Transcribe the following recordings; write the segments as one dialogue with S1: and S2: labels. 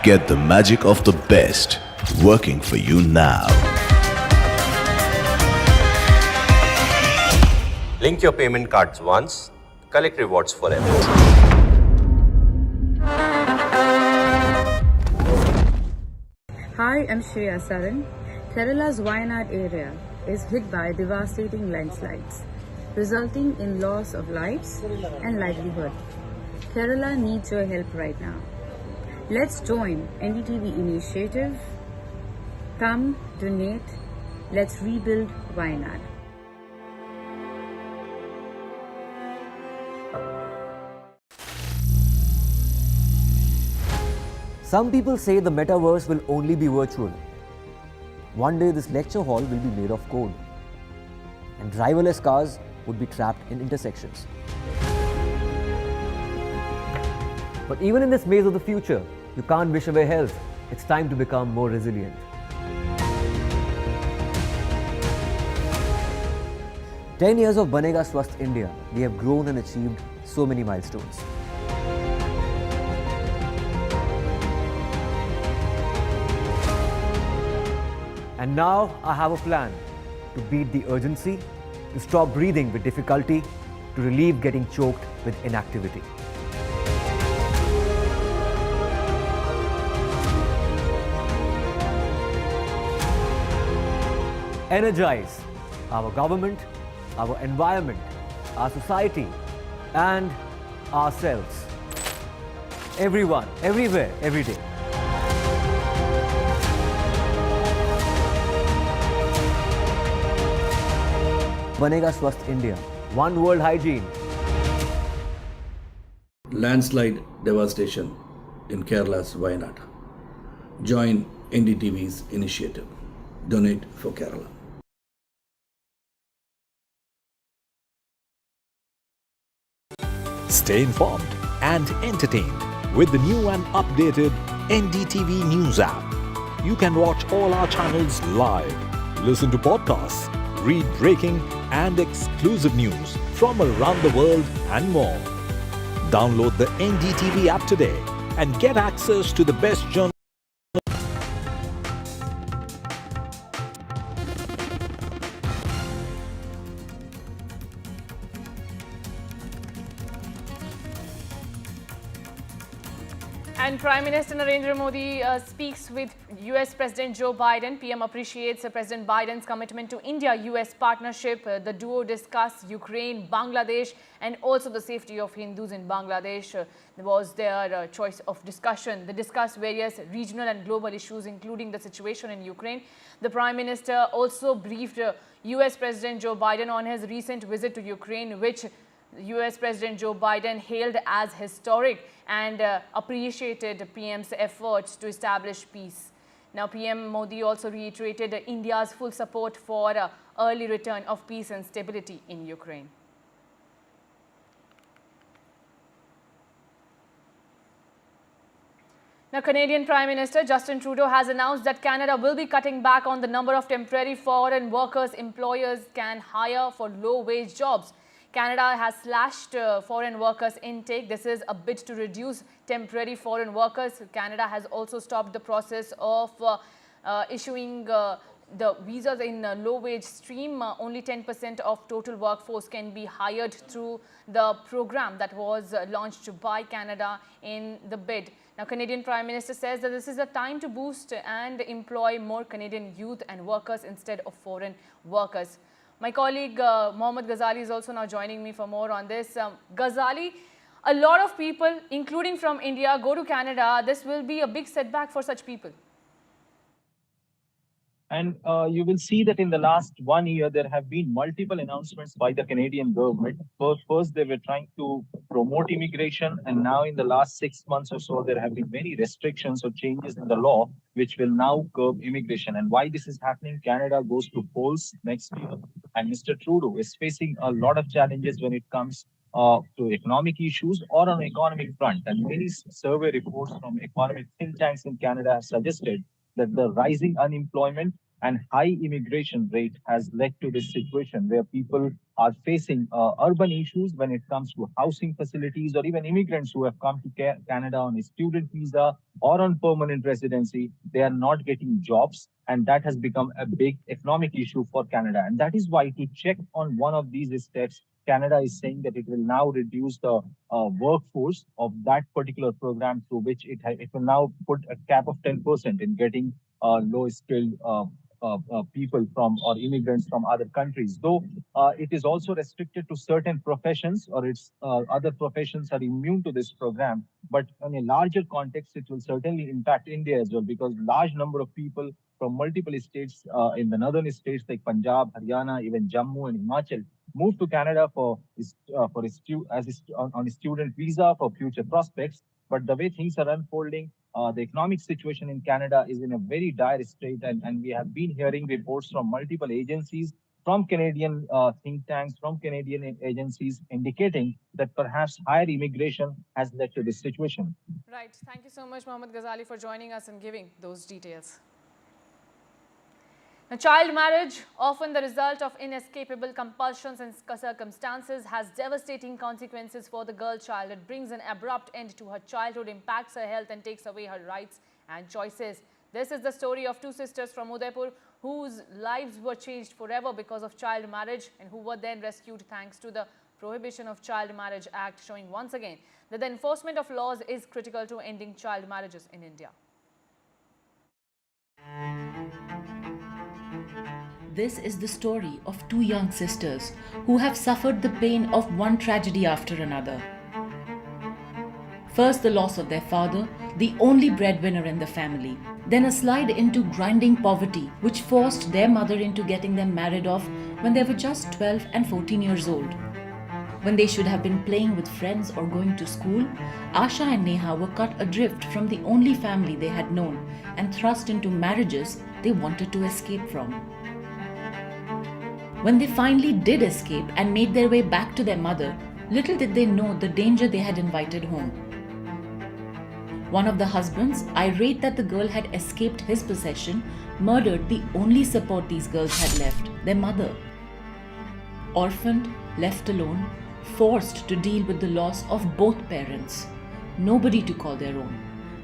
S1: Get the magic of the best working for you now.
S2: Link your payment cards once, collect rewards forever.
S3: Hi, I'm Shreya Saran. Kerala's Wayanad area is hit by devastating landslides, resulting in loss of lives and livelihood. Kerala needs your help right now. Let's join NDTV initiative. Come, donate. Let's rebuild Wayanad.
S4: Some people say the metaverse will only be virtual. One day this lecture hall will be made of code, and driverless cars would be trapped in intersections. But even in this maze of the future, you can't wish away health. It's time to become more resilient. "10 years of Banega Swasth India, we have grown and achieved so many milestones. And now I have a plan to beat the urgency, to stop breathing with difficulty, to relieve getting choked with inactivity. Energize our government, our environment, our society, and ourselves. Everyone, everywhere, every day. Banega Swasth India. One world hygiene.
S5: Landslide devastation in Kerala's Wayanad. Join NDTV's initiative. Donate for Kerala.
S6: Stay informed and entertained with the new and updated NDTV News app. You can watch all our channels live, listen to podcasts, read breaking and exclusive news from around the world and more. Download the NDTV app today and get access to the best journalism.
S7: And Prime Minister Narendra Modi speaks with US President Joe Biden. PM appreciates President Biden's commitment to India-US partnership. The duo discuss Ukraine, Bangladesh, and also the safety of Hindus in Bangladesh. Was their choice of discussion. They discussed various regional and global issues, including the situation in Ukraine. The Prime Minister also briefed US President Joe Biden on his recent visit to Ukraine, which US President Joe Biden hailed as historic and appreciated PM's efforts to establish peace. Now, PM Modi also reiterated India's full support for early return of peace and stability in Ukraine. Now, Canadian Prime Minister Justin Trudeau has announced that Canada will be cutting back on the number of temporary foreign workers employers can hire for low-wage jobs. Canada has slashed foreign workers intake. This is a bid to reduce temporary foreign workers. Canada has also stopped the process of issuing the visas in low-wage stream. Only 10% of total workforce can be hired through the program that was launched by Canada in the bid. Now, Canadian Prime Minister says that this is a time to boost and employ more Canadian youth and workers instead of foreign workers. My colleague Mohammad Ghazali is also now joining me for more on this. Ghazali, a lot of people, including from India, go to Canada. This will be a big setback for such people.
S8: And you will see that in the last 1 year, there have been multiple announcements by the Canadian government. First, they were trying to promote immigration. And now in the last 6 months or so, there have been many restrictions or changes in the law, which will now curb immigration. And why this is happening, Canada goes to polls next year. And Mr. Trudeau is facing a lot of challenges when it comes to economic issues or on the economic front. And many survey reports from economic think tanks in Canada have suggested that the rising unemployment and high immigration rate has led to this situation where people are facing urban issues when it comes to housing facilities, or even immigrants who have come to Canada on a student visa or on permanent residency. They are not getting jobs, and that has become a big economic issue for Canada. And that is why, to check on one of these steps, Canada is saying that it will now reduce the workforce of that particular program, through which it will now put a cap of 10% in getting low-skilled people from, or immigrants from, other countries. Though it is also restricted to certain professions, or its other professions are immune to this program. But in a larger context, it will certainly impact India as well, because large number of people from multiple states in the northern states like Punjab, Haryana, even Jammu and Himachal move to Canada on a student visa for future prospects. But the way things are unfolding, the economic situation in Canada is in a very dire state, and we have been hearing reports from multiple agencies, from Canadian think tanks, from Canadian agencies, indicating that perhaps higher immigration has led to this situation.
S7: Right. Thank you so much, Mohammed Ghazali, for joining us and giving those details. Now, child marriage, often the result of inescapable compulsions and circumstances, has devastating consequences for the girl child. It brings an abrupt end to her childhood, impacts her health and takes away her rights and choices. This is the story of two sisters from Udaipur whose lives were changed forever because of child marriage, and who were then rescued thanks to the Prohibition of Child Marriage Act, showing once again that the enforcement of laws is critical to ending child marriages in India.
S9: This is the story of two young sisters who have suffered the pain of one tragedy after another. First, the loss of their father, the only breadwinner in the family. Then a slide into grinding poverty, which forced their mother into getting them married off when they were just 12 and 14 years old. When they should have been playing with friends or going to school, Asha and Neha were cut adrift from the only family they had known and thrust into marriages they wanted to escape from. When they finally did escape and made their way back to their mother, little did they know the danger they had invited home. One of the husbands, irate that the girl had escaped his possession, murdered the only support these girls had left, their mother. Orphaned, left alone, forced to deal with the loss of both parents. Nobody to call their own.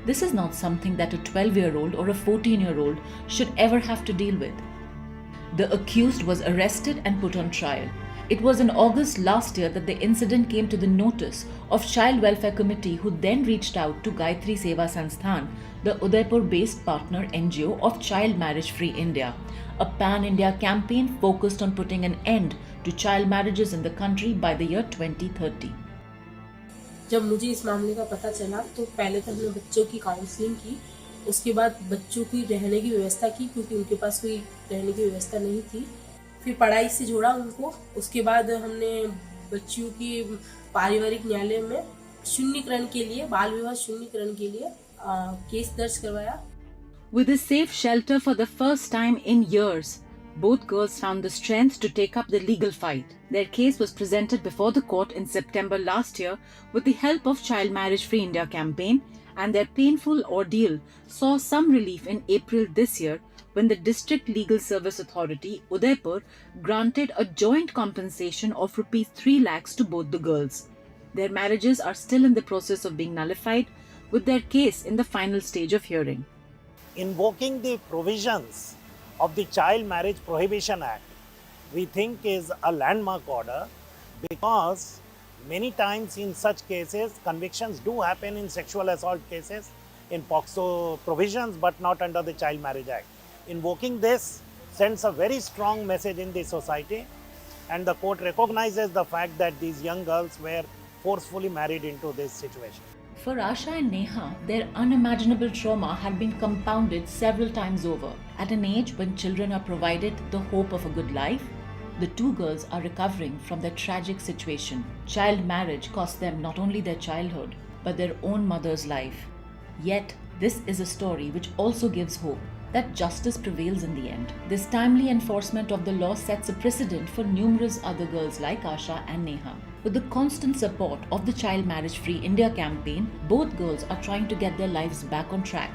S9: This is not something that a 12-year-old or a 14-year-old should ever have to deal with. The accused was arrested and put on trial. It was in August last year that the incident came to the notice of Child Welfare Committee, who then reached out to Gayatri Seva Sansthan, the Udaipur-based partner NGO of Child Marriage Free India, a pan-India campaign focused on putting an end to child marriages in the country by the year 2030.
S10: जब मुझे इस मामले का पता चला तो पहले तो हमने बच्चों की काउंसलिंग की, उसके बाद बच्चों की रहने की व्यवस्था की, क्योंकि उनके पास कोई रहने की व्यवस्था नहीं थी। फिर पढ़ाई से जोड़ा उनको। उसके बाद हमने बच्चियों की पारिवारिक न्यायालय में शून्यकरण के लिए, बाल विवाह शून्यकरण के लिए केस दर्ज करवाया।
S9: With a safe shelter for the first time in years, both girls found the strength to take up the legal fight. Their case was presented before the court in September last year with the help of Child Marriage Free India campaign, and their painful ordeal saw some relief in April this year when the District Legal Service Authority, Udaipur, granted a joint compensation of Rs 3 lakhs to both the girls. Their marriages are still in the process of being nullified, with their case in the final stage of hearing.
S11: Invoking the provisions of the Child Marriage Prohibition Act, we think is a landmark order, because many times in such cases, convictions do happen in sexual assault cases, in POCSO provisions, but not under the Child Marriage Act. Invoking this sends a very strong message in the society, and the court recognizes the fact that these young girls were forcefully married into this situation.
S9: For Asha and Neha, their unimaginable trauma had been compounded several times over. At an age when children are provided the hope of a good life, the two girls are recovering from their tragic situation. Child marriage cost them not only their childhood, but their own mother's life. Yet, this is a story which also gives hope that justice prevails in the end. This timely enforcement of the law sets a precedent for numerous other girls like Asha and Neha. With the constant support of the Child Marriage Free India campaign, both girls are trying to get their lives back on track.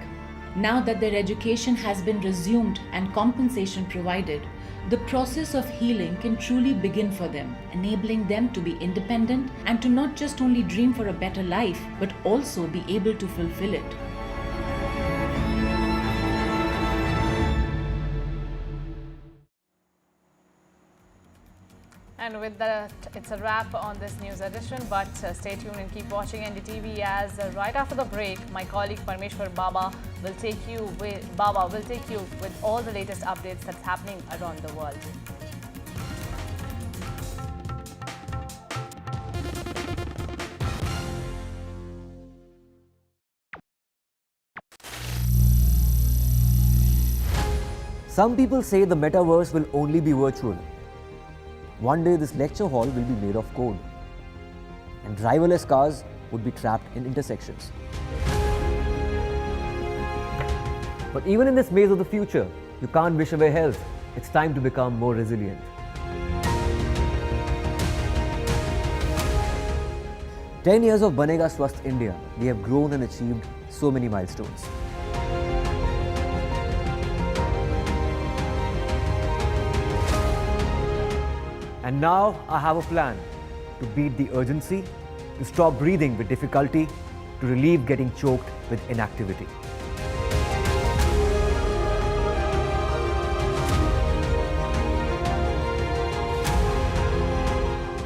S9: Now that their education has been resumed and compensation provided, the process of healing can truly begin for them, enabling them to be independent and to not just only dream for a better life, but also be able to fulfill it.
S7: And with that, it's a wrap on this news edition. But stay tuned and keep watching NDTV as right after the break, my colleague Parmeshwar Baba will take you with all the latest updates that's happening around the world.
S4: Some people say the metaverse will only be virtual. One day this lecture hall will be made of code, and driverless cars would be trapped in intersections. But even in this maze of the future, you can't wish away health. It's time to become more resilient. "10 years of Banega Swasth India, we have grown and achieved so many milestones. And now I have a plan to beat the urgency, to stop breathing with difficulty, to relieve getting choked with inactivity.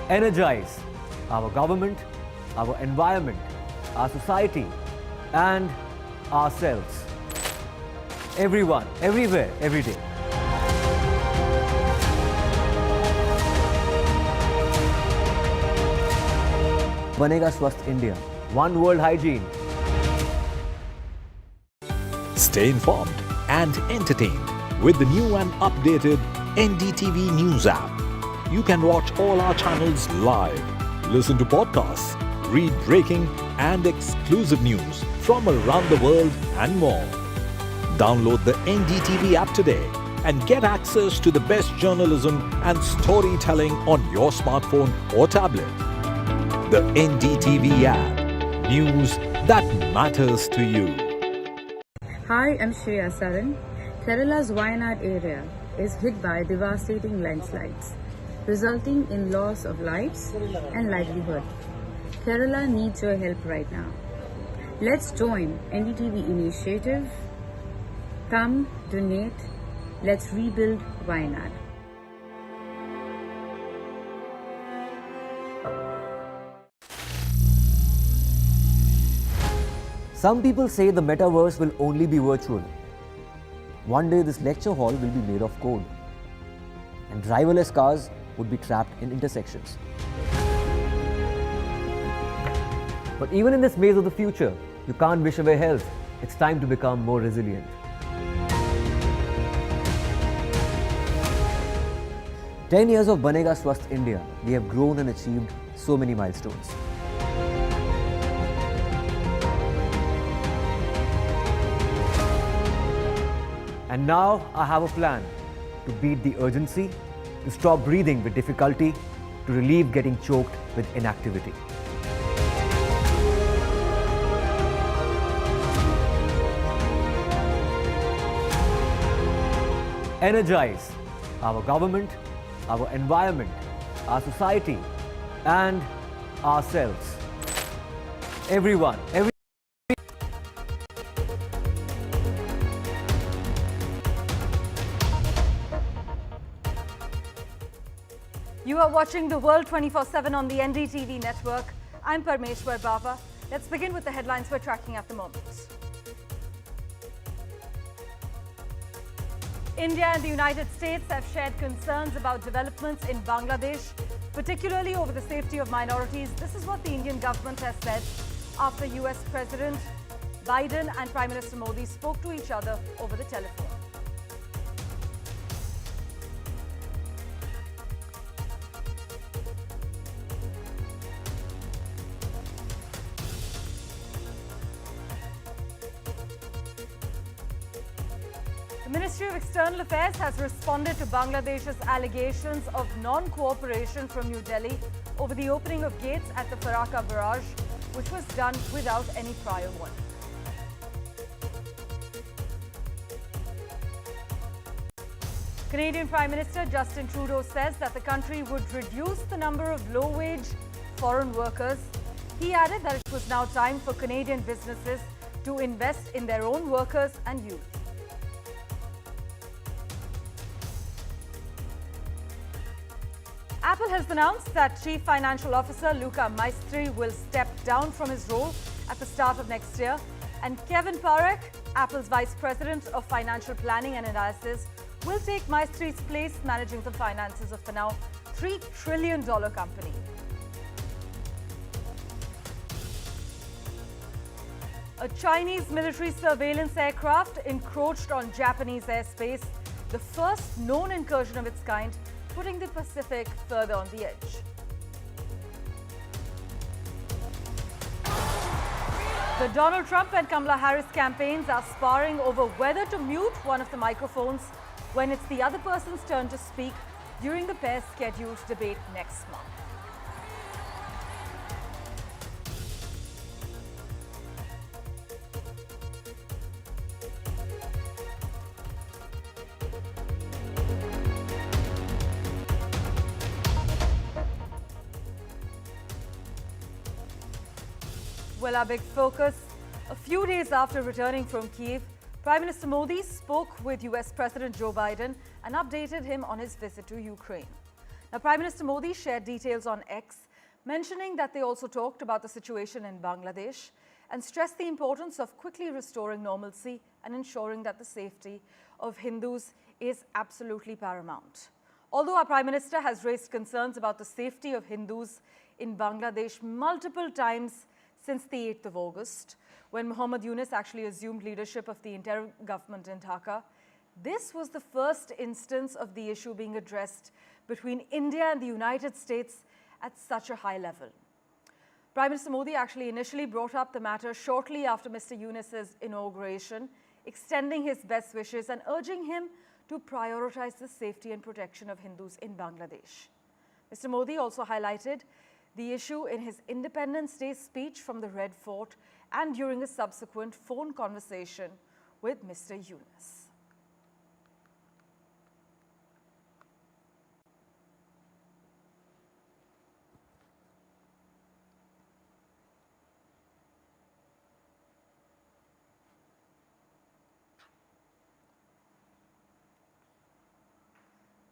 S4: Energize our government, our environment, our society, and ourselves. Everyone, everywhere, every day. Banega Swasth India. One world hygiene.
S6: Stay informed and entertained with the new and updated NDTV News app. You can watch all our channels live, listen to podcasts, read breaking and exclusive news from around the world and more. Download the NDTV app today and get access to the best journalism and storytelling on your smartphone or tablet. The NDTV app. News that matters to you.
S3: Hi, I'm Shreya Saran. Kerala's Wayanad area is hit by devastating landslides, resulting in loss of lives and livelihood. Kerala needs your help right now. Let's join NDTV initiative. Come, donate. Let's rebuild Wayanad.
S4: Some people say the metaverse will only be virtual. One day this lecture hall will be made of code, and driverless cars would be trapped in intersections. But even in this maze of the future, you can't wish away health. It's time to become more resilient. "10 years of Banega Swasth India, we have grown and achieved so many milestones. And now I have a plan to beat the urgency, to stop breathing with difficulty, to relieve getting choked with inactivity. Energize our government, our environment, our society, and ourselves. Everyone,
S12: You are watching The World 24/7 on the NDTV network. I'm Parmeshwar Baba. Let's begin with the headlines we're tracking at the moment. India and the United States have shared concerns about developments in Bangladesh, particularly over the safety of minorities. This is what the Indian government has said after US President Biden and Prime Minister Modi spoke to each other over the telephone. The Ministry of External Affairs has responded to Bangladesh's allegations of non-cooperation from New Delhi over the opening of gates at the Farakka barrage, which was done without any prior warning. Canadian Prime Minister Justin Trudeau says that the country would reduce the number of low-wage foreign workers. He added that it was now time for Canadian businesses to invest in their own workers and youth. Apple has announced that Chief Financial Officer Luca Maestri will step down from his role at the start of next year, and Kevin Parekh, Apple's Vice President of Financial Planning and Analysis, will take Maestri's place managing the finances of the now $3 trillion company. A Chinese military surveillance aircraft encroached on Japanese airspace, the first known incursion of its kind, putting the Pacific further on the edge. The Donald Trump and Kamala Harris campaigns are sparring over whether to mute one of the microphones when it's the other person's turn to speak during the pair's scheduled debate next month. Well, our big focus. A few days after returning from Kyiv, Prime Minister Modi spoke with US President Joe Biden and updated him on his visit to Ukraine. Now, Prime Minister Modi shared details on X, mentioning that they also talked about the situation in Bangladesh and stressed the importance of quickly restoring normalcy and ensuring that the safety of Hindus is absolutely paramount. Although our Prime Minister has raised concerns about the safety of Hindus in Bangladesh multiple times since the 8th of August, when Muhammad Yunus actually assumed leadership of the interim government in Dhaka, this was the first instance of the issue being addressed between India and the United States at such a high level. Prime Minister Modi actually initially brought up the matter shortly after Mr. Yunus's inauguration, extending his best wishes and urging him to prioritize the safety and protection of Hindus in Bangladesh. Mr. Modi also highlighted the issue in his Independence Day speech from the Red Fort and during a subsequent phone conversation with Mr. Yunus.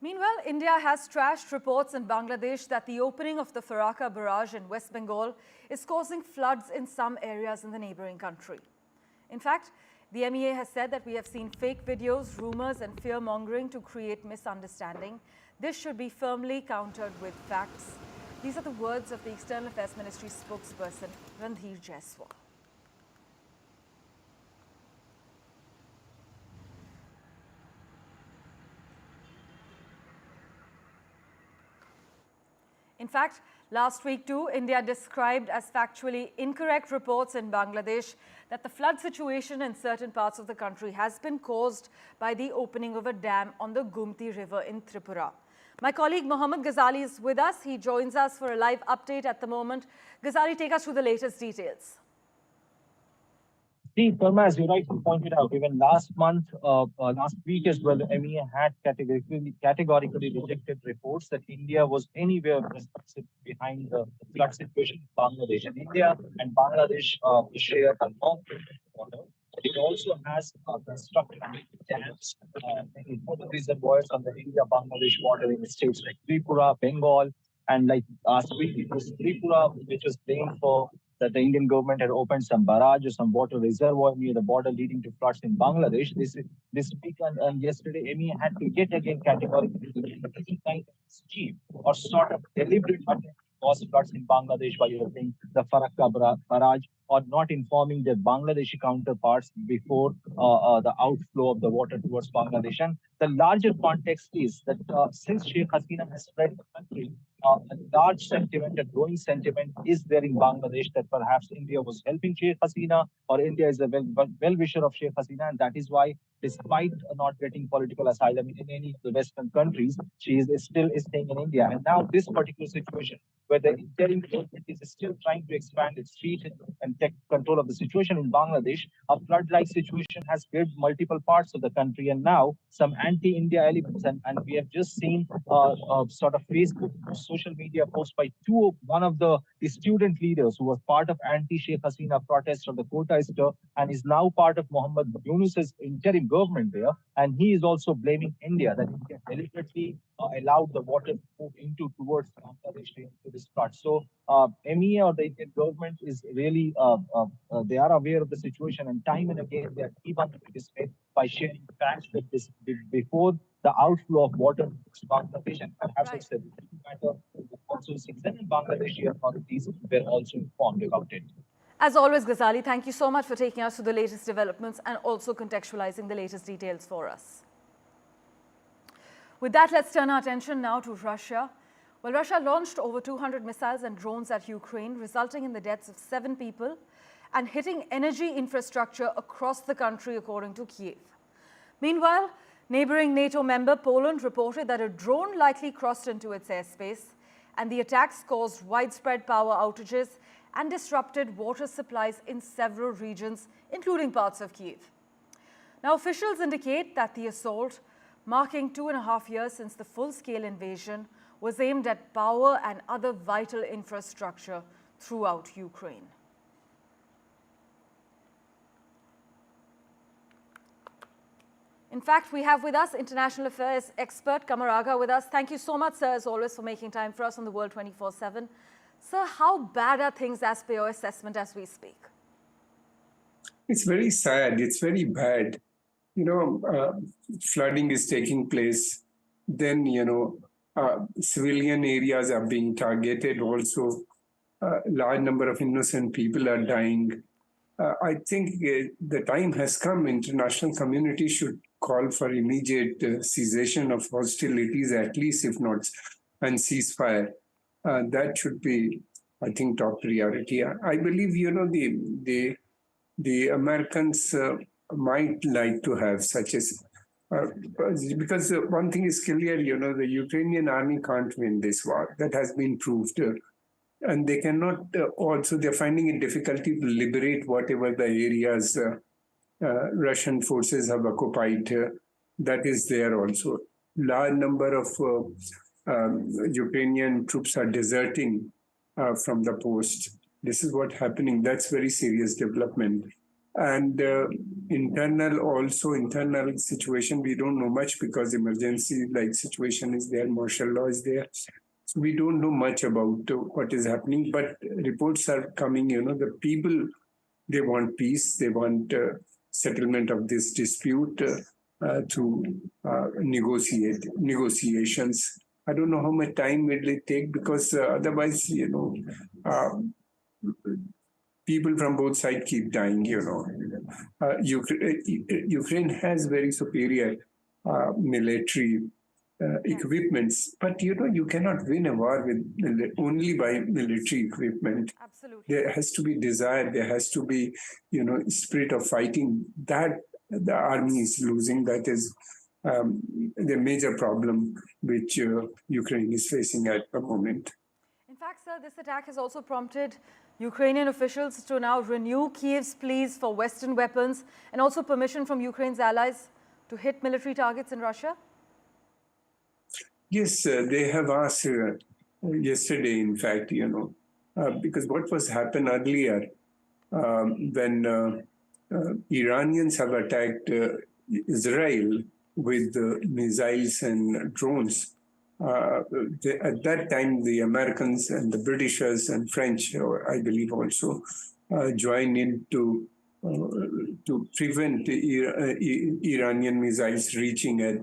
S12: Meanwhile, India has trashed reports in Bangladesh that the opening of the Farakka barrage in West Bengal is causing floods in some areas in the neighboring country. In fact, the MEA has said that we have seen fake videos, rumors and fear-mongering to create misunderstanding. This should be firmly countered with facts. These are the words of the External Affairs Ministry spokesperson, Ranjit Cases. In fact, last week too, India described as factually incorrect reports in Bangladesh that the flood situation in certain parts of the country has been caused by the opening of a dam on the Gumti River in Tripura. My colleague Mohammed Ghazali is with us. He joins us for a live update at the moment. Ghazali, take us through the latest details.
S8: See, Karma, as you rightly pointed out, even last week as well, the MEA had categorically rejected reports that India was anywhere responsible behind the flood situation in Bangladesh. And India and Bangladesh share a long border. It also has constructed dams in both the reservoirs on the India-Bangladesh border in states like Tripura, Bengal, and like last week it was Tripura, which was blamed for that the Indian government had opened some barrage or some water reservoir near the border leading to floods in Bangladesh. This week and yesterday, MEA had to yet again categorically any kind of scheme or sort of deliberate attempt to cause floods in Bangladesh by opening the Farakka barrage or not informing their Bangladeshi counterparts before the outflow of the water towards Bangladesh. And the larger context is that since Sheikh Hasina has spread the country, a large sentiment, a growing sentiment is there in Bangladesh that perhaps India was helping Sheikh Hasina, or India is a well-wisher of Sheikh Hasina, and that is why, despite not getting political asylum in any of the Western countries, she is still staying in India. And now this particular situation, where the interim government is still trying to expand its feet and take control of the situation in Bangladesh, a flood-like situation has gripped multiple parts of the country, and now some anti-India elements, and we have just seen sort of Facebook, social media post by one of the student leaders who was part of anti-Sheikh Hasina protest of the quota stir and is now part of Muhammad Yunus's interim government there, and he is also blaming India that India deliberately allowed the water to move towards Bangladesh into this flood. So MEA or the Indian government is really they are aware of the situation, and time and again they are debunking this myth by sharing facts that this before the outflow of water to Bangladesh, and perhaps it's a matter also since then Bangladeshi authorities were also informed about it.
S12: As always, Ghazali, thank you so much for taking us to the latest developments and also contextualizing the latest details for us. With that, let's turn our attention now to Russia. Well, Russia launched over 200 missiles and drones at Ukraine, resulting in the deaths of 7 people and hitting energy infrastructure across the country, according to Kiev. Meanwhile, neighboring NATO member Poland reported that a drone likely crossed into its airspace, and the attacks caused widespread power outages and disrupted water supplies in several regions, including parts of Kiev. Now, officials indicate that the assault, marking 2.5 years since the full-scale invasion, was aimed at power and other vital infrastructure throughout Ukraine. In fact, we have with us international affairs expert Kamaraga with us. Thank you so much, sir, as always, for making time for us on the World 24/7. Sir, how bad are things as per your assessment as we speak?
S13: It's very sad. It's very bad. Flooding is taking place. Then, civilian areas are being targeted also. Large number of innocent people are dying. I think the time has come. International community should call for immediate cessation of hostilities, at least, if not, and ceasefire. That should be, I think, top priority. I believe, the Americans might like to have such as, because one thing is clear, the Ukrainian army can't win this war. That has been proved. And they cannot also, they're finding it difficulty to liberate whatever the areas Russian forces have occupied. That is there also. Large number of Ukrainian troops are deserting from the post. This is what's happening. That's very serious development. And internal situation, we don't know much because emergency-like situation is there, martial law is there. So we don't know much about what is happening, but reports are coming, the people, they want peace, they want settlement of this dispute through negotiations. I don't know how much time it will take because otherwise, people from both sides keep dying, Ukraine has very superior military equipments, but you cannot win a war with only by military equipment.
S12: Absolutely.
S13: There has to be desire, there has to be, spirit of fighting. That the army is losing. That is the major problem which Ukraine is facing at the moment.
S12: In fact, sir, this attack has also prompted Ukrainian officials to now renew Kiev's pleas for Western weapons and also permission from Ukraine's allies to hit military targets in Russia?
S13: Yes, they have asked yesterday, in fact, because what was happened earlier when Iranians have attacked Israel with missiles and drones. At that time, the Americans and the Britishers and French, I believe, also joined in to prevent Iranian missiles reaching at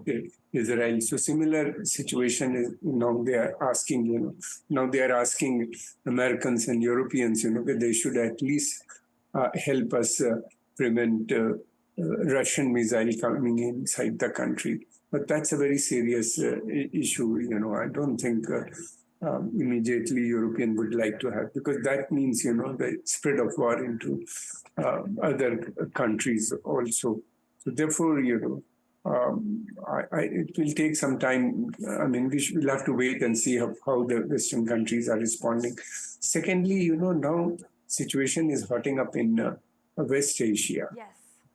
S13: Israel. So similar situation is now they are asking, now they are asking Americans and Europeans, that they should at least help us prevent Russian missile coming inside the country. But that's a very serious issue. I don't think immediately European would like to have, because that means, the spread of war into other countries also. So therefore, it will take some time. I mean, we'll have to wait and see how the Western countries are responding. Secondly, now situation is hotting up in West Asia.
S12: Yes.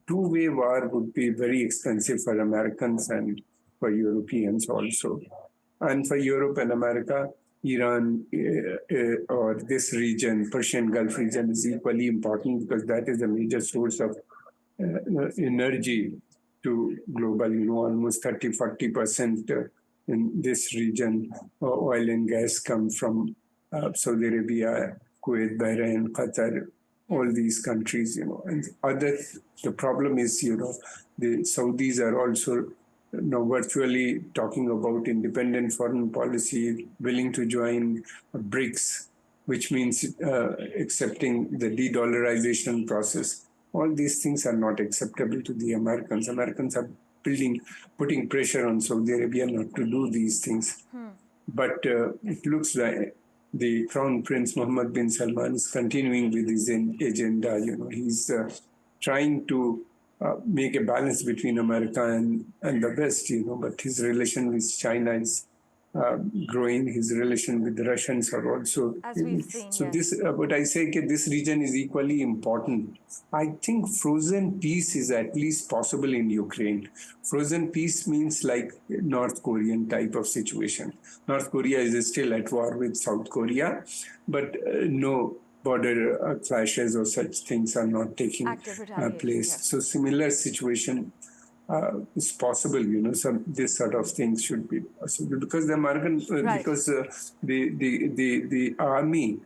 S13: Two-way war would be very expensive for Americans and for Europeans also. And for Europe and America, Iran or this region, Persian Gulf region, is equally important because that is a major source of energy to global, almost 30-40% in this region. Oil and gas come from Saudi Arabia, Kuwait, Bahrain, Qatar, all these countries, and the problem is, the Saudis are also now virtually talking about independent foreign policy, willing to join BRICS, which means accepting the de-dollarization process. All these things are not acceptable to the Americans. Americans are putting pressure on Saudi Arabia not to do these things. But it looks like the Crown Prince Mohammed bin Salman is continuing with his agenda. He's trying to make a balance between America and the West, but his relation with China is growing. His relation with the Russians are also.
S12: As we've seen,
S13: so
S12: yes.
S13: this, but I say this region is equally important. I think frozen peace is at least possible in Ukraine. Frozen peace means like North Korean type of situation. North Korea is still at war with South Korea, but no border clashes or such things are not taking place.
S12: Yes.
S13: So similar situation is possible, this sort of things should be possible because the American, because the army,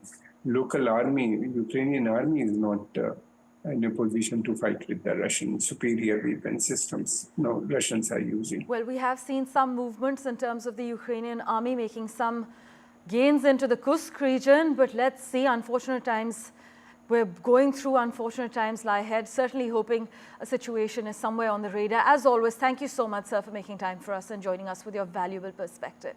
S13: local army, Ukrainian army is not in a position to fight with the Russian superior weapon systems. No, Russians are using.
S12: Well, we have seen some movements in terms of the Ukrainian army making some gains into the Kursk region, but let's see, unfortunate times, we're going through unfortunate times lie ahead, certainly hoping a situation is somewhere on the radar. As always, thank you so much, sir, for making time for us and joining us with your valuable perspective.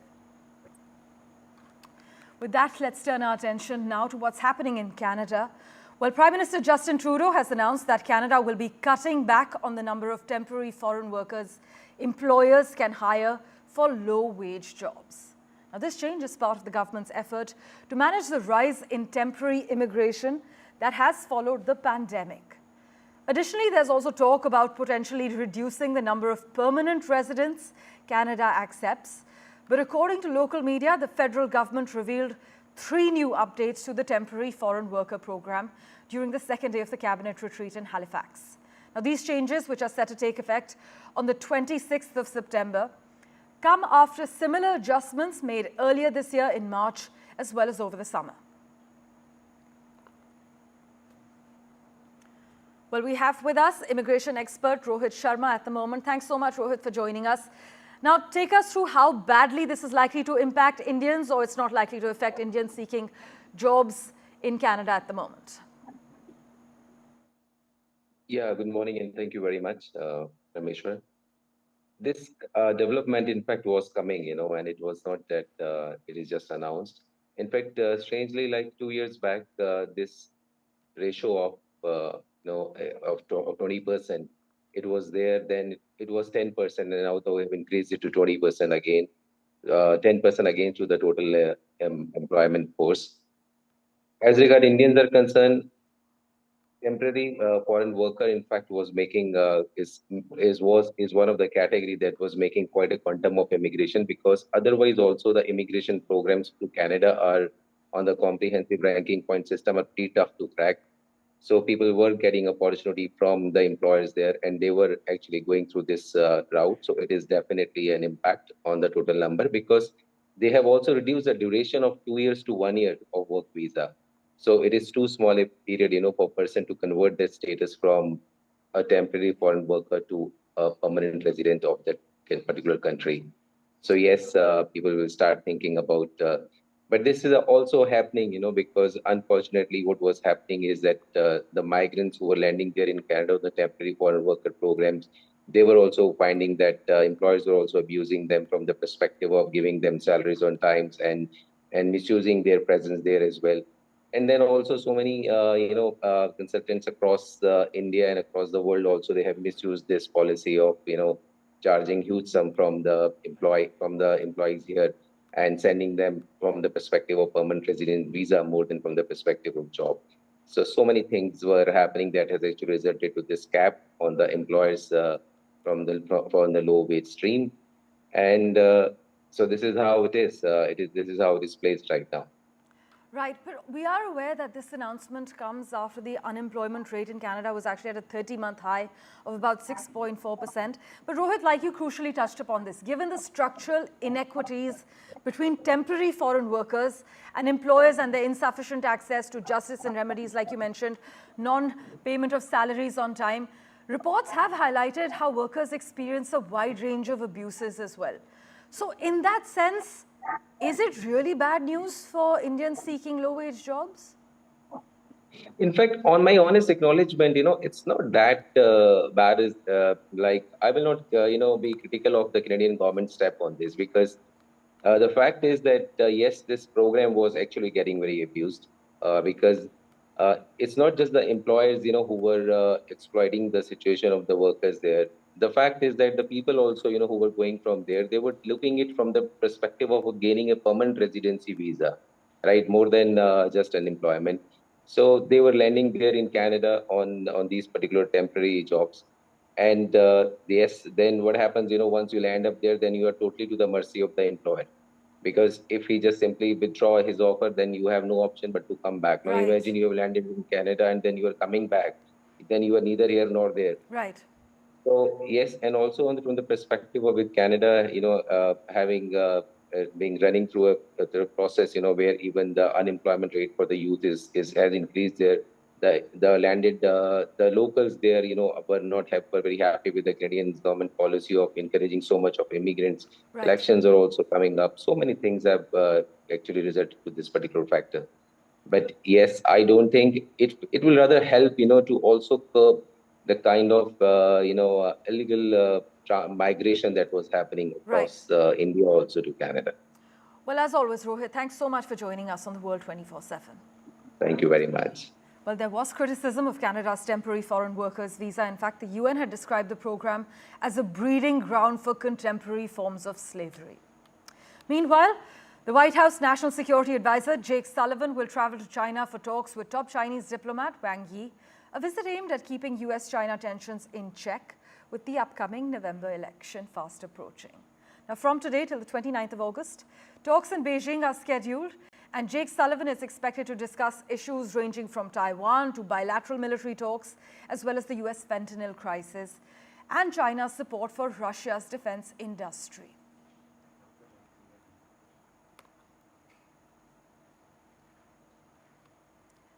S12: With that, let's turn our attention now to what's happening in Canada. Well, Prime Minister Justin Trudeau has announced that Canada will be cutting back on the number of temporary foreign workers employers can hire for low-wage jobs. Now, this change is part of the government's effort to manage the rise in temporary immigration that has followed the pandemic. Additionally, there's also talk about potentially reducing the number of permanent residents Canada accepts. But according to local media, the federal government revealed 3 new updates to the temporary foreign worker program during the second day of the cabinet retreat in Halifax. Now, these changes, which are set to take effect on the 26th of September, come after similar adjustments made earlier this year in March as well as over the summer. Well, we have with us immigration expert Rohit Sharma at the moment. Thanks so much, Rohit, for joining us. Now, take us through how badly this is likely to impact Indians, or it's not likely to affect Indians seeking jobs in Canada at the moment.
S14: Yeah, good morning and thank you very much, Rameshwar. This development, in fact, was coming, and it was not that it is just announced. In fact, strangely, like 2 years back, this ratio of 20%, it was there. Then it was 10%, and now we have increased it to 20% again, 10% again to the total employment force. As regard Indians are concerned, temporary foreign worker, in fact, was making is one of the category that was making quite a quantum of immigration, because otherwise also the immigration programs to Canada are on the comprehensive ranking point system are pretty tough to crack. So people were getting opportunity from the employers there, and they were actually going through this route. So it is definitely an impact on the total number, because they have also reduced the duration of 2 years to 1 year of work visa. So it is too small a period, for a person to convert their status from a temporary foreign worker to a permanent resident of that particular country. So yes, people will start thinking about. But this is also happening, because unfortunately, what was happening is that the migrants who were landing there in Canada, the temporary foreign worker programs, they were also finding that employers were also abusing them from the perspective of giving them salaries on times and and misusing their presence there as well. And then also so many, consultants across India and across the world also, they have misused this policy of, charging huge sum from the employees here and sending them from the perspective of permanent resident visa more than from the perspective of job. So many things were happening that has actually resulted to this cap on the employers from the low wage stream. And so this is how it is. This is how it is placed right now.
S12: Right, but we are aware that this announcement comes after the unemployment rate in Canada was actually at a 30-month high of about 6.4%. But Rohit, like you crucially touched upon this, given the structural inequities between temporary foreign workers and employers and their insufficient access to justice and remedies, like you mentioned, non-payment of salaries on time, reports have highlighted how workers experience a wide range of abuses as well. So in that sense, is it really bad news for Indians seeking low-wage jobs?
S14: In fact, on my honest acknowledgement, it's not that bad as I will not, be critical of the Canadian government step on this, because the fact is that, yes, this program was actually getting very abused because it's not just the employers, who were exploiting the situation of the workers there. The fact is that the people also, who were going from there, they were looking it from the perspective of gaining a permanent residency visa, right? More than just an employment. So they were landing there in Canada on these particular temporary jobs. And yes, then what happens, once you land up there, then you are totally to the mercy of the employer. Because if he just simply withdraw his offer, then you have no option but to come back. Now imagine you have landed in Canada and then you are coming back. Then you are neither here nor there.
S12: Right.
S14: So yes, and also from the perspective of with Canada, having being running through a process, where even the unemployment rate for the youth has increased there. The locals there, were very happy with the Canadian government policy of encouraging so much of immigrants.
S12: Right.
S14: Elections are also coming up. So many things have actually resulted to this particular factor. But yes, I don't think it will rather help, to also curb the kind of, illegal migration that was happening across India also to Canada.
S12: Well, as always, Rohit, thanks so much for joining us on the World 24/7.
S14: Thank you very much.
S12: Well, there was criticism of Canada's temporary foreign workers visa. In fact, the UN had described the program as a breeding ground for contemporary forms of slavery. Meanwhile, the White House National Security Advisor Jake Sullivan will travel to China for talks with top Chinese diplomat Wang Yi, a visit aimed at keeping US-China tensions in check with the upcoming November election fast approaching. Now, from today till the 29th of August, talks in Beijing are scheduled, and Jake Sullivan is expected to discuss issues ranging from Taiwan to bilateral military talks, as well as the US fentanyl crisis and China's support for Russia's defense industry.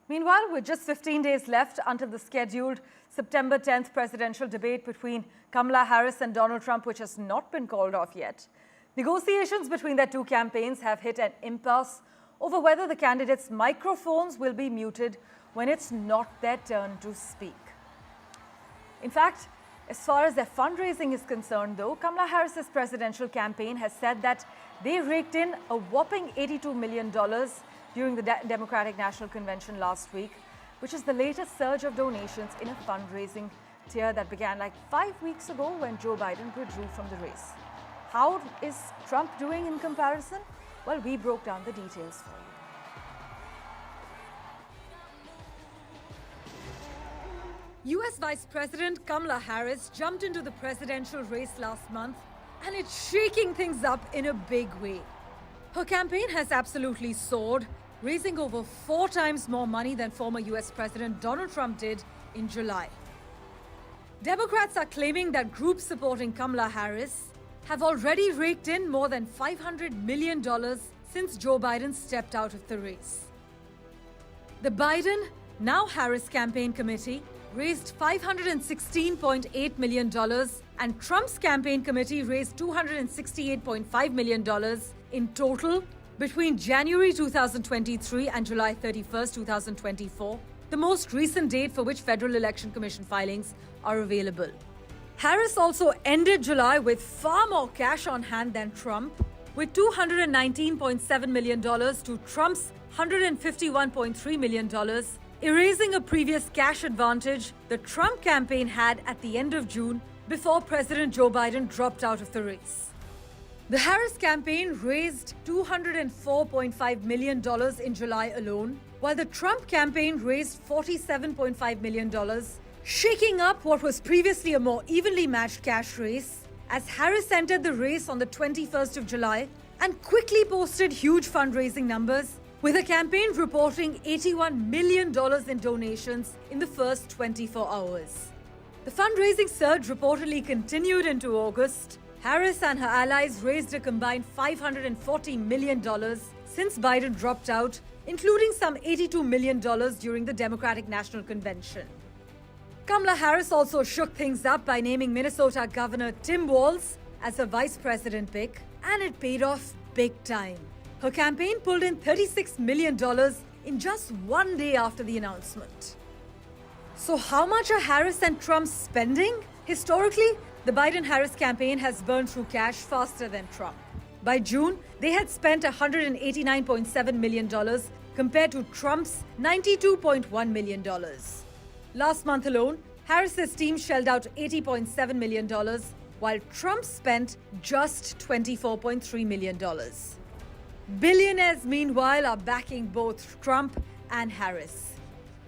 S12: Meanwhile, with just 15 days left until the scheduled September 10th presidential debate between Kamala Harris and Donald Trump, which has not been called off yet, negotiations between their two campaigns have hit an impasse over whether the candidates' microphones will be muted when it's not their turn to speak. In fact, as far as their fundraising is concerned, though, Kamala Harris's presidential campaign has said that they raked in a whopping $82 million during the Democratic National Convention last week, which is the latest surge of donations in a fundraising tier that began like 5 weeks ago when Joe Biden withdrew from the race. How is Trump doing in comparison? Well, we broke down the details for you. US Vice President Kamala Harris jumped into the presidential race last month, and it's shaking things up in a big way. Her campaign has absolutely soared, raising over 4 times more money than former US President Donald Trump did in July. Democrats are claiming that groups supporting Kamala Harris have already raked in more than $500 million since Joe Biden stepped out of the race. The Biden, now Harris campaign committee raised $516.8 million, and Trump's campaign committee raised $268.5 million in total between January 2023 and July 31st, 2024, the most recent date for which Federal Election Commission filings are available. Harris also ended July with far more cash on hand than Trump, with $219.7 million to Trump's $151.3 million, erasing a previous cash advantage the Trump campaign had at the end of June before President Joe Biden dropped out of the race. The Harris campaign raised $204.5 million in July alone, while the Trump campaign raised $47.5 million, shaking up what was previously a more evenly matched cash race, as Harris entered the race on the 21st of July and quickly posted huge fundraising numbers, with her campaign reporting $81 million in donations in the first 24 hours. The fundraising surge reportedly continued into August. Harris and her allies raised a combined $540 million since Biden dropped out, including some $82 million during the Democratic National Convention. Kamala Harris also shook things up by naming Minnesota Governor Tim Walz as her vice president pick, and it paid off big time. Her campaign pulled in $36 million in just one day after the announcement. So how much are Harris and Trump spending? Historically, the Biden-Harris campaign has burned through cash faster than Trump. By June, they had spent $189.7 million compared to Trump's $92.1 million. Last month alone, Harris's team shelled out $80.7 million, while Trump spent just $24.3 million. Billionaires, meanwhile, are backing both Trump and Harris.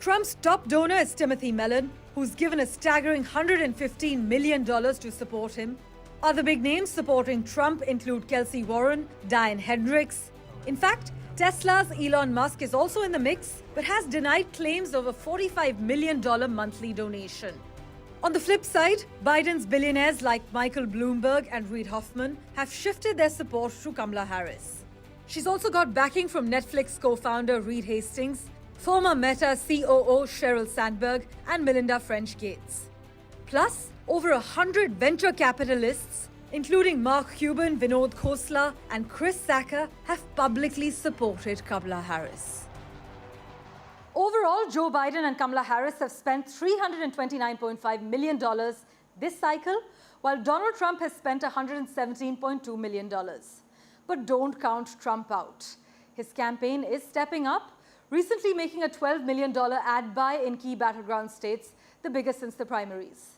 S12: Trump's top donor is Timothy Mellon, who's given a staggering $115 million to support him. Other big names supporting Trump include Kelsey Warren, Diane Hendricks. In fact, Tesla's Elon Musk is also in the mix, but has denied claims of a $45 million monthly donation. On the flip side, Biden's billionaires like Michael Bloomberg and Reid Hoffman have shifted their support to Kamala Harris. She's also got backing from Netflix co-founder Reed Hastings, former Meta COO Sheryl Sandberg, and Melinda French Gates. Plus, over 100 venture capitalists, including Mark Cuban, Vinod Khosla, and Chris Sacca, have publicly supported Kamala Harris. Overall, Joe Biden and Kamala Harris have spent $329.5 million this cycle, while Donald Trump has spent $117.2 million. But don't count Trump out. His campaign is stepping up, recently making a $12 million ad buy in key battleground states, the biggest since the primaries.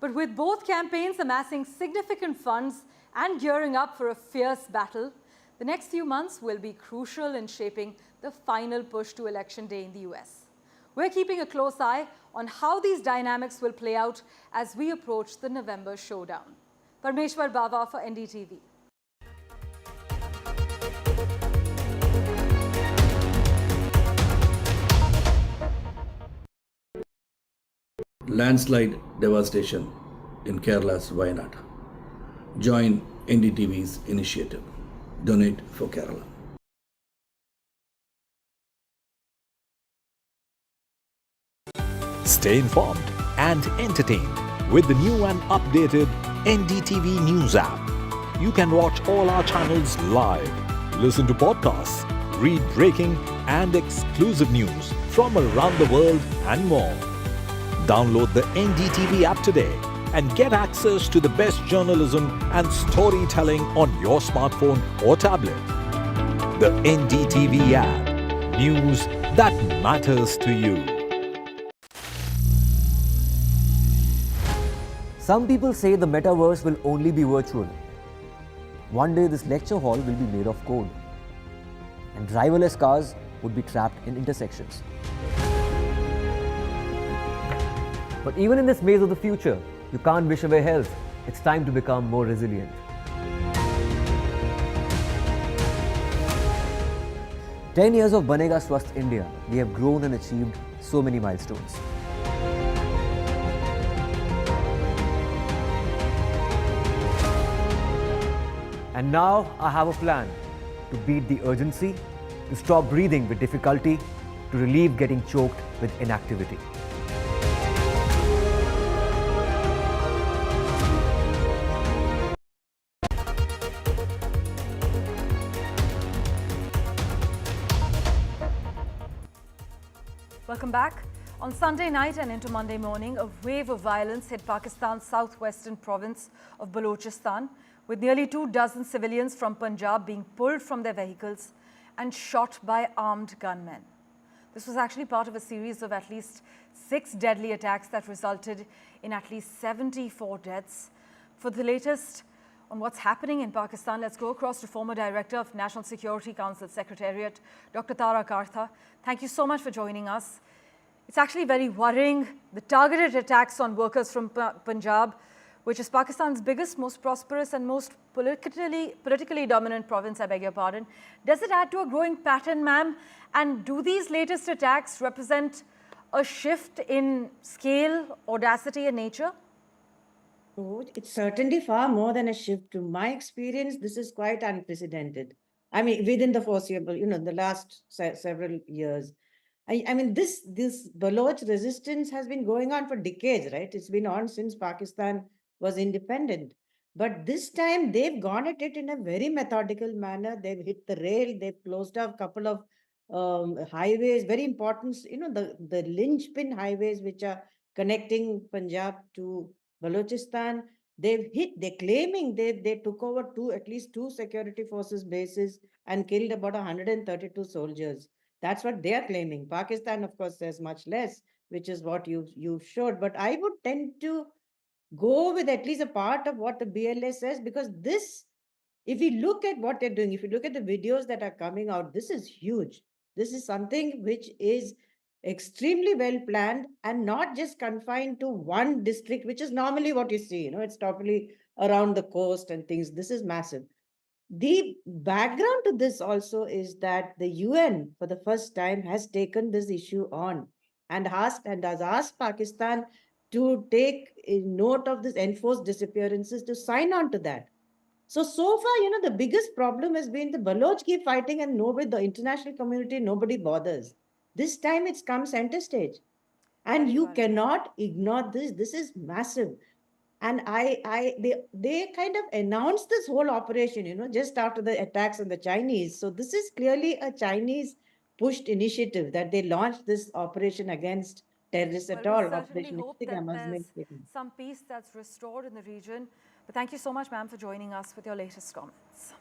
S12: But with both campaigns amassing significant funds and gearing up for a fierce battle, the next few months will be crucial in shaping the final push to election day in the US. We're keeping a close eye on how these dynamics will play out as we approach the November showdown. Parmeshwar Bava for NDTV.
S5: Landslide devastation in Kerala's Wayanad. Join NDTV's initiative. Donate for Kerala.
S6: Stay informed and entertained with the new and updated NDTV News app. You can watch all our channels live, listen to podcasts, read breaking and exclusive news from around the world and more. Download the NDTV app today and get access to the best journalism and storytelling on your smartphone or tablet. The NDTV app. News that matters to you.
S4: Some people say the metaverse will only be virtual. One day this lecture hall will be made of code, and driverless cars would be trapped in intersections. But even in this maze of the future, you can't wish away health. It's time to become more resilient. "10 years of Banega Swasth India, we have grown and achieved so many milestones. And now I have a plan to beat the urgency, to stop breathing with difficulty, to relieve getting choked with inactivity.
S12: Welcome back. On Sunday night and into Monday morning, a wave of violence hit Pakistan's southwestern province of Balochistan, with nearly 24 civilians from Punjab being pulled from their vehicles and shot by armed gunmen. This was actually part of a series of at least 6 deadly attacks that resulted in at least 74 deaths. For the latest on what's happening in Pakistan, let's go across to former Director of National Security Council Secretariat, Dr. Tariq Hameed. Thank you so much for joining us. It's actually very worrying, the targeted attacks on workers from Punjab, which is Pakistan's biggest, most prosperous and most politically dominant province, I beg your pardon. Does it add to a growing pattern, ma'am? And do these latest attacks represent a shift in scale, audacity and nature?
S15: Oh, it's certainly far more than a shift. To my experience, this is quite unprecedented. I mean, within the foreseeable, the last several years. I mean, this Baloch resistance has been going on for decades, right? It's been on since Pakistan was independent. But this time they've gone at it in a very methodical manner. They've hit the rail. They've closed off a couple of highways, very important, the linchpin highways which are connecting Punjab to Balochistan. They're claiming they took over at least two security forces bases and killed about 132 soldiers. That's what they are claiming. Pakistan, of course, says much less, which is what you showed. But I would tend to go with at least a part of what the BLA says, because this, if you look at what they're doing, if you look at the videos that are coming out, this is huge. This is something which is extremely well planned and not just confined to one district, which is normally what you see. It's totally around the coast and things. This is massive. The background to this also is that the UN, for the first time, has taken this issue on and has asked Pakistan to take a note of this enforced disappearances, to sign on to that. So far, the biggest problem has been the Baloch keep fighting and the international community, nobody bothers. This time it's come center stage. And you cannot ignore this. This is massive. And they kind of announced this whole operation, just after the attacks on the Chinese. So this is clearly a Chinese pushed initiative that they launched this operation against terrorists at all.
S12: We certainly hope that there's some peace that's restored in the region. But thank you so much, ma'am, for joining us with your latest comments.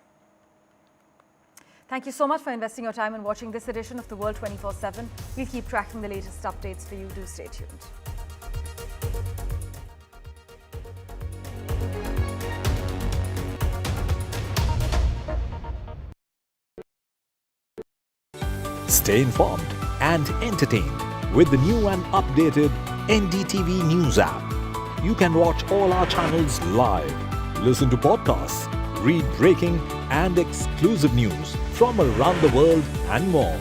S12: Thank you so much for investing your time in watching this edition of The World 24/7. We'll keep tracking the latest updates for you. Do stay tuned.
S6: Stay informed and entertained with the new and updated NDTV News app. You can watch all our channels live, listen to podcasts, read breaking and exclusive news from around the world and more.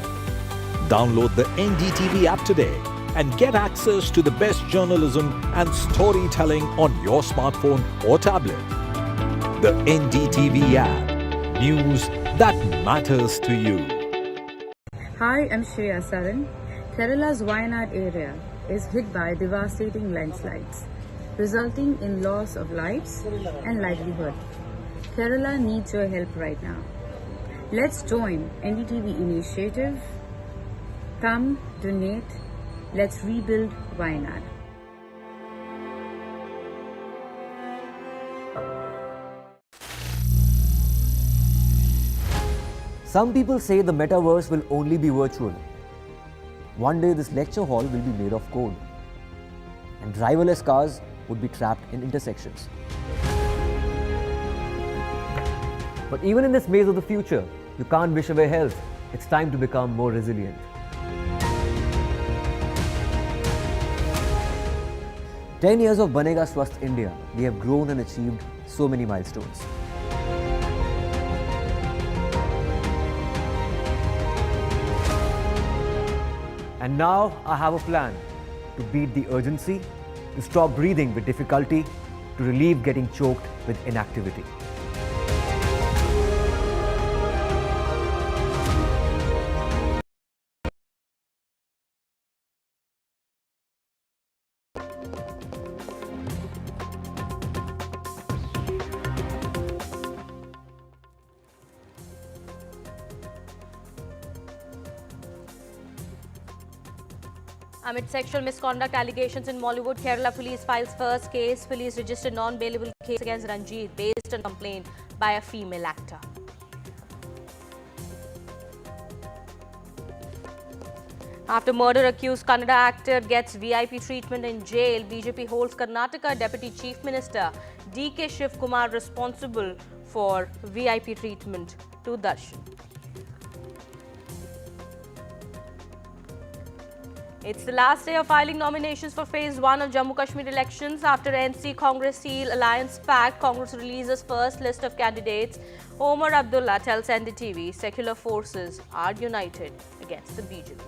S6: Download the NDTV app today and get access to the best journalism and storytelling on your smartphone or tablet. The NDTV app. News that matters to you.
S3: Hi, I'm Shreya Saran. Kerala's Wayanad area is hit by devastating landslides, resulting in loss of lives and livelihood. Kerala needs your help right now. Let's join NDTV initiative. Come, donate. Let's rebuild Wayanad.
S4: Some people say the metaverse will only be virtual. One day this lecture hall will be made of code, and driverless cars would be trapped in intersections. But even in this maze of the future, you can't wish away health. It's time to become more resilient. "10 years of Banega Swasth India, we have grown and achieved so many milestones. And now I have a plan to beat the urgency, to stop breathing with difficulty, to relieve getting choked with inactivity."
S16: Amid sexual misconduct allegations in Bollywood, Kerala police files first case. Police registered non-bailable case against Ranjit based on complaint by a female actor. After murder accused Kannada actor gets VIP treatment in jail, BJP holds Karnataka Deputy Chief Minister DK Shiv Kumar responsible for VIP treatment to Darshan. It's the last day of filing nominations for Phase 1 of Jammu Kashmir elections. After NC Congress seal alliance pact, Congress releases first list of candidates. Omar Abdullah tells NDTV secular forces are united against the BJP.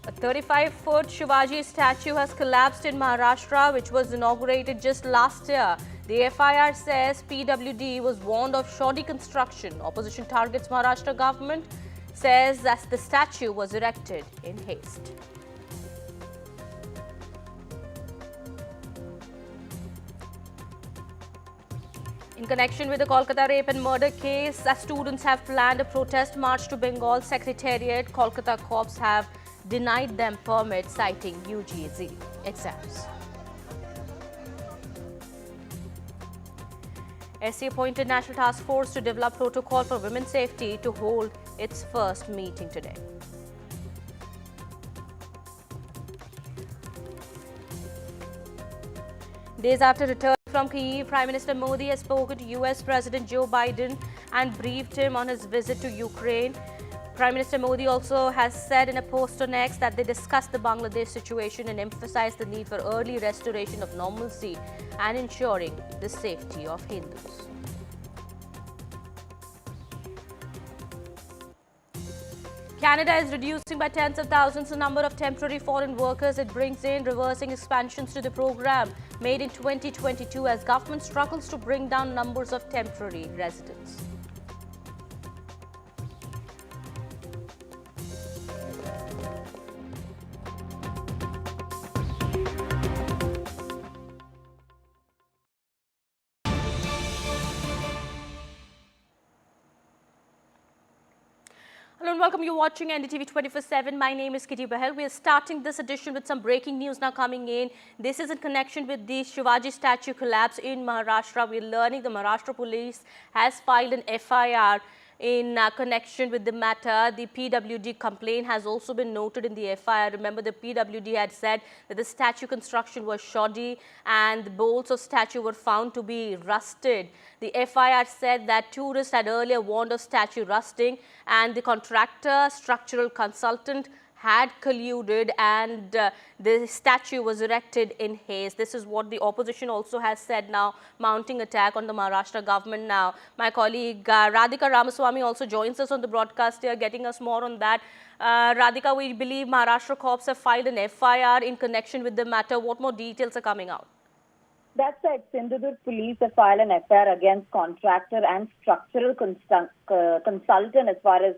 S16: A 35-foot Shivaji statue has collapsed in Maharashtra, which was inaugurated just last year. The FIR says PWD was warned of shoddy construction. Opposition targets Maharashtra government, says that the statue was erected in haste. In connection with the Kolkata rape and murder case, students have planned a protest march to Bengal Secretariat. Kolkata cops have denied them permit, citing UGC exams. SC appointed National Task Force to develop protocol for women's safety to hold its first meeting today. Days after return from Kyiv, Prime Minister Modi has spoken to US President Joe Biden and briefed him on his visit to Ukraine. Prime Minister Modi also has said in a post on X that they discussed the Bangladesh situation and emphasized the need for early restoration of normalcy and ensuring the safety of Hindus. Canada is reducing by tens of thousands the number of temporary foreign workers it brings in, reversing expansions to the program made in 2022 as government struggles to bring down numbers of temporary residents. Hello and welcome. You're watching NDTV 24/7. My name is Kitty Bahel. We are starting this edition with some breaking news now coming in. This is in connection with the Shivaji statue collapse in Maharashtra. We're learning the Maharashtra police has filed an FIR in connection with the matter. The PWD complaint has also been noted in the FIR. Remember, the PWD had said that the statue construction was shoddy and the bolts of statue were found to be rusted. The FIR said that tourists had earlier warned of statue rusting and the contractor, structural consultant, had colluded and the statue was erected in haste. This is what the opposition also has said now, mounting attack on the Maharashtra government now. My colleague Radhika Ramaswamy also joins us on the broadcast here, getting us more on that. Radhika, we believe Maharashtra cops have filed an FIR in connection with the matter. What more details are coming out?
S17: That's right. Sindhudurg police have filed an FIR against contractor and structural consultant as far as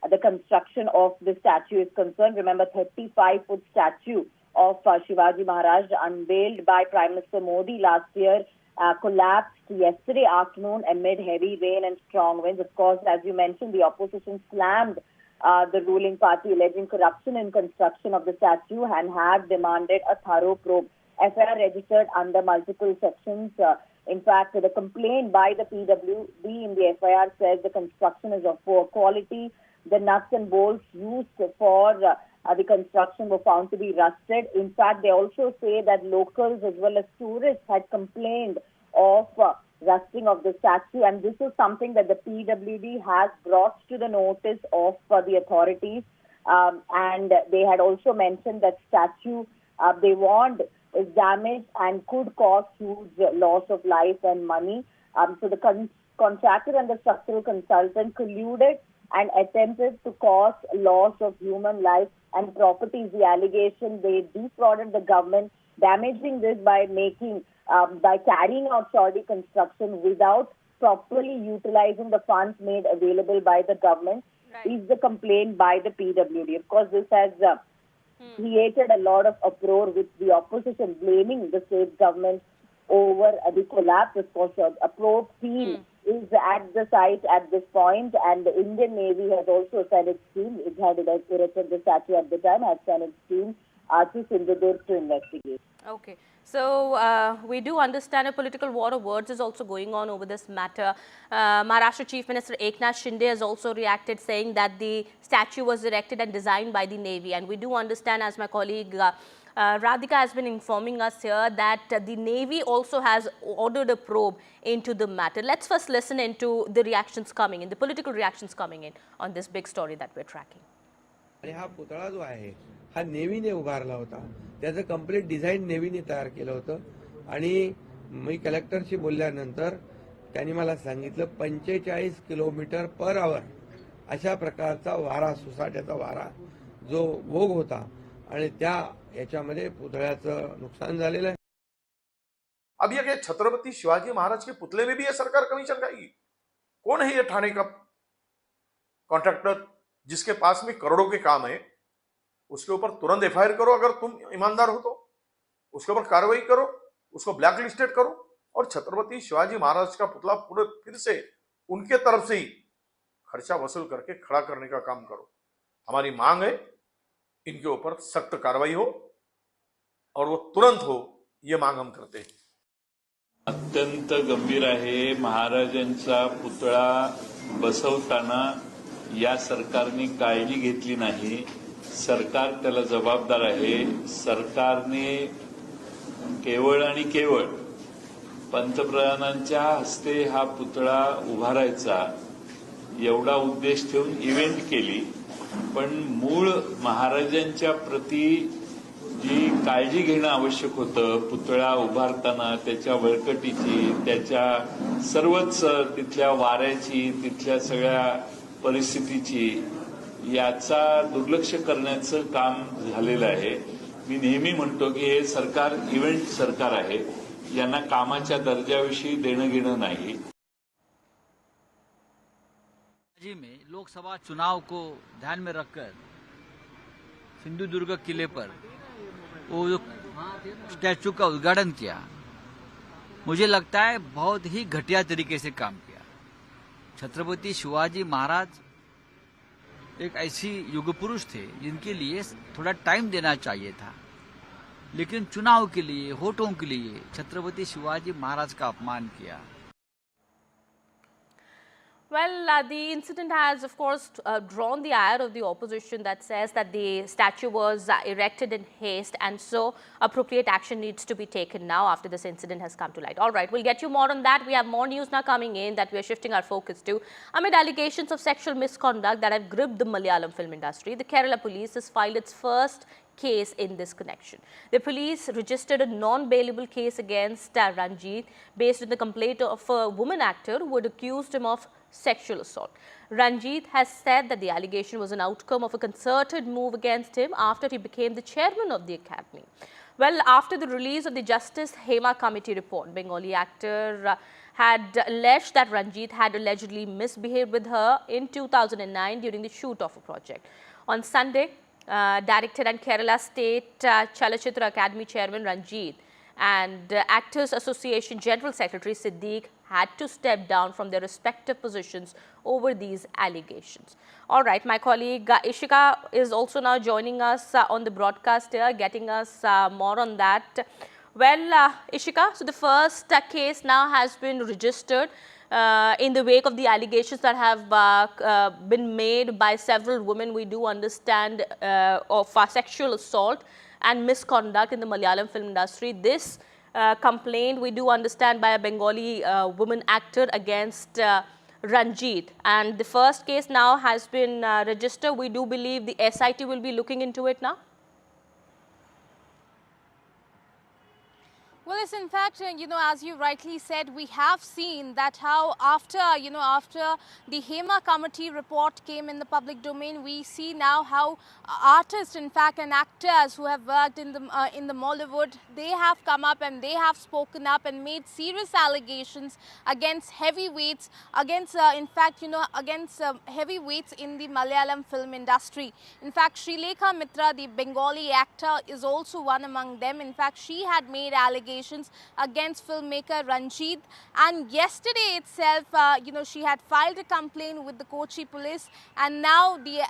S17: the construction of the statue is concerned. Remember, 35-foot statue of Shivaji Maharaj unveiled by Prime Minister Modi last year collapsed yesterday afternoon amid heavy rain and strong winds. Of course, as you mentioned, the opposition slammed the ruling party alleging corruption in construction of the statue and have demanded a thorough probe. FIR registered under multiple sections. In fact, the complaint by the PWD in the FIR says the construction is of poor quality. The nuts and bolts used for the construction were found to be rusted. In fact, they also say that locals as well as tourists had complained of rusting of the statue, and this is something that the PWD has brought to the notice of the authorities. And they had also mentioned that statue, they warned, is damaged and could cause huge loss of life and money. So the contractor and the structural consultant colluded and attempted to cause loss of human life and properties. The allegation, they defrauded the government, damaging this by carrying out shoddy construction without properly utilizing the funds made available by the government, is the complaint by the PWD. Of course, this has created a lot of uproar with the opposition blaming the state government over the collapse. Of course, a probe team is at the site at this point, and the Indian Navy has also sent its team. It had erected the statue at the time, has sent its team to Sindhudurg to investigate.
S16: Okay. So we do understand a political war of words is also going on over this matter. Maharashtra Chief Minister Eknath Shinde has also reacted, saying that the statue was erected and designed by the Navy. And we do understand, as my colleague Radhika has been informing us here, that the Navy also has ordered a probe into the matter. Let's first listen into the reactions coming in, the political reactions coming in on this big story that we're tracking.
S18: हा पुतळा जो आहे हा नेव्हीने उभारला होता. त्याचं complete design नेव्हीने तयार केलं होतं आणि मी कलेक्टरशी बोलल्यानंतर त्यांनी मला सांगितलं 45 किलोमीटर पर आवर अशा प्रकारचा वारा, सुसाट्याचा वारा जो भोग होता आणि त्या याच्यामध्ये पुतळ्याचं नुकसान झालेलं आहे.
S19: अब ये छत्रपति शिवाजी महाराज के पुतले में भी ये सरकार कमीशन खाएगी? कौन है ये ठाणे का कॉन्ट्रैक्टर जिसके पास में करोड़ों के काम है? उसके ऊपर तुरंत एफआईआर करो, अगर तुम ईमानदार हो तो उसके ऊपर कार्रवाई करो, उसको ब्लैक लिस्टेड करो और छत्रपति शिवाजी महाराज का पुतला पूरे फिर से उनके तरफ से ही खर्चा वसूल करके खड़ा करने का काम करो. हमारी मांग है इनके ऊपर सख्त कार्रवाई हो और वो तुरंत हो, ये मांग हम करते हैं.
S20: अत्यंत गंभीर आहे. महाराजांचा पुतळा बसवताना या सरकारने काळजी घेतली नाही. सरकार त्याला जबाबदार आहे. सरकारने केवळ आणि केवळ पंतप्रधानांच्या हस्ते हा पुतळा उभारायचा एवढा उद्देश ठेवून इव्हेंट केली. पण मूळ महाराजांच्या प्रती जी काळजी घेणं आवश्यक होतं, पुतळा उभारताना त्याच्या बळकटीची, त्याच्या सर्वच तिथल्या वाऱ्याची, तिथल्या सगळ्या परिस्थितीची, याचा दुर्लक्ष करण्याचं काम झालेलं आहे. मी नेहमी म्हणतो की हे सरकार इव्हेंट सरकार आहे. यांना कामाच्या दर्जाविषयी देणं घेणं नाही.
S21: में लोकसभा चुनाव को ध्यान में रखकर सिंधुदुर्ग किले पर वो जो स्टैचू का उद्घाटन किया, मुझे लगता है बहुत ही घटिया तरीके से काम किया. छत्रपति शिवाजी महाराज एक ऐसी युग पुरुष थे जिनके लिए थोड़ा टाइम देना चाहिए था, लेकिन चुनाव के लिए, वोटों के लिए छत्रपति शिवाजी महाराज का अपमान किया.
S16: Well, the incident has, of course, drawn the ire of the opposition that says that the statue was erected in haste and so appropriate action needs to be taken now after this incident has come to light. All right, we'll get you more on that. We have more news now coming in that we are shifting our focus to. Amid allegations of sexual misconduct that have gripped the Malayalam film industry, the Kerala police has filed its first case in this connection. The police registered a non-bailable case against Ranjit based on the complaint of a woman actor who had accused him of sexual assault. Ranjit has said that the allegation was an outcome of a concerted move against him after he became the chairman of the academy. Well, after the release of the Justice Hema Committee report, Bengali actor had alleged that Ranjit had allegedly misbehaved with her in 2009 during the shoot of a project. On Sunday, director and Kerala State Chalachitra Academy Chairman Ranjit and Actors Association General Secretary Siddiq had to step down from their respective positions over these allegations. All right, my colleague Ishika is also now joining us on the broadcast here, getting us more on that. Well, Ishika, so the first case now has been registered in the wake of the allegations that have been made by several women, we do understand, of sexual assault and misconduct in the Malayalam film industry. This complaint, we do understand, by a Bengali woman actor against Ranjit. And the first case now has been registered. We do believe the SIT will be looking into it now.
S22: Well, yes, in fact, as you rightly said, we have seen that how after the Hema Committee report came in the public domain, we see now how artists, in fact, and actors who have worked in the Mollywood, they have come up and they have spoken up and made serious allegations against heavyweights, against heavyweights in the Malayalam film industry. In fact, Srilekha Mitra, the Bengali actor, is also one among them. In fact, she had made allegations allegations against filmmaker Ranjit. And yesterday itself, she had filed a complaint with the Kochi police, and now the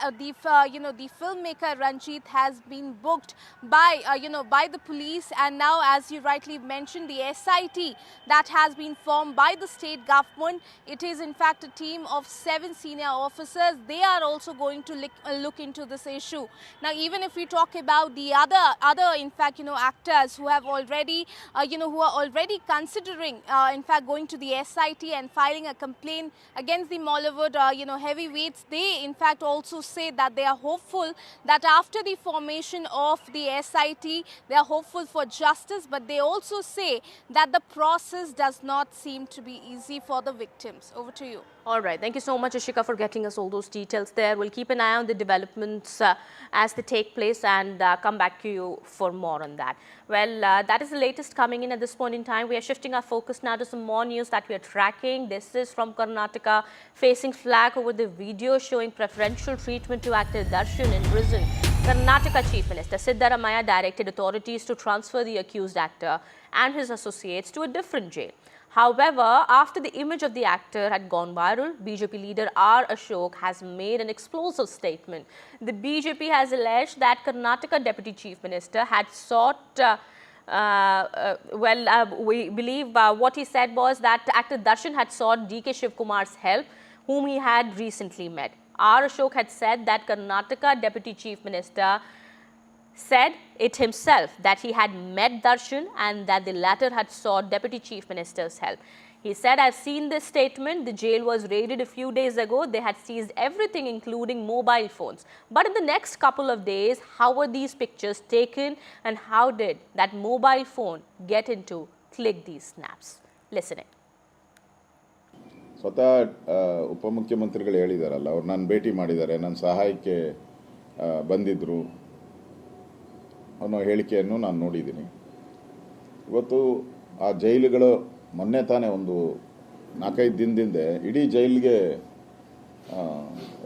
S22: filmmaker Ranjit has been booked by the police. And now, as you rightly mentioned, the SIT that has been formed by the state government, it is in fact a team of 7 senior officers. They are also going to look into this issue. Now, even if we talk about the other in fact actors who have already who are already considering in fact going to the SIT and filing a complaint against the Mollywood heavyweights, they in fact also say that they are hopeful that after the formation of the SIT, they are hopeful for justice, but they also say that the process does not seem to be easy for the victims. Over to you.
S16: All right. Thank you so much, Ashika, for getting us all those details there. We'll keep an eye on the developments as they take place and come back to you for more on that. Well, that is the latest coming in at this point in time. We are shifting our focus now to some more news that we are tracking. This is from Karnataka, facing flag over the video showing preferential treatment to actor Darshan in prison. Karnataka Chief Minister Siddaramaiah directed authorities to transfer the accused actor and his associates to a different jail. However, after the image of the actor had gone viral, BJP leader R. Ashok has made an explosive statement. The BJP has alleged that Karnataka Deputy Chief Minister had sought, we believe what he said was that actor Darshan had sought DK Shivkumar's help, whom he had recently met. R. Ashok had said that Karnataka Deputy Chief Minister said it himself that he had met Darshan and that the latter had sought Deputy Chief Minister's help. He said, "I've seen this statement. The jail was raided a few days ago. They had seized everything, including mobile phones. But in the next couple of days, how were these pictures taken and how did that mobile phone get into click these snaps?" Listening.
S1: ಸ್ವತಃ ಉಪಮುಖ್ಯಮಂತ್ರಿಗಳು ಹೇಳಿದಾರಲ್ಲ, ಅವ್ರು ನಾನು ಭೇಟಿ ಮಾಡಿದ್ದಾರೆ, ನನ್ನ ಸಹಾಯಕ್ಕೆ ಬಂದಿದ್ದರು ಅನ್ನೋ ಹೇಳಿಕೆಯನ್ನು ನಾನು ನೋಡಿದ್ದೀನಿ. ಇವತ್ತು ಆ ಜೈಲುಗಳು ಮೊನ್ನೆ ತಾನೇ ಒಂದು 4-5 ದಿನದಿಂದ ಇಡೀ ಜೈಲಿಗೆ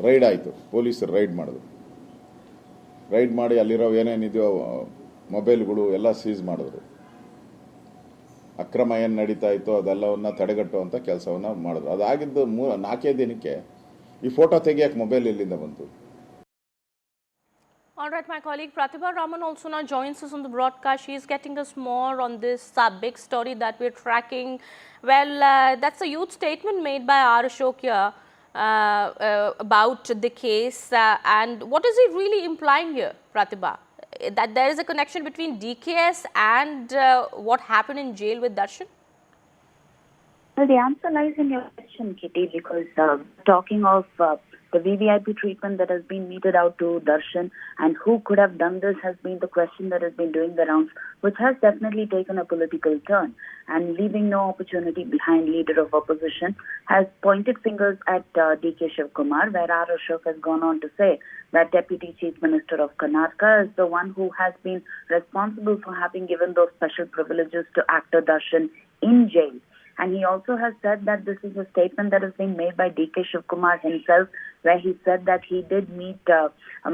S1: ರೈಡ್ ಆಯಿತು. ಪೊಲೀಸರು ರೈಡ್ ಮಾಡಿದ್ರು. ರೈಡ್ ಮಾಡಿ ಅಲ್ಲಿರೋ ಏನೇನಿದೆಯೋ ಮೊಬೈಲ್ಗಳು ಎಲ್ಲ ಸೀಸ್ ಮಾಡಿದ್ರು. ಅಕ್ರಮ ಏನು ನಡೀತಾ ಇತ್ತೋ ಅದೆಲ್ಲವನ್ನು ತಡೆಗಟ್ಟುವಂಥ ಕೆಲಸವನ್ನು ಮಾಡಿದ್ರು. ಅದಾಗಿದ್ದು 4 ದಿನಕ್ಕೆ ಈ ಫೋಟೋ ತೆಗಿಯೋಕ್ಕೆ ಮೊಬೈಲ್ ಎಲ್ಲಿಂದ ಬಂತು?
S16: All right, my colleague Pratibha Raman also now joins us on the broadcast. She is getting us more on this big story that we're tracking. Well, that's a huge statement made by R. Ashok here about the case. And what is he really implying here, Pratibha? That there is a connection between DKS and what happened in jail with Darshan?
S17: Well, the answer lies in your question, Kitty, because talking of the VVIP treatment that has been meted out to Darshan and who could have done this has been the question that has been doing the rounds, which has definitely taken a political turn and leaving no opportunity behind. Leader of opposition has pointed fingers at DK Shivkumar, where R. Ashok has gone on to say that Deputy Chief Minister of Karnataka is the one who has been responsible for having given those special privileges to actor Darshan in jail. And he also has said that this is a statement that has been made by DK Shivkumar himself, where he said that he did meet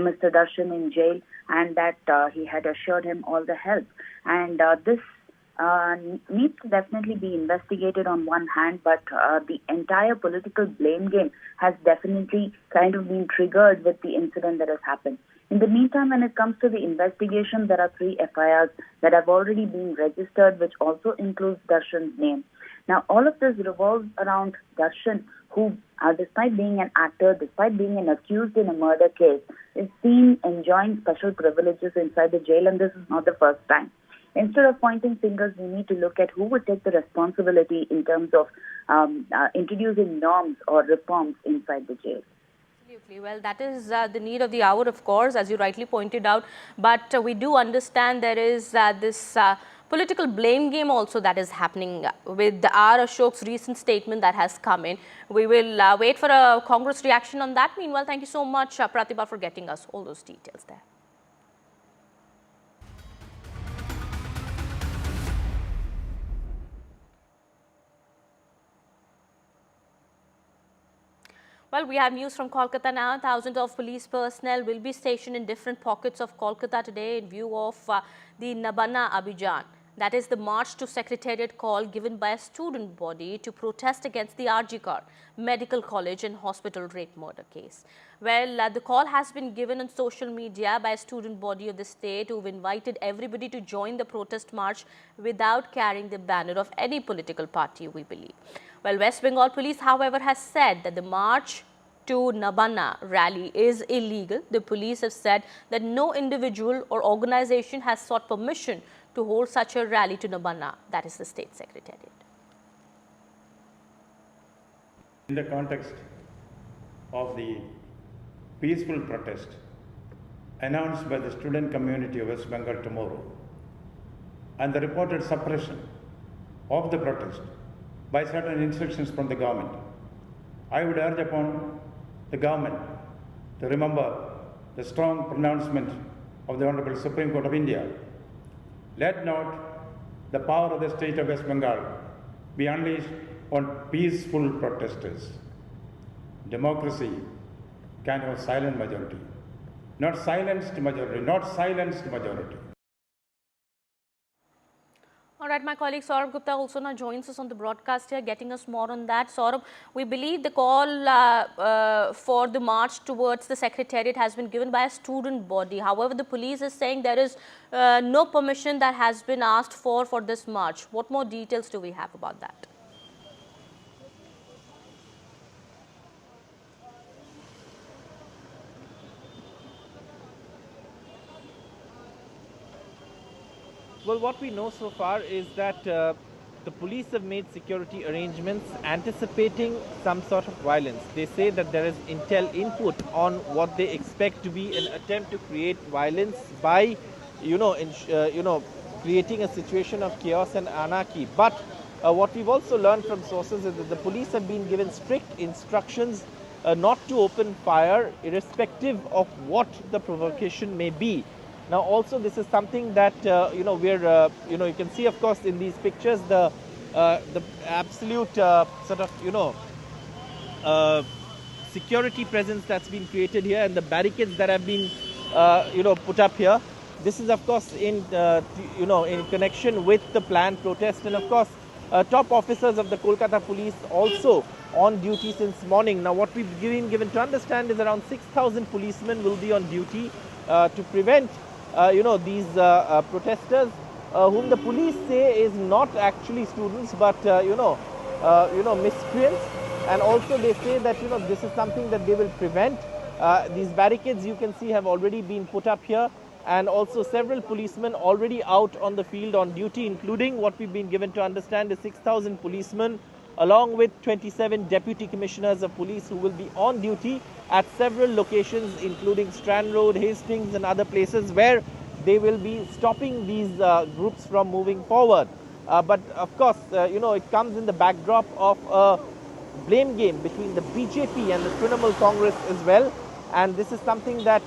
S17: Mr. Darshan in jail and that he had assured him all the help. And this needs to definitely be investigated on one hand, but the entire political blame game has definitely kind of been triggered with the incident that has happened. In the meantime, when it comes to the investigation, there are 3 FIRs that have already been registered, which also includes Darshan's name. Now, all of this revolves around Darshan, who, despite being an actor, despite being an accused in a murder case, is seen enjoying special privileges inside the jail, and this is not the first time. Instead of pointing fingers, we need to look at who would take the responsibility in terms of introducing norms or reforms inside the jail.
S16: Absolutely. Well, that is the need of the hour, of course, as you rightly pointed out. But we do understand there is this political blame game also that is happening with R. Ashok's recent statement that has come in. We will wait for a Congress reaction on that. Meanwhile, thank you so much, Pratibha, for getting us all those details there. Well, we have news from Kolkata now. Thousands of police personnel will be stationed in different pockets of Kolkata today in view of the Nabana Abhijan. That is the march to Secretariat call given by a student body to protest against the RG Kar Medical College and Hospital rape murder case. Well, the call has been given on social media by a student body of the state who have invited everybody to join the protest march without carrying the banner of any political party, we believe. Well, West Bengal police, however, has said that the march to Nabana rally is illegal. The police have said that no individual or organization has sought permission to hold such a rally to Nabana, that is the state secretariat.
S2: In the context of the peaceful protest announced by the student community of West Bengal tomorrow and the reported suppression of the protest by certain instructions from the government, I would urge upon the government to remember the strong pronouncement of the Honorable Supreme Court of India. Let not the power of the state of West Bengal be unleashed on peaceful protesters. Democracy can have silent majority, not silenced majority, not silenced majority.
S16: All right, my colleague Saurabh Gupta also now joins us on the broadcast here, getting us more on that. Saurabh, we believe the call for the march towards the Secretariat has been given by a student body. However, the police is saying there is no permission that has been asked for this march. What more details do we have about that?
S10: Well, what we know so far is that the police have made security arrangements anticipating some sort of violence. They say that there is intel input on what they expect to be an attempt to create violence by, creating a situation of chaos and anarchy. But what we've also learned from sources is that the police have been given strict instructions not to open fire, irrespective of what the provocation may be. Now, also, this is something that you can see, of course, in these pictures the absolute security presence that's been created here, and the barricades that have been put up here. This is, of course, in connection with the planned protest, and of course, top officers of the Kolkata police also on duty since morning. Now, what we've been given to understand is around 6,000 policemen will be on duty to prevent these protesters, whom the police say is not actually students, but miscreants. And also they say that this is something that they will prevent. These barricades, you can see, have already been put up here, and also several policemen already out on the field on duty, including what we've been given to understand is 6,000 policemen, along with 27 deputy commissioners of police who will be on duty at several locations, including Strand Road, Hastings and other places where they will be stopping these groups from moving forward. But of course, it comes in the backdrop of a blame game between the BJP and the Trinamool Congress as well. And this is something that,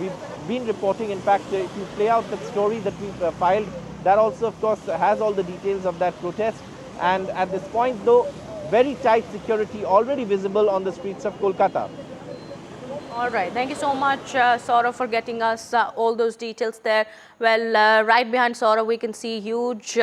S10: we've been reporting. In fact, if you play out the story that we've filed, that also, of course, has all the details of that protest. And at this point, though, very tight security already visible on the streets of Kolkata.
S16: All right. Thank you so much, Saurabh, for getting us all those details there. Well, right behind Saurabh, we can see huge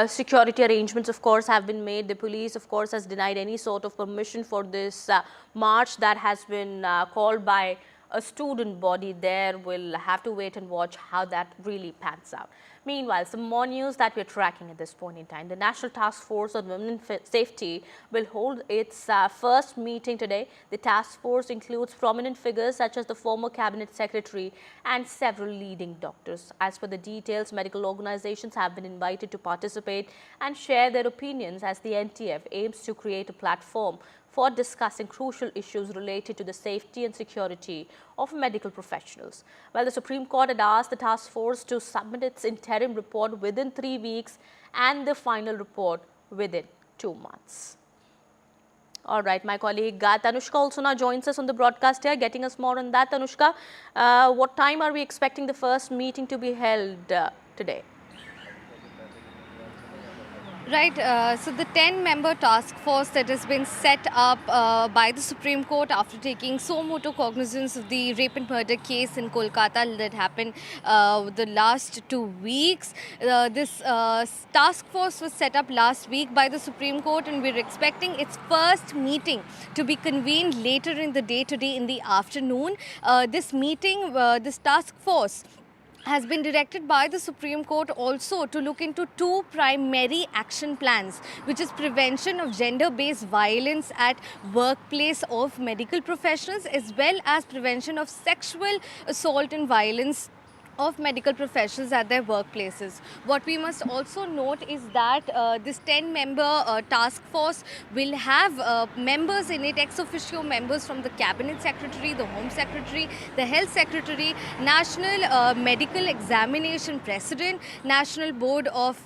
S16: security arrangements, of course, have been made. The police, of course, has denied any sort of permission for this march that has been called by a student body there. We'll have to wait and watch how that really pans out. Meanwhile, some more news that we're tracking at this point in time. The National Task Force on Women Safety will hold its first meeting today. The task force includes prominent figures such as the former cabinet secretary and several leading doctors. As per the details, medical organizations have been invited to participate and share their opinions as the NTF aims to create a platform for discussing crucial issues related to the safety and security of medical professionals. Well, the Supreme Court had asked the task force to submit its interim report within 3 weeks and the final report within 2 months. All right, my colleague Tanushka also now joins us on the broadcast here, getting us more on that. Tanushka, what time are we expecting the first meeting to be held today?
S22: Right, so the 10-member task force that has been set up by the Supreme Court after taking so moto cognizance of the rape and murder case in Kolkata that happened the last 2 weeks. This task force was set up last week by the Supreme Court, and we're expecting its first meeting to be convened later in the day today in the afternoon. This meeting, this task force has been directed by the Supreme Court also to look into two primary action plans, which is prevention of gender-based violence at workplace of medical professionals, as well as prevention of sexual assault and violence of medical professionals at their workplaces. What we must also note is that this 10-member task force will have members in it, ex officio members from the Cabinet Secretary, the Home Secretary, the Health Secretary, National Medical Examination President, National Board of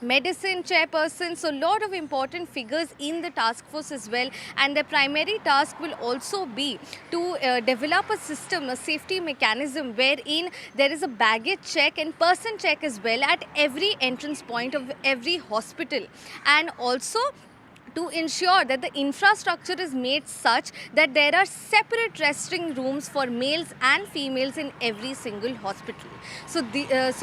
S22: Medicine chairperson, so a lot of important figures in the task force as well, and their primary task will also be to develop a system, a safety mechanism wherein there is a baggage check and person check as well at every entrance point of every hospital, and also to ensure that the infrastructure is made such that there are separate resting rooms for males and females in every single hospital. So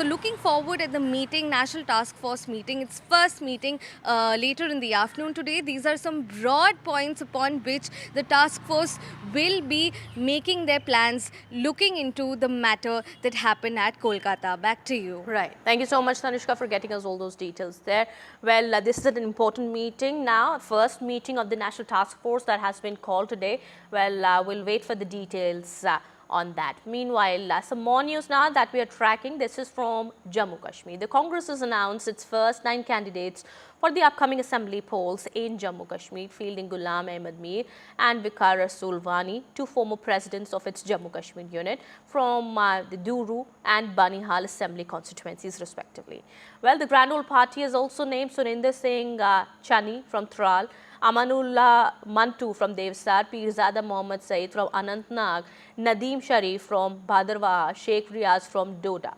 S22: looking forward at the meeting, National Task Force meeting, its first meeting later in the afternoon today. These are some broad points upon which the task force will be making their plans, looking into the matter that happened at Kolkata. Back to you.
S16: Right. Thank you so much, Tanishka, for getting us all those details there. Well, this is an important meeting now, first meeting of the National Task Force that has been called today. Well, we'll wait for the details on that. Meanwhile, some more news now that we are tracking. This is from Jammu Kashmir. The Congress has announced its first 9 candidates for the upcoming assembly polls in Jammu Kashmir, fielding Ghulam Ahmed Mir and Viqar Sulvani, 2 former presidents of its Jammu Kashmir unit from the Duru and Banihal assembly constituencies respectively. Well, the Grand Old Party has also named Surinder Singh Chani from Tral, Amanullah Mantu from Devsar, Pirzada Mohammad Saeed from Anantnag, Nadeem Sharif from Bhadarwah, Sheikh Riaz from Doda.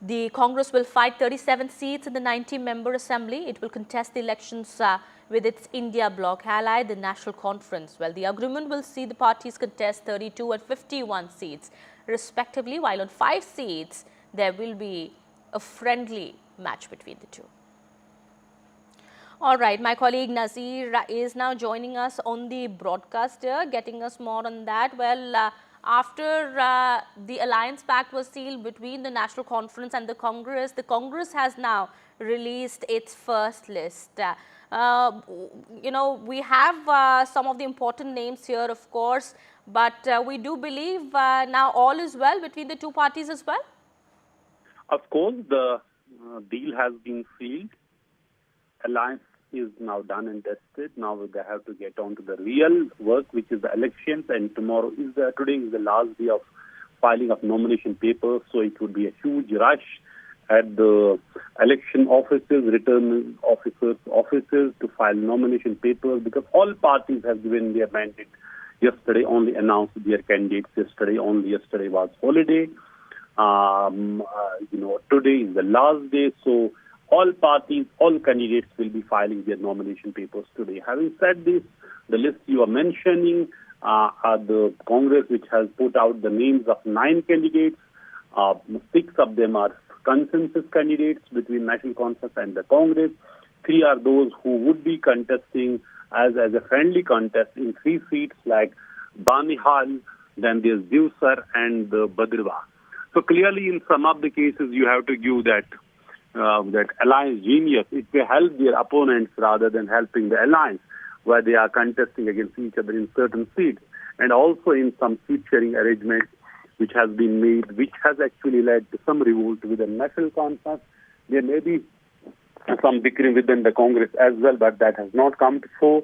S16: The Congress will fight 37 seats in the 90-member assembly. It will contest the elections with its India bloc ally, the National Conference. Well, the agreement will see the parties contest 32 and 51 seats respectively, while on 5 seats there will be a friendly match between the two. All right, my colleague Nazir is now joining us on the broadcast here, getting us more on that. Well, after the alliance pact was sealed between the National Conference and the Congress has now released its first list. You know, we have some of the important names here, of course, but we do believe now all is well between the two parties as well?
S9: Of course, the deal has been sealed. Alliance is now done and dusted. Now they have to get on to the real work, which is the elections, and today is the last day of filing of nomination papers, so it would be a huge rush at the election offices, return offices to file nomination papers, because all parties have given their mandate yesterday, only announced their candidates yesterday, only yesterday was holiday. Today is the last day, so all parties, all candidates will be filing their nomination papers today. Having said this, the list you are mentioning are the Congress, which has put out the names of 9 candidates. 6 of them are consensus candidates between National Conference and the Congress. 3 are those who would be contesting as a friendly contest in 3 seats like Banihal, then there's Devsar and Bhadarwah. So clearly in some of the cases you have to give that alliance genius. It will help their opponents rather than helping the alliance, where they are contesting against each other in certain seats. And also in some seat sharing arrangements which has been made, which has actually led to some revolt within National Conference. There may be some bickering within the Congress as well, but that has not come to fore.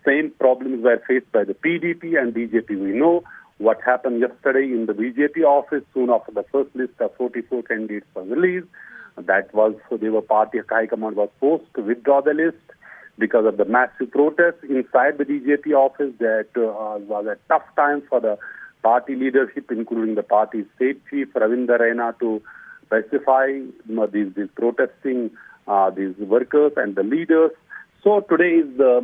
S9: Same problems were faced by the PDP and BJP. We know what happened yesterday in the BJP office soon after the first list of 44 candidates was released. That was, party high command was forced to withdraw the list because of the massive protests inside the BJP office. That was a tough time for the party leadership, including the party state chief, Ravinder Raina, to pacify these protesting these workers and the leaders. So today is the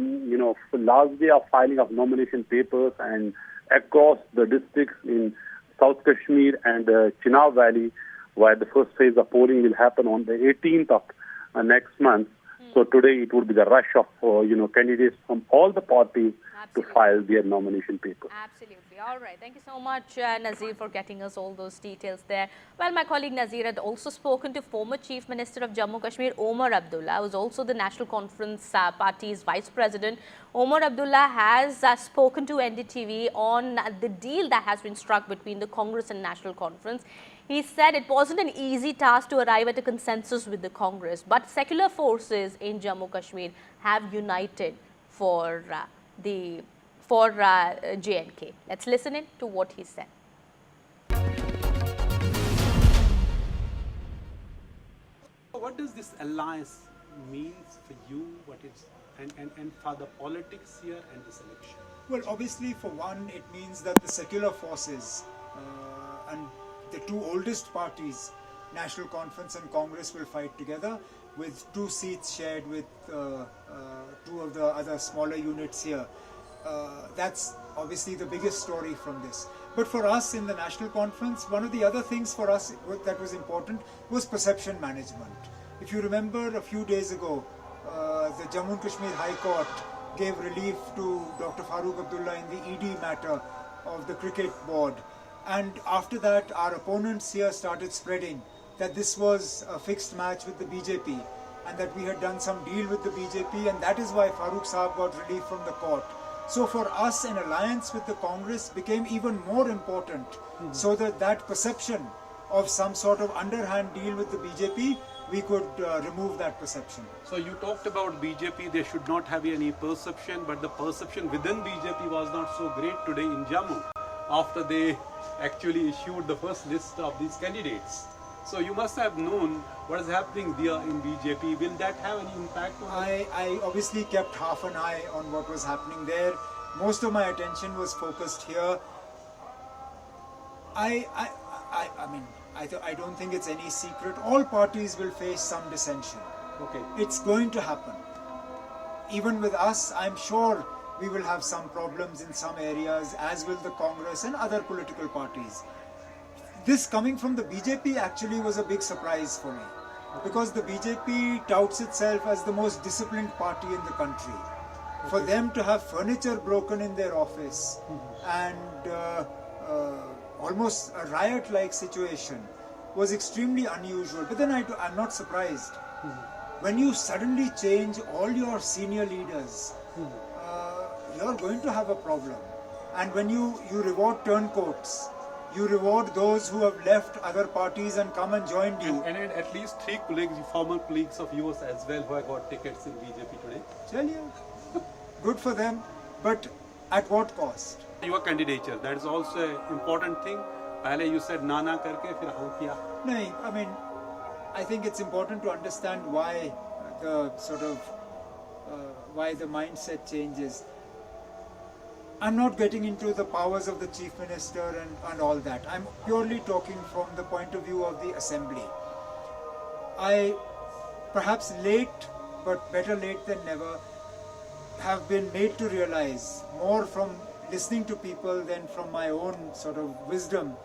S9: last day of filing of nomination papers, and across the districts in South Kashmir and Chenab Valley, where the first phase of polling will happen on the 18th of next month. So today it would be the rush of candidates from all the parties to file their nomination papers.
S16: Absolutely. All right. Thank you so much, Nazir, for getting us all those details there. Well, my colleague Nazir had also spoken to former Chief Minister of Jammu and Kashmir, Omar Abdullah, who is also the National Conference Party's Vice President. Omar Abdullah has spoken to NDTV on the deal that has been struck between the Congress and National Conference. He said it wasn't an easy task to arrive at a consensus with the Congress, but secular forces in Jammu and Kashmir have united for J&K. Let's listen in to what he said.
S7: What does this alliance mean for you? What is and for the politics here and this election?
S11: Well, obviously, for one, it means that the secular forces and the two oldest parties, National Conference and Congress, will fight together, with 2 seats shared with 2 of the other smaller units here. That's obviously the biggest story from this. But for us in the National Conference, one of the other things for us that was important was perception management. If you remember, a few days ago, the Jammu and Kashmir High Court gave relief to Dr. Farooq Abdullah in the ED matter of the cricket board. And after that, our opponents here started spreading that this was a fixed match with the BJP and that we had done some deal with the BJP, and that is why Farooq Saab got relief from the court. So for us, an alliance with the Congress became even more important, so that that perception of some sort of underhand deal with the BJP, we could remove that perception.
S7: So you talked about BJP, there should not have any perception, but the perception within BJP was not so great today in Jammu after they actually issued the first list of these candidates. So you must have known what is happening there in BJP. Will that have any impact on
S11: I obviously kept half an eye on what was happening there. Most of my attention was focused here. I don't think it's any secret. All parties will face some dissension.
S7: Okay.
S11: It's going to happen. Even with us, I'm sure we will have some problems in some areas, as will the Congress and other political parties. This coming from the BJP actually was a big surprise for me, because the BJP touts itself as the most disciplined party in the country. For them to have furniture broken in their office and almost a riot-like situation was extremely unusual. But then I'm not surprised. When you suddenly change all your senior leaders, you're going to have a problem. And when you reward turncoats, you reward those who have left other parties and come and joined you.
S7: And at least 3 colleagues, former colleagues of yours as well, who have got tickets in BJP today.
S11: Tell you, good for them, but at what cost?
S7: Your candidature, that is also an important thing. Pehle you said na na karke, fir haan kiya.
S11: No, I mean, I think it's important to understand why the why the mindset changes. I'm not getting into the powers of the Chief Minister and all that. I'm purely talking from the point of view of the Assembly. I, perhaps late, but better late than never, have been made to realize, more from listening to people than from my own sort of wisdom,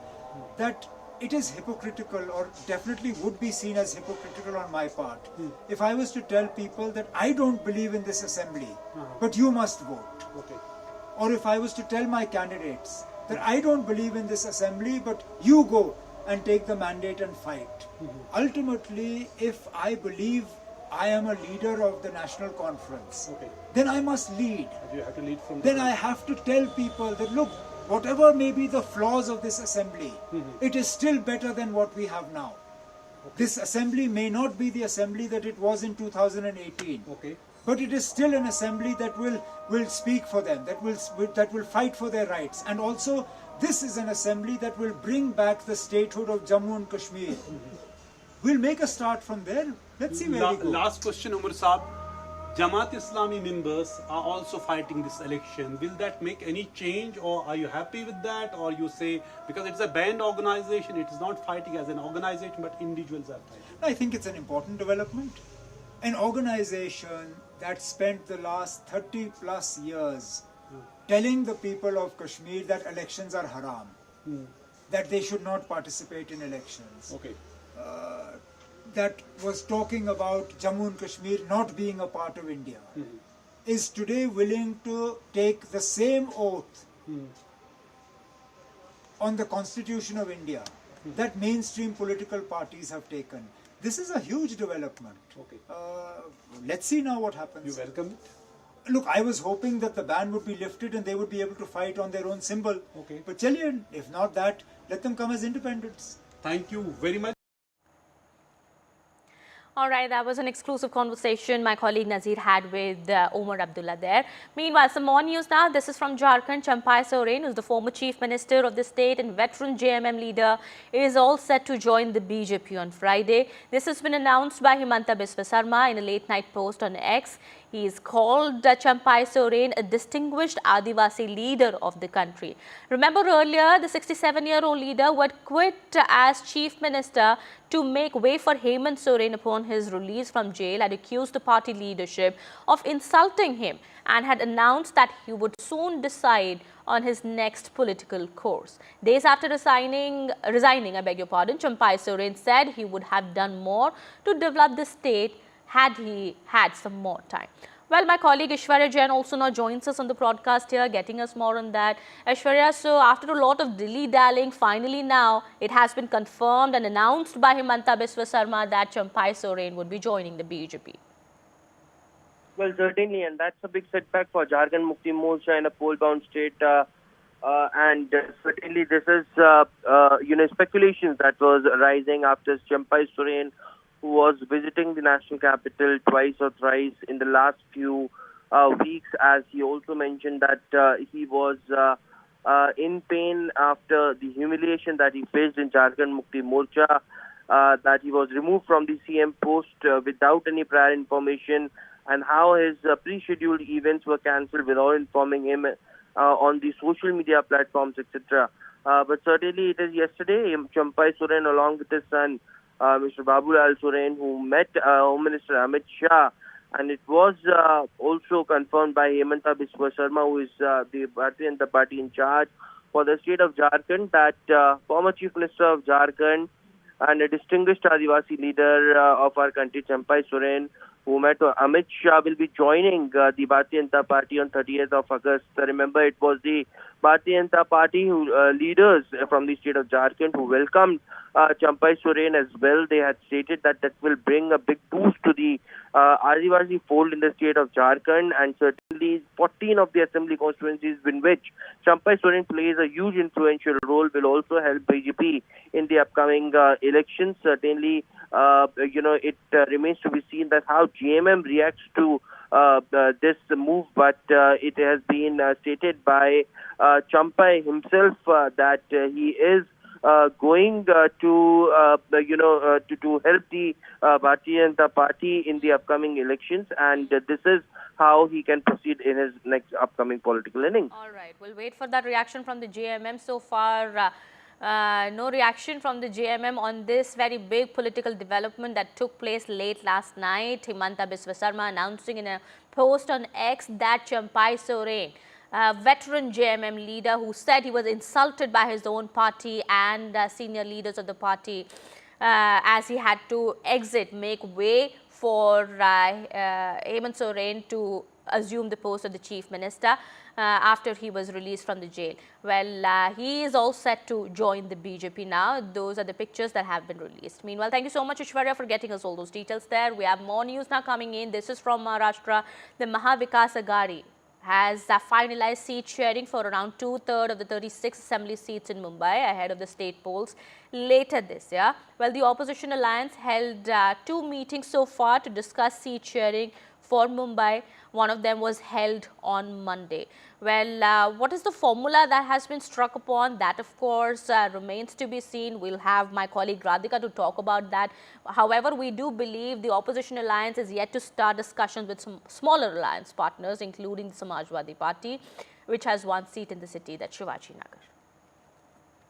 S11: that it is hypocritical, or definitely would be seen as hypocritical on my part, if I was to tell people that I don't believe in this Assembly, but you must vote.
S7: Okay.
S11: Or if I was to tell my candidates that I don't believe in this Assembly, but you go and take the mandate and fight. Ultimately, if I believe I am a leader of the National Conference, then I must lead.
S7: You have to lead from
S11: then I have to tell people that, look, whatever may be the flaws of this Assembly, it is still better than what we have now. This Assembly may not be the Assembly that it was in 2018. But it is still an Assembly that will speak for them, that will fight for their rights. And also, this is an Assembly that will bring back the statehood of Jammu and Kashmir. We'll make a start from there. Let's see where we go.
S7: Last question, Umar Saab. Jamaat Islami members are also fighting this election. Will that make any change, or are you happy with that, or you say because it's a banned organization, it is not fighting as an organization, but individuals are fighting?
S11: I think it's an important development. An organization that spent the last 30 plus years telling the people of Kashmir that elections are haram, that they should not participate in elections.
S7: Okay.
S11: That was talking about Jammu and Kashmir not being a part of India, is today willing to take the same oath on the Constitution of India that mainstream political parties have taken. This is a huge development.
S7: Okay.
S11: Let's see now what happens.
S7: You welcome it?
S11: Look, I was hoping that the ban would be lifted and they would be able to fight on their own symbol.
S7: Okay.
S11: But Chilian, if not that, let them come as independents.
S7: Thank you very much.
S16: All right, that was an exclusive conversation my colleague Nazir had with Omar Abdullah there. Meanwhile, some more news now. This is from Jharkhand. Champai Soren, who's the former chief minister of the state and veteran JMM leader, is all set to join the BJP on Friday. This has been announced by Himanta Biswa Sarma in a late-night post on X. He is called Champai Soren a distinguished Adivasi leader of the country. Remember earlier, the 67-year-old leader who had quit as chief minister to make way for Hemant Soren upon his release from jail had accused the party leadership of insulting him and had announced that he would soon decide on his next political course. Days after resigning, Champai Soren said he would have done more to develop the state had he had some more time. Well, my colleague Aishwarya Jain also now joins us on the broadcast here, getting us more on that. Aishwarya, so after a lot of dilly-dallying, finally now it has been confirmed and announced by Himanta Biswa Sarma that Champai Soren would be joining the BJP.
S8: Well, certainly, and that's a big setback for Jharkhand Mukti Morcha in a poll-bound state. And certainly this is, speculations that was arising after Champai Soren, who was visiting the national capital twice or thrice in the last few weeks, as he also mentioned that he was in pain after the humiliation that he faced in Jharkhand Mukti Morcha, that he was removed from the CM post without any prior information, and how his pre-scheduled events were cancelled without informing him on the social media platforms, etc. But certainly it is yesterday, Champai Soren along with his son, Mr. Babulal Soren, who met Home Minister Amit Shah, and it was also confirmed by Himanta Biswa Sarma, who is the Bharatiya Janata Party in charge for the state of Jharkhand, that former Chief Minister of Jharkhand and a distinguished Adivasi leader of our country, Champai Soren, who met Amit Shah, will be joining the Bharatiya Janata Party on 30th of August. Remember, it was the Bharatiya Janata Party leaders from the state of Jharkhand who welcomed Champai Soren as well. They had stated that will bring a big boost to the Adivasi fold in the state of Jharkhand, and certainly 14 of the assembly constituencies in which Champai Soren plays a huge influential role will also help BJP in the upcoming elections. Certainly, it remains to be seen that how JMM reacts to this move, but it has been stated by Champai himself that he is going to help the Bharatiya Janata Party in the upcoming elections, and this is how he can proceed in his next upcoming political innings.
S16: All right, we'll wait for that reaction from the JMM. So far, no reaction from the JMM on this very big political development that took place late last night. Himanta Biswa Sarma announcing in a post on X that Champai Soren, veteran JMM leader who said he was insulted by his own party and senior leaders of the party as he had to make way for Hemant Soren to assume the post of the chief minister after he was released from the jail. Well, he is all set to join the BJP now. Those are the pictures that have been released. Meanwhile, thank you so much, Aishwarya, for getting us all those details there. We have more news now coming in. This is from Maharashtra. The Mahavikas Aghadi has finalized seat sharing for around 2/3 of the 36 assembly seats in Mumbai ahead of the state polls later this year. Well, the opposition alliance held 2 meetings so far to discuss seat sharing for Mumbai. One of them was held on Monday. Well, what is the formula that has been struck upon? That, of course, remains to be seen. We'll have my colleague Radhika to talk about that. However, we do believe the opposition alliance is yet to start discussions with some smaller alliance partners, including the Samajwadi Party, which has one seat in the city, that's Shivaji Nagar.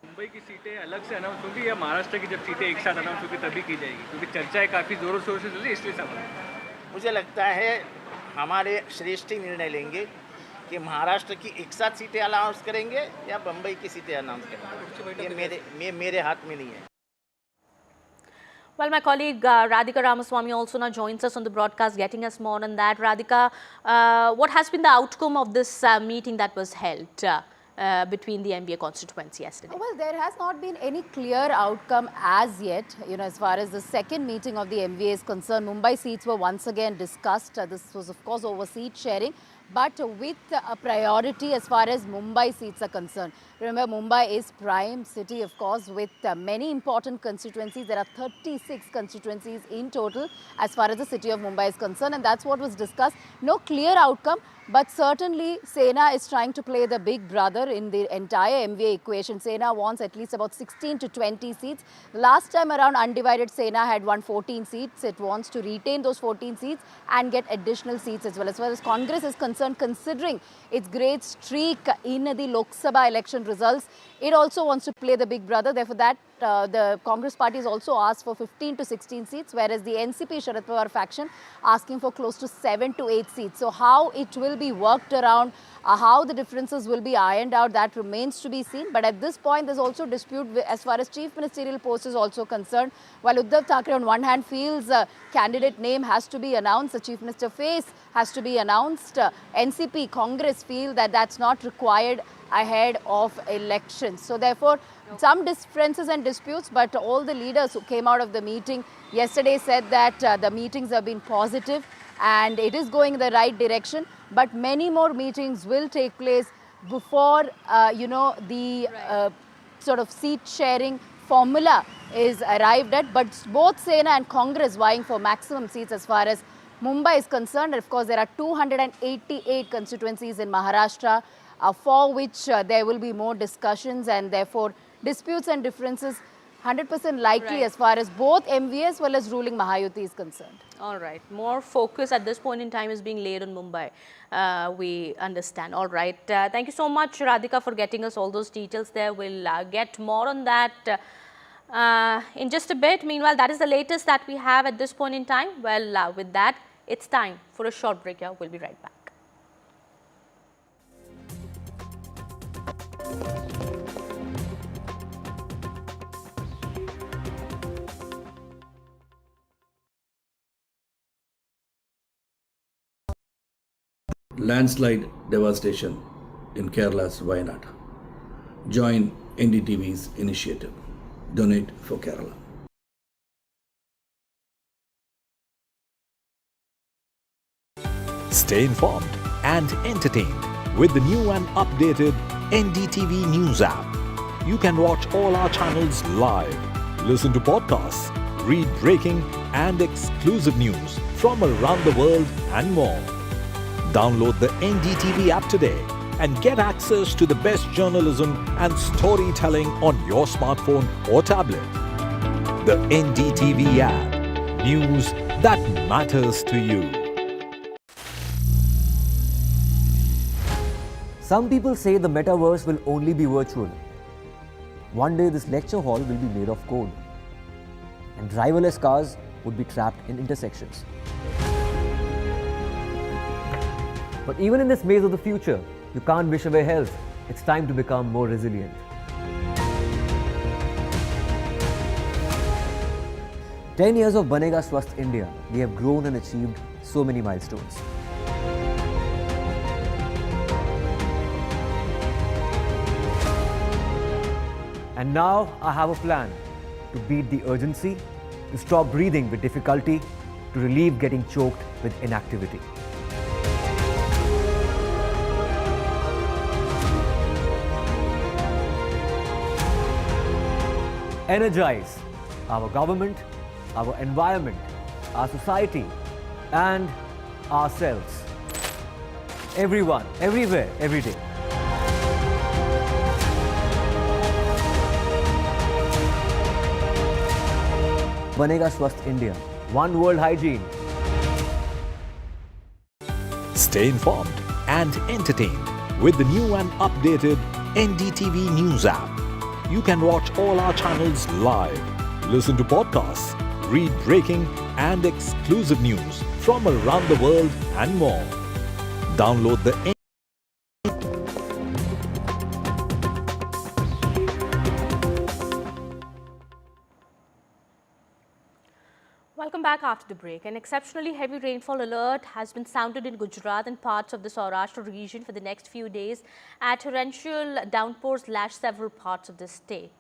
S13: Mumbai की सीटें अलग से announce होंगी या महाराष्ट्र की जब सीटें एक साथ अनाउंस होगी तभी की जाएगी, क्योंकि चर्चाएं काफ़ी ज़ोरों शोरों से चल रही है, इसलिए सवाल।
S14: मुझे लगता है हमारे श्रेष्ठ निर्णय लेंगे कि महाराष्ट्र की एक साथ सीटें अनाउंस करेंगे या मुंबई की सीटें अनाउंस करेंगे, ये मेरे हाथ में नहीं है।
S16: Well, my colleague Radhika Ramaswamy also now joins us on the broadcast, getting us more on that. Radhika, what has been the outcome of this meeting that was held between the MBA constituency yesterday?
S23: Well, there has not been any clear outcome as yet, as far as the second meeting of the MBA is concerned. Mumbai seats were once again discussed. This was, of course, over seat sharing, but with a priority as far as Mumbai seats are concerned. Remember, Mumbai is prime city, of course, with many important constituencies. There are 36 constituencies in total as far as the city of Mumbai is concerned, and that's what was discussed. No clear outcome, but certainly Sena is trying to play the big brother in the entire MVA equation. Sena wants at least about 16 to 20 seats. Last time around, undivided Sena had won 14 seats. It wants to retain those 14 seats and get additional seats as well. As far as Congress is concerned, considering its great streak in the Lok Sabha election results, it also wants to play the big brother. Therefore, that the Congress party has also asked for 15 to 16 seats, whereas the NCP Sharad Pawar faction asking for close to 7 to 8 seats. So how it will be worked around, how the differences will be ironed out, that remains to be seen. But at this point, there's also dispute as far as chief ministerial post is also concerned. While Uddhav Thackeray on one hand feels a candidate name has to be announced, the chief minister face has to be announced, NCP, Congress feel that that's not required ahead of elections. So therefore, some differences and disputes, but all the leaders who came out of the meeting yesterday said that the meetings have been positive and it is going in the right direction. But many more meetings will take place before, the sort of seat sharing formula is arrived at. But both Sena and Congress vying for maximum seats as far as Mumbai is concerned. And of course, there are 288 constituencies in Maharashtra, for which there will be more discussions and therefore disputes and differences 100% likely as far as both MVA as well as ruling Mahayuti is concerned.
S16: All right. More focus at this point in time is being laid on Mumbai. We understand. All right. Thank you so much, Radhika, for getting us all those details there. We'll get more on that in just a bit. Meanwhile, that is the latest that we have at this point in time. Well, with that, it's time for a short break here. We'll be right back.
S5: Landslide devastation in Kerala's Wayanad. Join NDTV's initiative. Donate for Kerala.
S6: Stay informed and entertained with the new and updated NDTV News app. You can watch all our channels live, listen to podcasts, read breaking and exclusive news from around the world and more. Download the NDTV app today and get access to the best journalism and storytelling on your smartphone or tablet. The NDTV app. News that matters to you.
S4: Some people say the metaverse will only be virtual. One day this lecture hall will be made of code, and driverless cars would be trapped in intersections. But even in this maze of the future, you can't wish away health. It's time to become more resilient. "10 years of Banega Swasth India, we have grown and achieved so many milestones. And now I have a plan to beat the urgency, to stop breathing with difficulty, to relieve getting choked with inactivity. Energize our government, our environment, our society, and ourselves. Everyone, everywhere, every day. Banega Swasth India. One World Hygiene.
S6: Stay informed and entertained with the new and updated NDTV News app. You can watch all our channels live, listen to podcasts, read breaking and exclusive news from around the world and more. Download the
S16: Welcome back after the break. An exceptionally heavy rainfall alert has been sounded in Gujarat and parts of the Saurashtra region for the next few days. Torrential downpours lashed several parts of the state.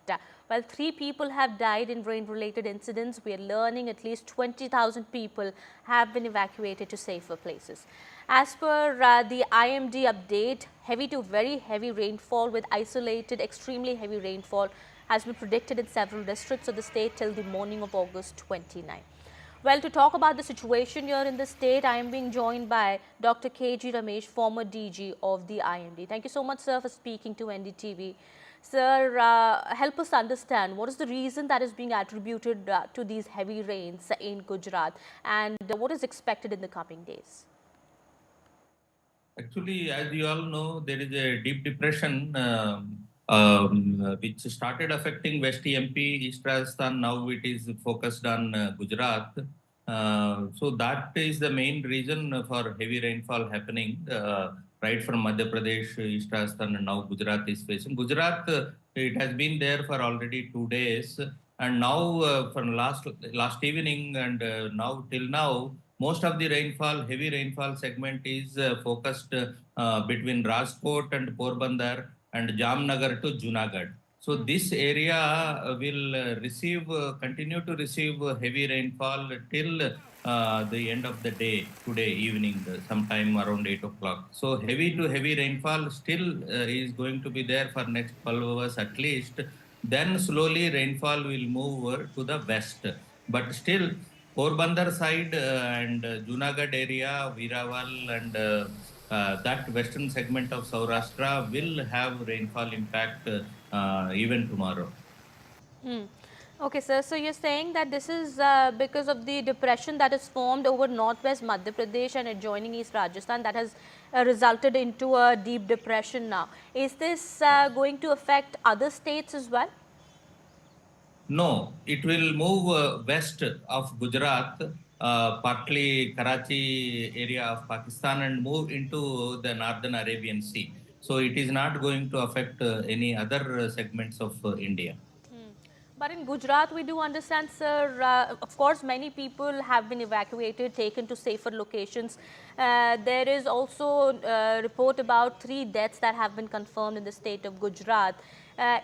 S16: While 3 people have died in rain-related incidents, we are learning at least 20,000 people have been evacuated to safer places. As per the IMD update, heavy to very heavy rainfall with isolated extremely heavy rainfall has been predicted in several districts of the state till the morning of August 29. Well, to talk about the situation here in the state, I am being joined by Dr. K.G. Ramesh, former DG of the IMD. Thank you so much, sir, for speaking to NDTV. Sir, help us understand what is the reason that is being attributed to these heavy rains in Gujarat and what is expected in the coming days?
S3: Actually, as you all know, there is a deep depression which started affecting West MP, East Rajasthan. Now it is focused on Gujarat. So that is the main reason for heavy rainfall happening right from Madhya Pradesh, East Rajasthan, and now Gujarat is facing. Gujarat, it has been there for already 2 days, and now from last evening and now till now, most of the rainfall, heavy rainfall segment is focused between Rajkot and Porbandar and Jamnagar to Junagadh. So this area will continue to receive heavy rainfall till the end of the day, today evening, sometime around 8 o'clock. So heavy to heavy rainfall still is going to be there for next 12 hours at least. Then slowly rainfall will move to the west. But still, Porbandar side and Junagadh area, Veeraval and that western segment of Saurashtra will have rainfall impact even tomorrow.
S16: Okay, sir. So you're saying that this is because of the depression that is formed over northwest Madhya Pradesh and adjoining East Rajasthan that has resulted into a deep depression now. Is this going to affect other states as well?
S3: No, it will move west of Gujarat, partly Karachi area of Pakistan, and move into the northern Arabian Sea. So it is not going to affect any other segments of India.
S16: But in Gujarat, we do understand, sir, of course, many people have been evacuated, taken to safer locations. There is also a report about 3 deaths that have been confirmed in the state of Gujarat.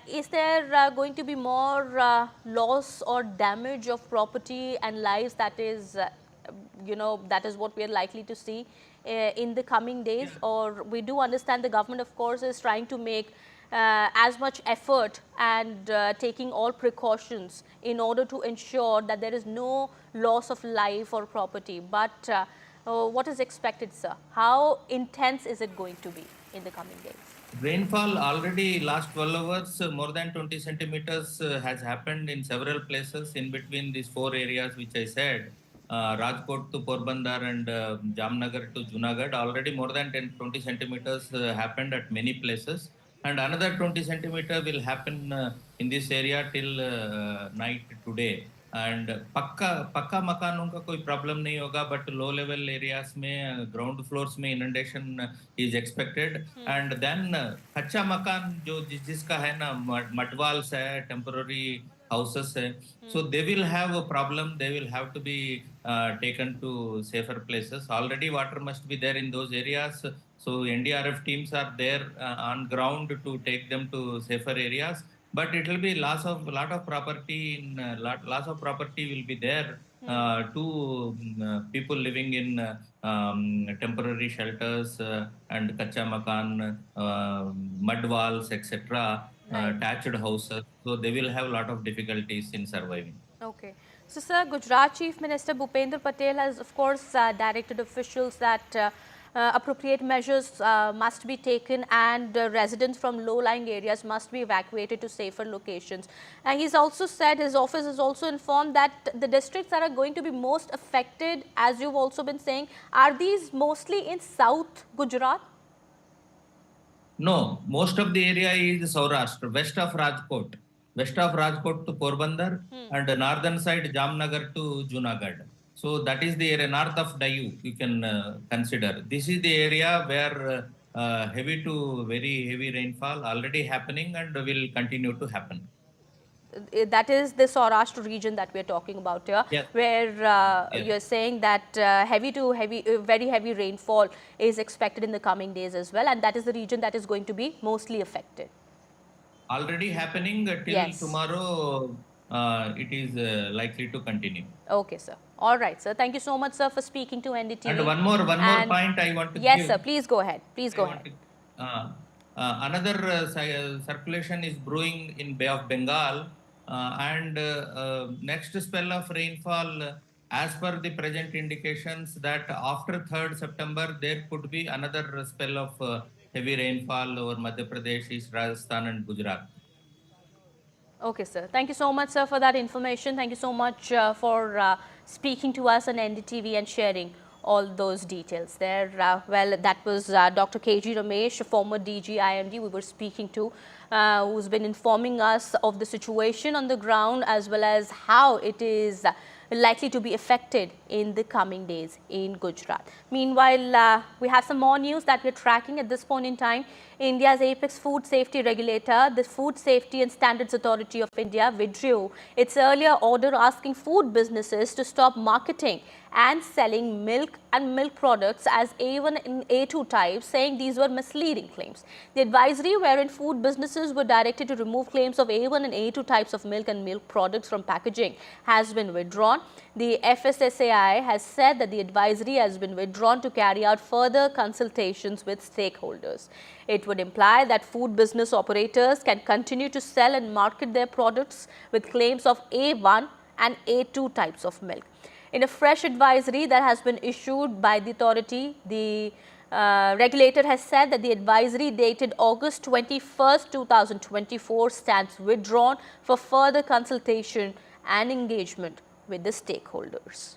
S16: Is there going to be more loss or damage of property and lives that is, that is what we are likely to see in the coming days? Or we do understand the government, of course, is trying to make as much effort and taking all precautions in order to ensure that there is no loss of life or property. But what is expected, sir? How intense is it going to be in the coming days?
S3: Rainfall already last 12 hours, more than 20 centimeters has happened in several places in between these 4 areas which I said. Rajkot to Porbandar and Jamnagar to Junagadh, already more than 20 centimeters happened at many places. And another 20 centimeter will happen in this area till night today. And पक्का मकानों का कोई problem नहीं होगा, but low level areas में ground floors में inundation is expected. And then कच्चा मकान जो जिसका है ना, मटवाल्स है, temporary houses hai. So they will have a problem. They will have to be taken to safer places. Already water must be there in those areas. So NDRF teams are there on ground to take them to safer areas. But it will be lot of property. Loss of property will be there to people living in temporary shelters and kacha makan, mud walls, etc. Thatched houses. So they will have a lot of difficulties in surviving.
S16: Okay. So, sir, Gujarat Chief Minister Bhupendra Patel has, of course, directed officials that appropriate measures must be taken and residents from low-lying areas must be evacuated to safer locations. And he's also said, his office has also informed that the districts that are going to be most affected, as you've also been saying, are these mostly in South Gujarat?
S3: No, most of the area is Saurashtra, west of Rajkot. West of Rajkot to Porbandar and the northern side Jamnagar to Junagadh. So that is the area north of Dayu you can consider. This is the area where heavy to very heavy rainfall already happening and will continue to happen.
S16: That is the Saurashtra region that we are talking about here,
S3: yes.
S16: where
S3: Yes.
S16: you're saying that very heavy rainfall is expected in the coming days as well, and that is the region that is going to be mostly affected.
S3: Already happening till
S16: Yes.
S3: tomorrow, it is likely to continue.
S16: Okay, sir. All right, sir. Thank you so much, sir, for speaking to NDTV.
S3: And one more point I want to
S16: yes,
S3: give.
S16: sir. Please go ahead. Please go ahead.
S3: Another circulation is brewing in Bay of Bengal, and next spell of rainfall, as per the present indications, that after 3rd September there could be another spell of heavy rainfall over Madhya Pradesh, East Rajasthan, and Gujarat.
S16: Okay, sir. Thank you so much, sir, for that information. Thank you so much for speaking to us on NDTV and sharing all those details there. Well, that was Dr. KG Ramesh, former DG IMD we were speaking to, who's been informing us of the situation on the ground as well as how it is likely to be affected in the coming days in Gujarat. Meanwhile, we have some more news that we're tracking at this point in time. India's apex food safety regulator, the Food Safety and Standards Authority of India, withdrew its earlier order asking food businesses to stop marketing and selling milk and milk products as A1 and A2 types, saying these were misleading claims. The advisory, wherein food businesses were directed to remove claims of A1 and A2 types of milk and milk products from packaging, has been withdrawn. The FSSAI has said that the advisory has been withdrawn to carry out further consultations with stakeholders. It would imply that food business operators can continue to sell and market their products with claims of A1 and A2 types of milk. In a fresh advisory that has been issued by the authority, the regulator has said that the advisory dated August 21st, 2024 stands withdrawn for further consultation and engagement with the stakeholders.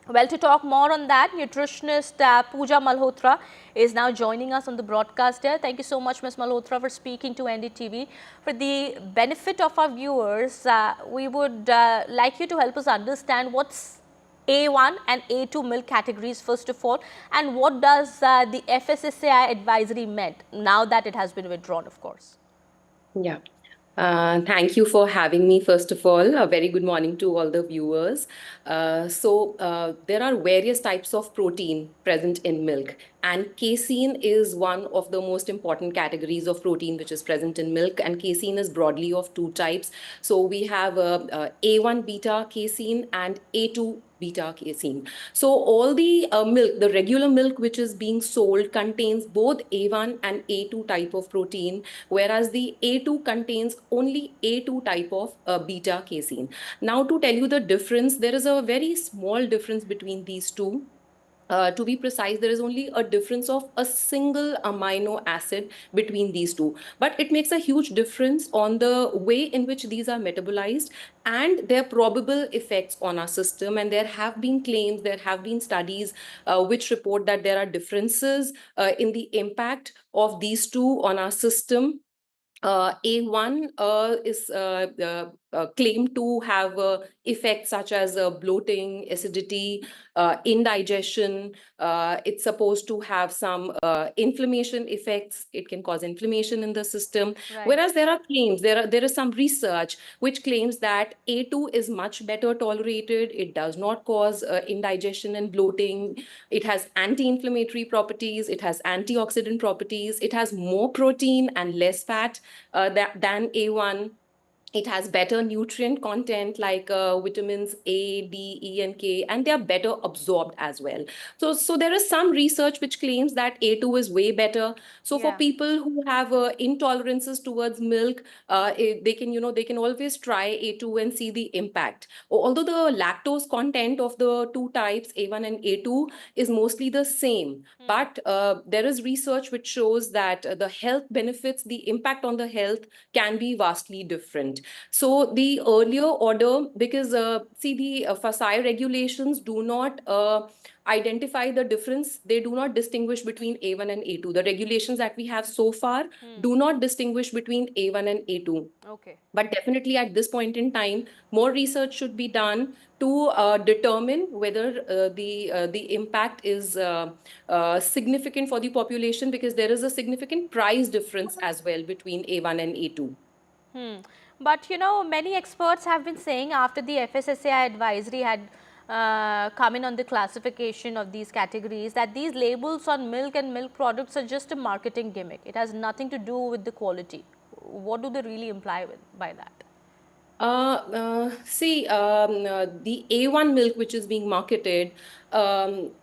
S16: Well, to talk more on that, nutritionist Pooja Malhotra is now joining us on the broadcast here. Thank you so much, Ms. Malhotra, for speaking to NDTV. For the benefit of our viewers, we would like you to help us understand what's A1 and A2 milk categories first of all, and what does the FSSAI advisory meant now that it has been withdrawn, of course.
S12: Yeah. Thank you for having me, first of all. A very good morning to all the viewers. There are various types of protein present in milk, and casein is one of the most important categories of protein which is present in milk, and casein is broadly of two types. So we have A1 beta casein and A2 beta casein. So all the milk, the regular milk which is being sold contains both A1 and A2 type of protein, whereas the A2 contains only A2 type of beta casein. Now, to tell you the difference, there is a very small difference between these two. To be precise, there is only a difference of a single amino acid between these two. But it makes a huge difference on the way in which these are metabolized and their probable effects on our system. And there have been claims, there have been studies which report that there are differences in the impact of these two on our system. A1 is claimed to have effects such as bloating, acidity, indigestion. It's supposed to have some inflammation effects. It can cause inflammation in the system.
S15: Right.
S12: Whereas there are claims, there is some research which claims that A2 is much better tolerated. It does not cause indigestion and bloating. It has anti-inflammatory properties. It has antioxidant properties. It has more protein and less fat than A1. It has better nutrient content like vitamins A, D, E, and K, and they are better absorbed as well. So there is some research which claims that A2 is way better. So for
S16: Yeah.
S12: people who have intolerances towards milk, they can, they can always try A2 and see the impact. Although the lactose content of the two types, A1 and A2, is mostly the same, but there is research which shows that the health benefits, the impact on the health can be vastly different. So the earlier order, because see, the FSI regulations do not identify the difference. They do not distinguish between A1 and A2. The regulations that we have so far do not distinguish between A1 and A2.
S16: Okay.
S12: But definitely at this point in time, more research should be done to determine whether the impact is significant for the population, because there is a significant price difference as well between A1 and A2.
S16: But many experts have been saying after the FSSAI advisory had come in on the classification of these categories that these labels on milk and milk products are just a marketing gimmick. It has nothing to do with the quality. What do they really imply by that?
S12: See, the A1 milk which is being marketed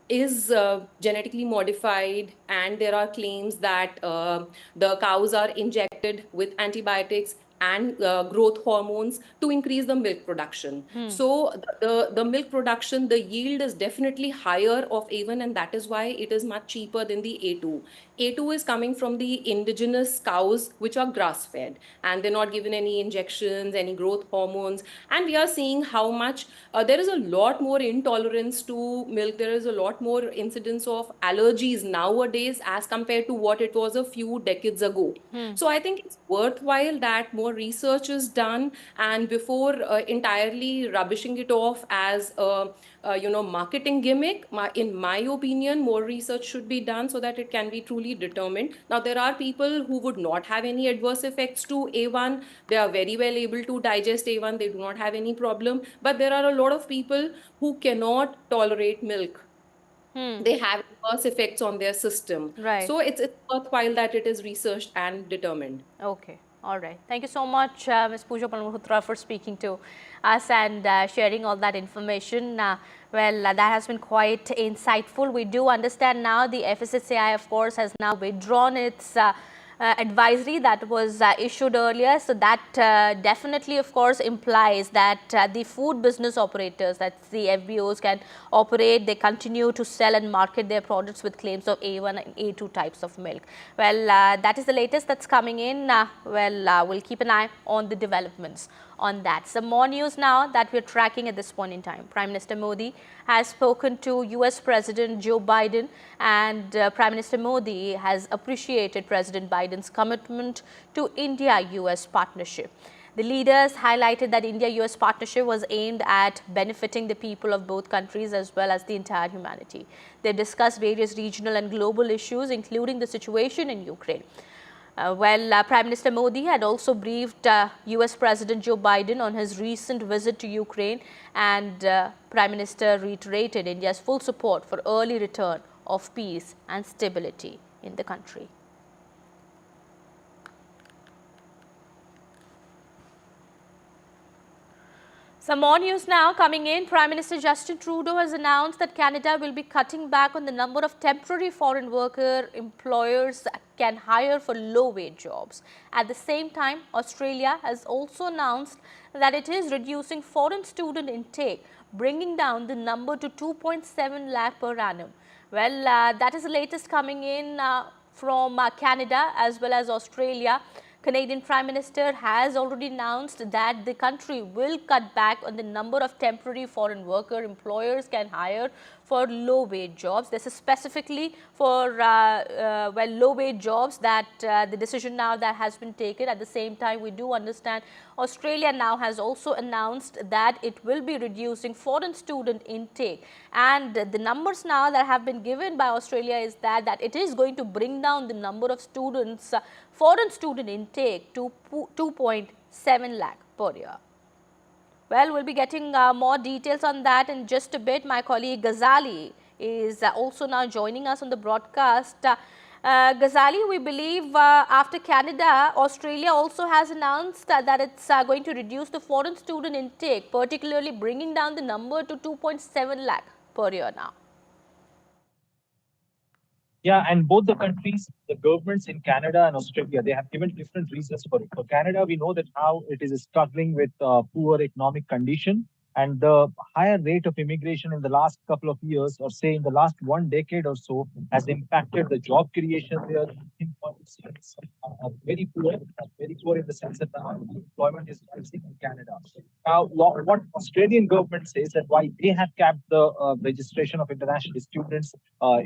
S12: is genetically modified, and there are claims that the cows are injected with antibiotics and growth hormones to increase the milk production. So the milk production, the yield is definitely higher of A1, and that is why it is much cheaper than the A2. A2 is coming from the indigenous cows which are grass fed, and they're not given any injections, any growth hormones. And we are seeing how much there is a lot more intolerance to milk. There is a lot more incidence of allergies nowadays as compared to what it was a few decades ago. So I think it's worthwhile that more research is done, and before entirely rubbishing it off as a marketing gimmick, in my opinion, more research should be done so that it can be truly determined. Now, there are people who would not have any adverse effects to A1. They are very well able to digest A1. They do not have any problem. But there are a lot of people who cannot tolerate milk. They have adverse effects on their system.
S16: Right.
S12: So it's worthwhile that it is researched and determined.
S16: Okay. All right. Thank you so much, Ms. Pooja Malhotra, for speaking to us and sharing all that information. That has been quite insightful. We do understand now the FSSAI, of course, has now withdrawn its advisory that was issued earlier. So that definitely, of course, implies that the food business operators, that's the FBOs, can operate. They continue to sell and market their products with claims of A1 and A2 types of milk. That is the latest that's coming in. We'll keep an eye on the developments on that. Some more news now that we're tracking at this point in time. Prime Minister Modi has spoken to US President Joe Biden, and Prime Minister Modi has appreciated President Biden's commitment to India-US partnership. The leaders highlighted that India-US partnership was aimed at benefiting the people of both countries as well as the entire humanity. They discussed various regional and global issues, including the situation in Ukraine. Prime Minister Modi had also briefed US President Joe Biden on his recent visit to Ukraine, and Prime Minister reiterated India's full support for early return of peace and stability in the country. Some more news now coming in. Prime Minister Justin Trudeau has announced that Canada will be cutting back on the number of temporary foreign worker employers can hire for low-wage jobs. At the same time, Australia has also announced that it is reducing foreign student intake, bringing down the number to 2.7 lakh per annum. That is the latest coming in from Canada as well as Australia. Canadian Prime Minister has already announced that the country will cut back on the number of temporary foreign worker employers can hire for low-wage jobs. This is specifically for low-wage jobs that the decision now that has been taken. At the same time, we do understand Australia now has also announced that it will be reducing foreign student intake, and the numbers now that have been given by Australia is that it is going to bring down the number of students, foreign student intake to 2.7 lakh per year. We'll be getting more details on that in just a bit. My colleague Ghazali is also now joining us on the broadcast. Ghazali, we believe after Canada, Australia also has announced that it's going to reduce the foreign student intake, particularly bringing down the number to 2.7 lakh per year now.
S15: Yeah, and both the countries, the governments in Canada and Australia, they have given different reasons for it. For Canada, we know that how it is struggling with poor economic condition, and the higher rate of immigration in the last couple of years, or say in the last 1 decade or so, has impacted the job creation there. Very poor in the sense that the unemployment is rising in Canada. Now, what Australian government says that why they have capped the registration of international students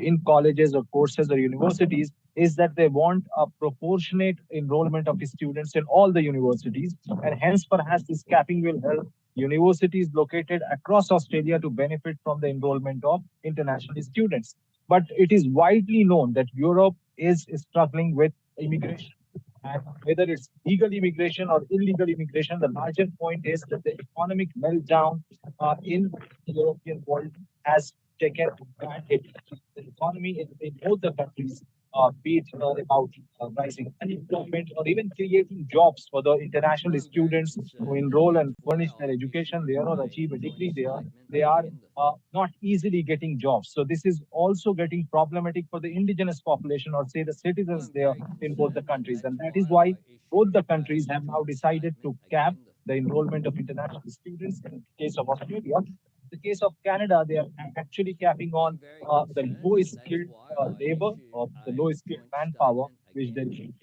S15: in colleges or courses or universities is that they want a proportionate enrollment of students in all the universities, and hence perhaps this capping will help universities located across Australia to benefit from the enrollment of international students. But it is widely known that Europe is struggling with immigration. And whether it's legal immigration or illegal immigration, the larger point is that the economic meltdown in the European world has taken advantage. The economy in both the countries, be it about rising unemployment or even creating jobs for the international students who enroll and furnish their education there or achieve a degree there, they are not easily getting jobs. So this is also getting problematic for the indigenous population, or say the citizens there in both the countries. And that is why both the countries have now decided to cap the enrollment of international students. In the case of Australia, in the case of Canada, they are actually capping on the lowest skilled labor or the lowest skilled manpower, which they need.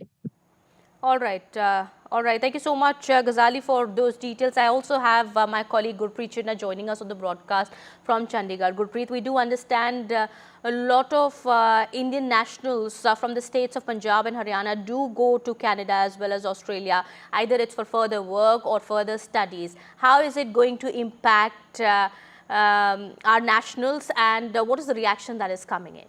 S16: All right. Thank you so much, Ghazali, for those details. I also have my colleague Gurpreet Chinna joining us on the broadcast from Chandigarh. Gurpreet, we do understand a lot of Indian nationals from the states of Punjab and Haryana do go to Canada as well as Australia. Either it's for further work or further studies. How is it going to impact our nationals, and what is the reaction that is coming in?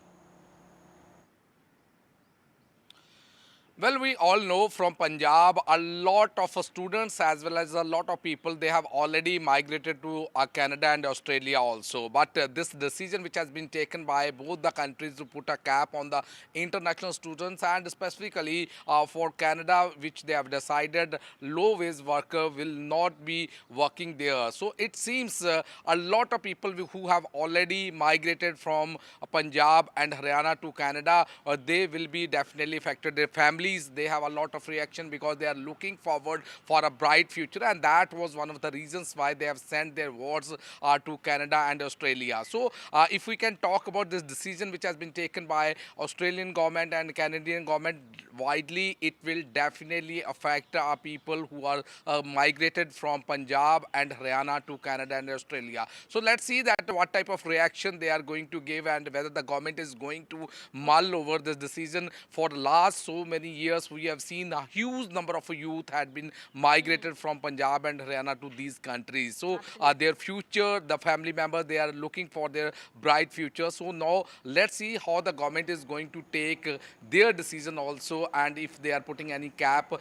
S18: Well, we all know from Punjab, a lot of students as well as a lot of people, they have already migrated to Canada and Australia also. But this decision which has been taken by both the countries to put a cap on the international students, and specifically for Canada, which they have decided low-wage worker will not be working there. So it seems a lot of people who have already migrated from Punjab and Haryana to Canada, they will be definitely affected. Their families, they have a lot of reaction because they are looking forward for a bright future, and that was one of the reasons why they have sent their votes to Canada and Australia. So if we can talk about this decision which has been taken by Australian government and Canadian government widely, it will definitely affect people who are migrated from Punjab and Haryana to Canada and Australia. So let's see that what type of reaction they are going to give, and whether the government is going to mull over this decision. For the last so many years, we have seen a huge number of youth had been migrated from Punjab and Haryana to these countries. So their future, the family members, they are looking for their bright future. So now let's see how the government is going to take their decision also, and if they are putting any cap.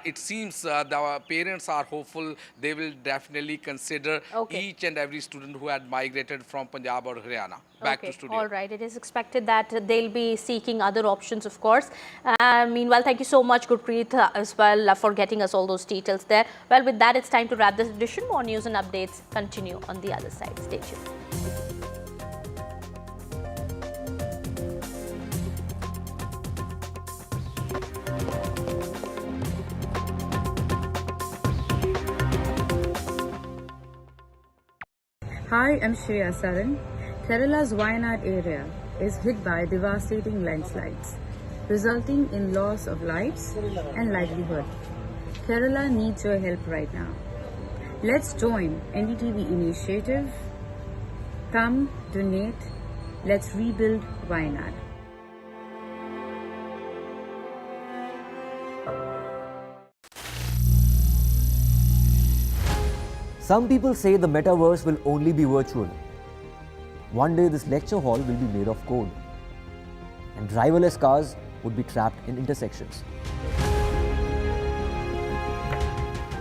S18: It seems the parents are hopeful they will definitely consider each and every student who had migrated from Punjab or Haryana. Back to studio.
S16: All right. It is expected that they'll be seeking other options, of course. Meanwhile, thank you so much, Gurpreet, as well, for getting us all those details there. Well, with that, it's time to wrap this edition. More news and updates continue on the other side. Stay tuned.
S19: Hi, I'm Shreya Saran. Kerala's Wayanad area is hit by devastating landslides, resulting in loss of lives and livelihood. Kerala needs your help right now. Let's join NDTV initiative. Come, donate. Let's rebuild Wayanad.
S4: Some people say the metaverse will only be virtual. One day this lecture hall will be made of code, and driverless cars would be trapped in intersections.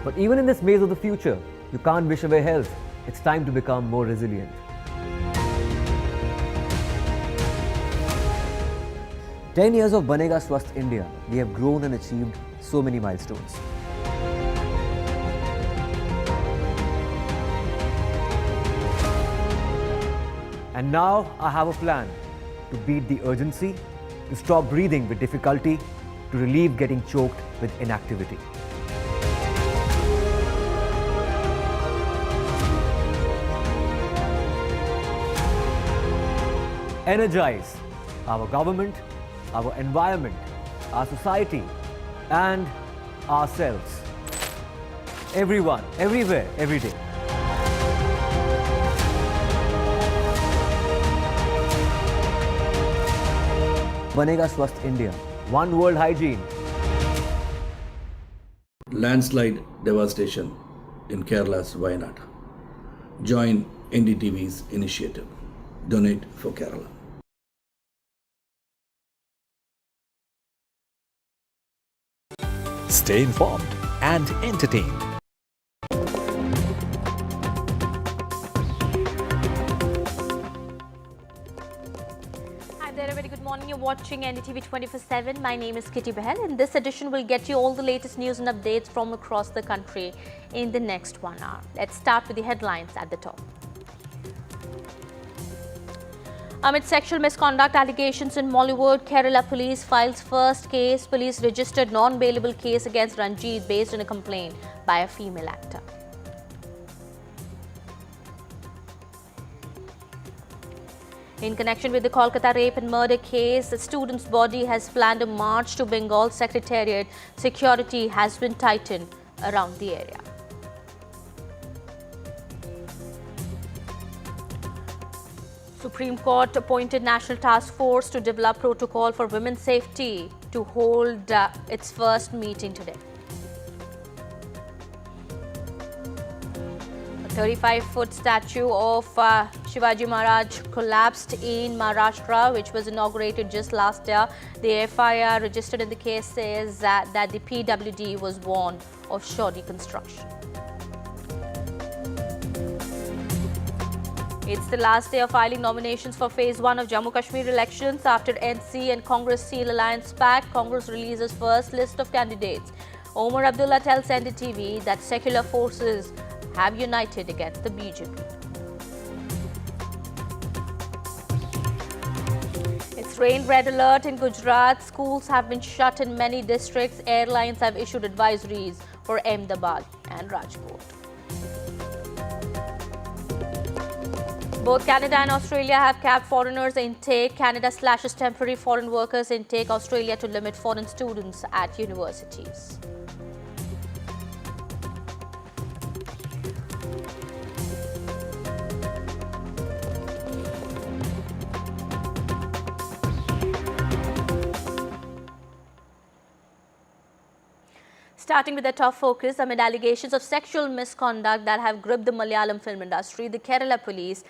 S4: But even in this maze of the future, you can't wish away health. It's time to become more resilient. 10 years of Banega Swasth India, we have grown and achieved so many milestones. And now I have a plan to beat the urgency, to stop breathing with difficulty, to relieve getting choked with inactivity. Energize our government, our environment, our society, and ourselves. Everyone, everywhere, every day. Banega Swasth India. One world hygiene.
S5: Landslide devastation in Kerala's Wayanad. Join NDTV's initiative. Donate for Kerala.
S6: Stay informed and entertained.
S16: Hi there, a very good morning. You're watching NDTV 24/7. My name is Kitty Behel. In this edition, we'll get you all the latest news and updates from across the country in the next 1 hour. Let's start with the headlines at the top. Amid sexual misconduct allegations in Mollywood, Kerala police files first case. Police registered non-bailable case against Ranjit based on a complaint by a female actor. In connection with the Kolkata rape and murder case, the student's body has planned a march to Bengal Secretariat. Security has been tightened around the area. Supreme Court appointed National Task Force to develop protocol for women's safety to hold its first meeting today. A 35-foot statue of Shivaji Maharaj collapsed in Maharashtra, which was inaugurated just last year. The FIR registered in the case says that the PWD was warned of shoddy construction. It's the last day of filing nominations for Phase 1 of Jammu and Kashmir elections. After NC and Congress seal alliance pact, Congress releases first list of candidates. Omar Abdullah tells NDTV that secular forces have united against the BJP. It's rain red alert in Gujarat. Schools have been shut in many districts. Airlines have issued advisories for Ahmedabad and Rajkot. Both Canada and Australia have capped foreigners' intake. Canada slashes temporary foreign workers' intake. Australia to limit foreign students at universities. Starting with the top focus, amid allegations of sexual misconduct that have gripped the Malayalam film industry, the Kerala police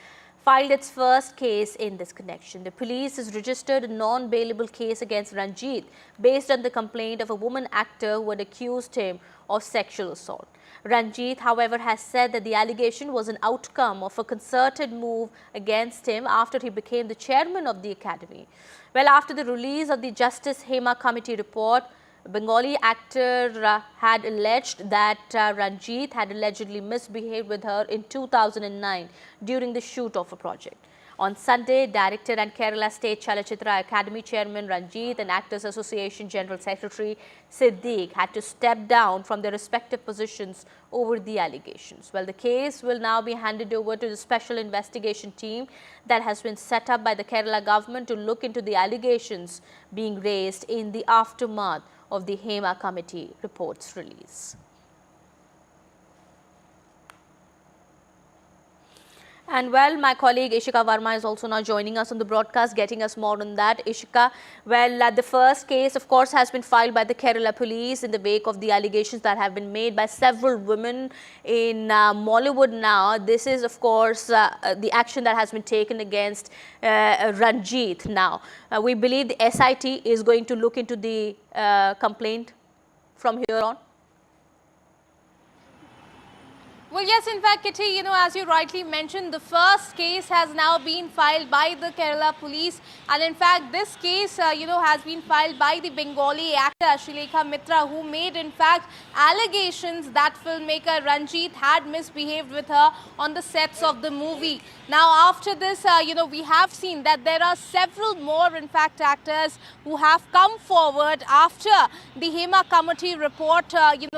S16: filed its first case in this connection. The police has registered a non-bailable case against Ranjit based on the complaint of a woman actor who had accused him of sexual assault. Ranjit, however, has said that the allegation was an outcome of a concerted move against him after he became the chairman of the academy. Well, after the release of the Justice Hema Committee report, a Bengali actor had alleged that Ranjit had allegedly misbehaved with her in 2009 during the shoot of a project. On Sunday, director and Kerala State Chalachitra Academy Chairman Ranjit and Actors Association General Secretary Siddique had to step down from their respective positions over the allegations. Well, the case will now be handed over to the special investigation team that has been set up by the Kerala government to look into the allegations being raised in the aftermath of the Hema Committee report's release. And well, my colleague Ishika Verma is also now joining us on the broadcast, getting us more on that. Ishika, well, the first case, of course, has been filed by the Kerala police in the wake of the allegations that have been made by several women in Mollywood now. This is, of course, the action that has been taken against Ranjit now. We believe the SIT is going to look into the complaint from here on.
S22: Well, yes, in fact, Kitty, as you rightly mentioned, the first case has now been filed by the Kerala police. And in fact, this case, has been filed by the Bengali actor Srilekha Mitra, who made, in fact, allegations that filmmaker Ranjit had misbehaved with her on the sets of the movie. Now, after this, we have seen that there are several more, in fact, actors who have come forward after the Hema Committee report,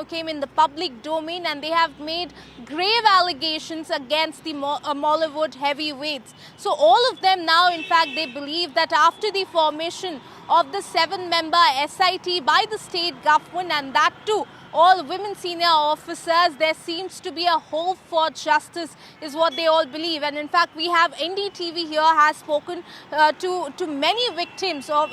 S22: came in the public domain, and they have made grave allegations against the Mollywood heavyweights. So all of them now, in fact, they believe that after the formation of the 7-member SIT by the state government, and that too all women senior officers, there seems to be a hope for justice, is what they all believe. And in fact, we have NDTV here has spoken to many victims of,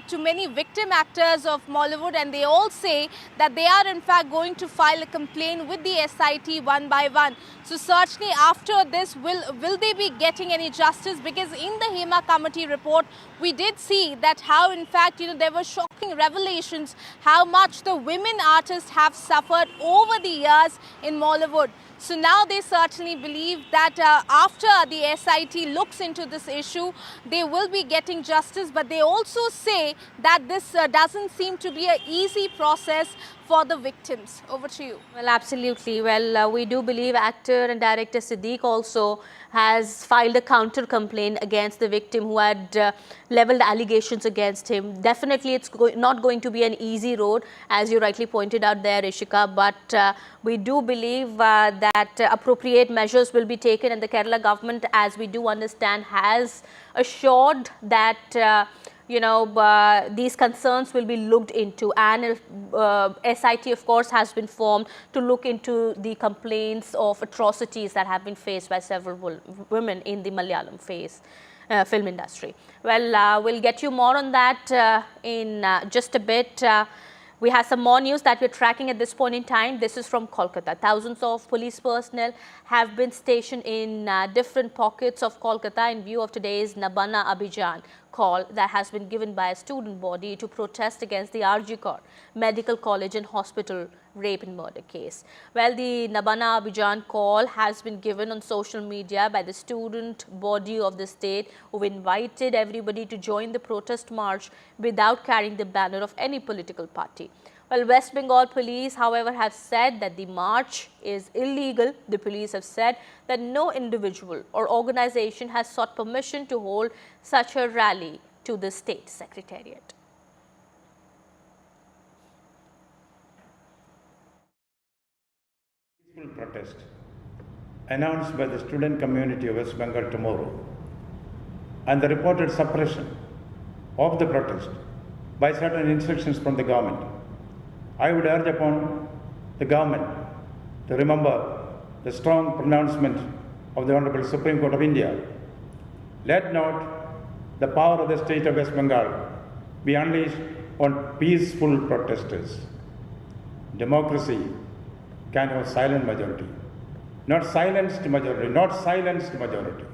S22: to many victim actors of Mollywood, and they all say that they are in fact going to file a complaint with the SIT one by one. So certainly after this, will they be getting any justice? Because in the Hema Committee report, we did see that how in fact, there were shocking revelations how much the women artists have suffered over the years in Mollywood. So now they certainly believe that after the SIT looks into this issue, they will be getting justice. But they also say that this doesn't seem to be an easy process for the victims. Over to you.
S16: Well, absolutely. Well, we do believe actor and director Siddique also has filed a counter complaint against the victim who had leveled allegations against him. Definitely, it's not going to be an easy road, as you rightly pointed out there, Ishika, but we do believe that appropriate measures will be taken, and the Kerala government, as we do understand, has assured that these concerns will be looked into, and SIT of course has been formed to look into the complaints of atrocities that have been faced by several women in the Malayalam film industry. Well, we'll get you more on that in just a bit. We have some more news that we're tracking at this point in time. This is from Kolkata. Thousands of police personnel have been stationed in different pockets of Kolkata in view of today's Nabana Abhijan call that has been given by a student body to protest against the RG Kar Medical College and Hospital rape and murder case. Well, the Nabana Abhijan call has been given on social media by the student body of the state, who invited everybody to join the protest march without carrying the banner of any political party. Well, West Bengal police, however, have said that the march is illegal. The police have said that no individual or organization has sought permission to hold such a rally to the state secretariat.
S2: Peaceful protest announced by the student community of West Bengal tomorrow, and the reported suppression of the protest by certain instructions from the government. I would urge upon the government to remember the strong pronouncement of the Honorable Supreme Court of India. Let not the power of the state of West Bengal be unleashed on peaceful protesters. Democracy can have silent majority, not silenced majority, not silenced majority.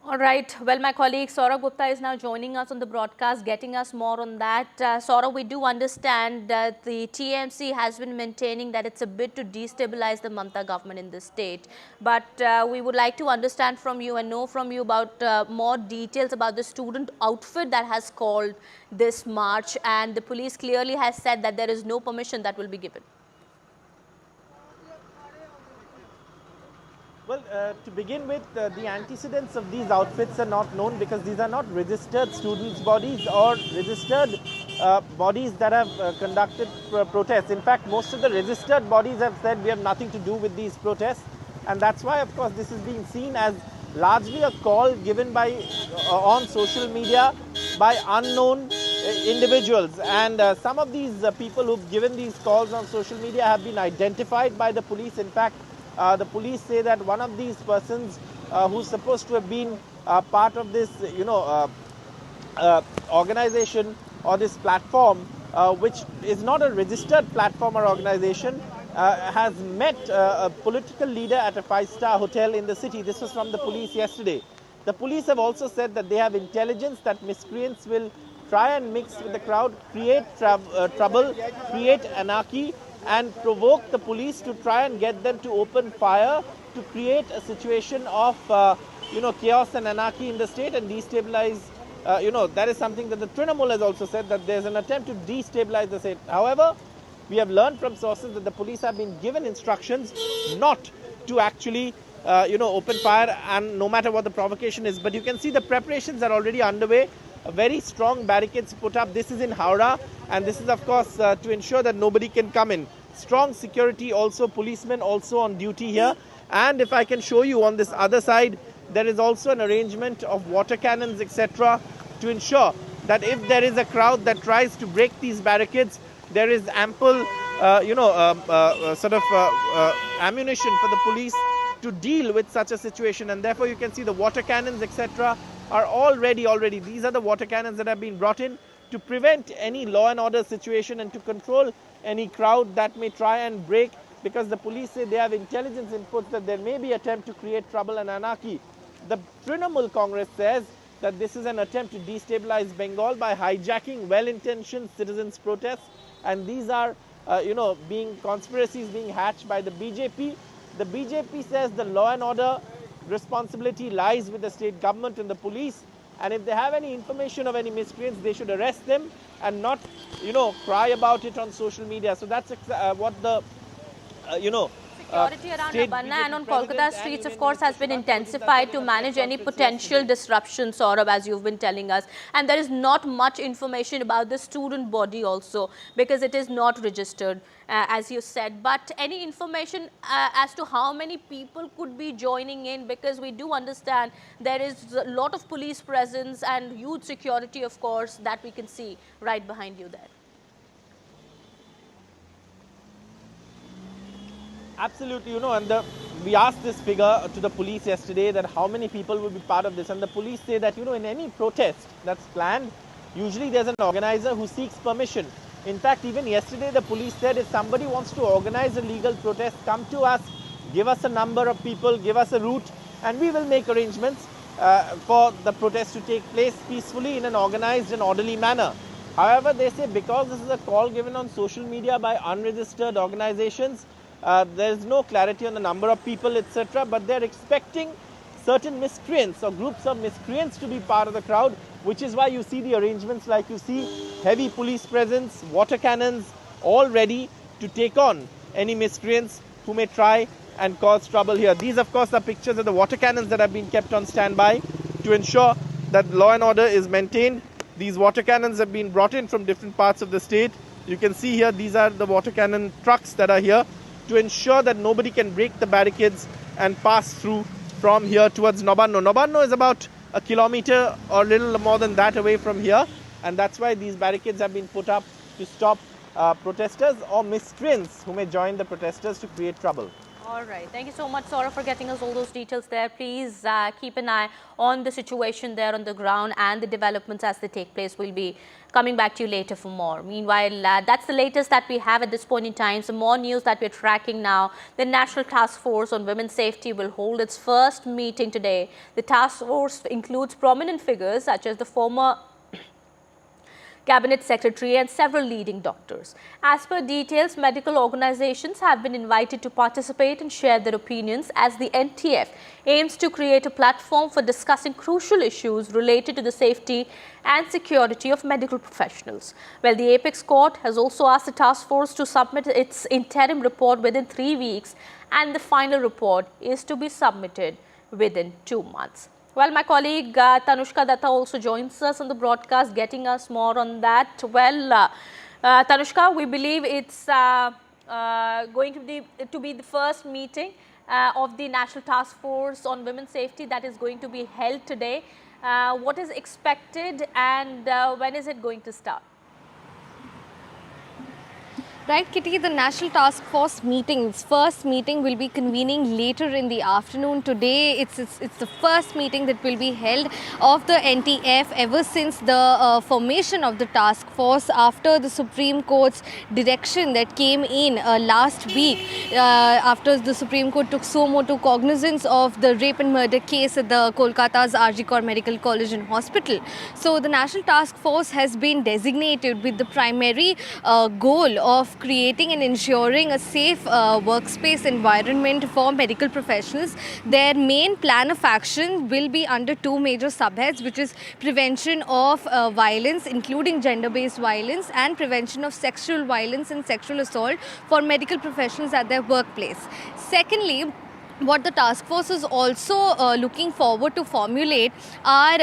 S16: All right. Well, my colleague Saurabh Gupta is now joining us on the broadcast, getting us more on that. Saurabh, we do understand that the TMC has been maintaining that it's a bid to destabilize the Mamata government in the state. But we would like to understand from you and know from you about more details about the student outfit that has called this march. And the police clearly has said that there is no permission that will be given.
S10: Well, to begin with, the antecedents of these outfits are not known because these are not registered students' bodies or registered bodies that have conducted protests. In fact, most of the registered bodies have said we have nothing to do with these protests, and that's why, of course, this is being seen as largely a call given by on social media by unknown individuals. And some of these people who've given these calls on social media have been identified by the police. In fact, the police say that one of these persons who's supposed to have been part of this, organization or this platform, which is not a registered platform or organization, has met a political leader at a 5-star hotel in the city. This was from the police yesterday. The police have also said that they have intelligence that miscreants will try and mix with the crowd, create trouble, create anarchy, and provoke the police to try and get them to open fire to create a situation of chaos and anarchy in the state and destabilize. That is something that the Trinamool has also said, that there's an attempt to destabilize the state. However, we have learned from sources that the police have been given instructions not to actually open fire, and no matter what the provocation is. But you can see the preparations are already underway. Very strong barricades put up. This is in Howrah, and this is of course to ensure that nobody can come in. Strong security also, policemen also on duty here. And if I can show you on this other side, there is also an arrangement of water cannons, etc., to ensure that if there is a crowd that tries to break these barricades, there is ample ammunition for the police to deal with such a situation. And therefore you can see the water cannons, etc., are already. These are the water cannons that have been brought in to prevent any law and order situation and to control any crowd that may try and break, because the police say they have intelligence inputs that there may be attempt to create trouble and anarchy. The Trinamool Congress says that this is an attempt to destabilize Bengal by hijacking well-intentioned citizens' protests, and these are conspiracies being hatched by the BJP. The BJP says the law and order responsibility lies with the state government and the police, and if they have any information of any miscreants, they should arrest them and not cry about it on social media. So that's what the
S16: security around Abanna and on Kolkata streets, of course, has been intensified to manage any potential disruption, Saurabh, as you've been telling us. And there is not much information about the student body also, because it is not registered, as you said. But any information as to how many people could be joining in, because we do understand there is a lot of police presence and huge security, of course, that we can see right behind you there.
S10: Absolutely, and we asked this figure to the police yesterday, that how many people will be part of this, and the police say that in any protest that's planned, usually there's an organizer who seeks permission. In fact, even yesterday the police said, if somebody wants to organize a legal protest, come to us, give us a number of people, give us a route, and we will make arrangements for the protest to take place peacefully in an organized and orderly manner. However, they say because this is a call given on social media by unregistered organizations, there is no clarity on the number of people, etc., but they're expecting certain miscreants or groups of miscreants to be part of the crowd, which is why you see the arrangements like you see, heavy police presence, water cannons, all ready to take on any miscreants who may try and cause trouble here. These, of course, are pictures of the water cannons that have been kept on standby to ensure that law and order is maintained. These water cannons have been brought in from different parts of the state. You can see here, these are the water cannon trucks that are here to ensure that nobody can break the barricades and pass through from here towards Nobanno. Nobanno is about a kilometer or a little more than that away from here, and that's why these barricades have been put up to stop protesters or miscreants who may join the protesters to create trouble.
S16: All right. Thank you so much, Saurabh, for getting us all those details there. Please keep an eye on the situation there on the ground and the developments as they take place. We'll be coming back to you later for more. Meanwhile, that's the latest that we have at this point in time. Some more news that we're tracking now. The National Task Force on Women's Safety will hold its first meeting today. The task force includes prominent figures such as the former Cabinet Secretary and several leading doctors. As per details, medical organizations have been invited to participate and share their opinions as the NTF aims to create a platform for discussing crucial issues related to the safety and security of medical professionals. Well, the Apex Court has also asked the task force to submit its interim report within 3 weeks, and the final report is to be submitted within 2 months. Well, my colleague Tanushka Datta also joins us on the broadcast, getting us more on that. Well, Tanushka, we believe it's going to be the first meeting of the National Task Force on Women's Safety that is going to be held today. What is expected, and when is it going to start?
S1: Right, Kitty, the National Task Force meeting, its first meeting will be convening later in the afternoon. Today, it's the first meeting that will be held of the NTF ever since the formation of the task force after the Supreme Court's direction that came in last week, after the Supreme Court took sumo to cognizance of the rape and murder case at the Kolkata's RG Kar Medical College and Hospital. So the National Task Force has been designated with the primary goal of of creating and ensuring a safe workspace environment for medical professionals. Their main plan of action will be under two major subheads, which is prevention of violence, including gender-based violence, and prevention of sexual violence and sexual assault for medical professionals at their workplace. Secondly, what the task force is also looking forward to formulate are,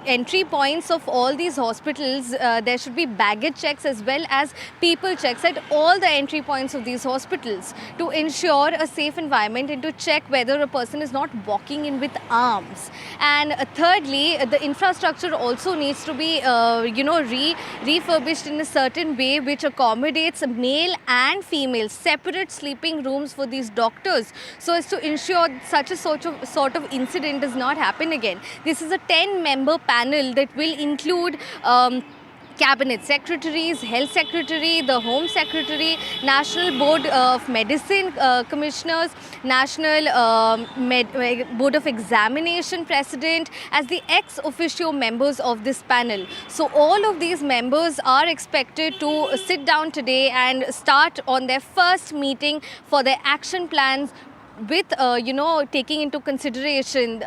S1: entry points of all these hospitals. There should be baggage checks as well as people checks at all the entry points of these hospitals to ensure a safe environment and to check whether a person is not walking in with arms. And thirdly, the infrastructure also needs to be, refurbished in a certain way which accommodates male and female separate sleeping rooms for these doctors, so as to ensure such a sort of incident does not happen again. This is a 10-member panel that will include Cabinet Secretaries, Health Secretary, the Home Secretary, National Board of Medicine Commissioners, National Board of Examination President as the ex-officio members of this panel. So all of these members are expected to sit down today and start on their first meeting for their action plans with, taking into consideration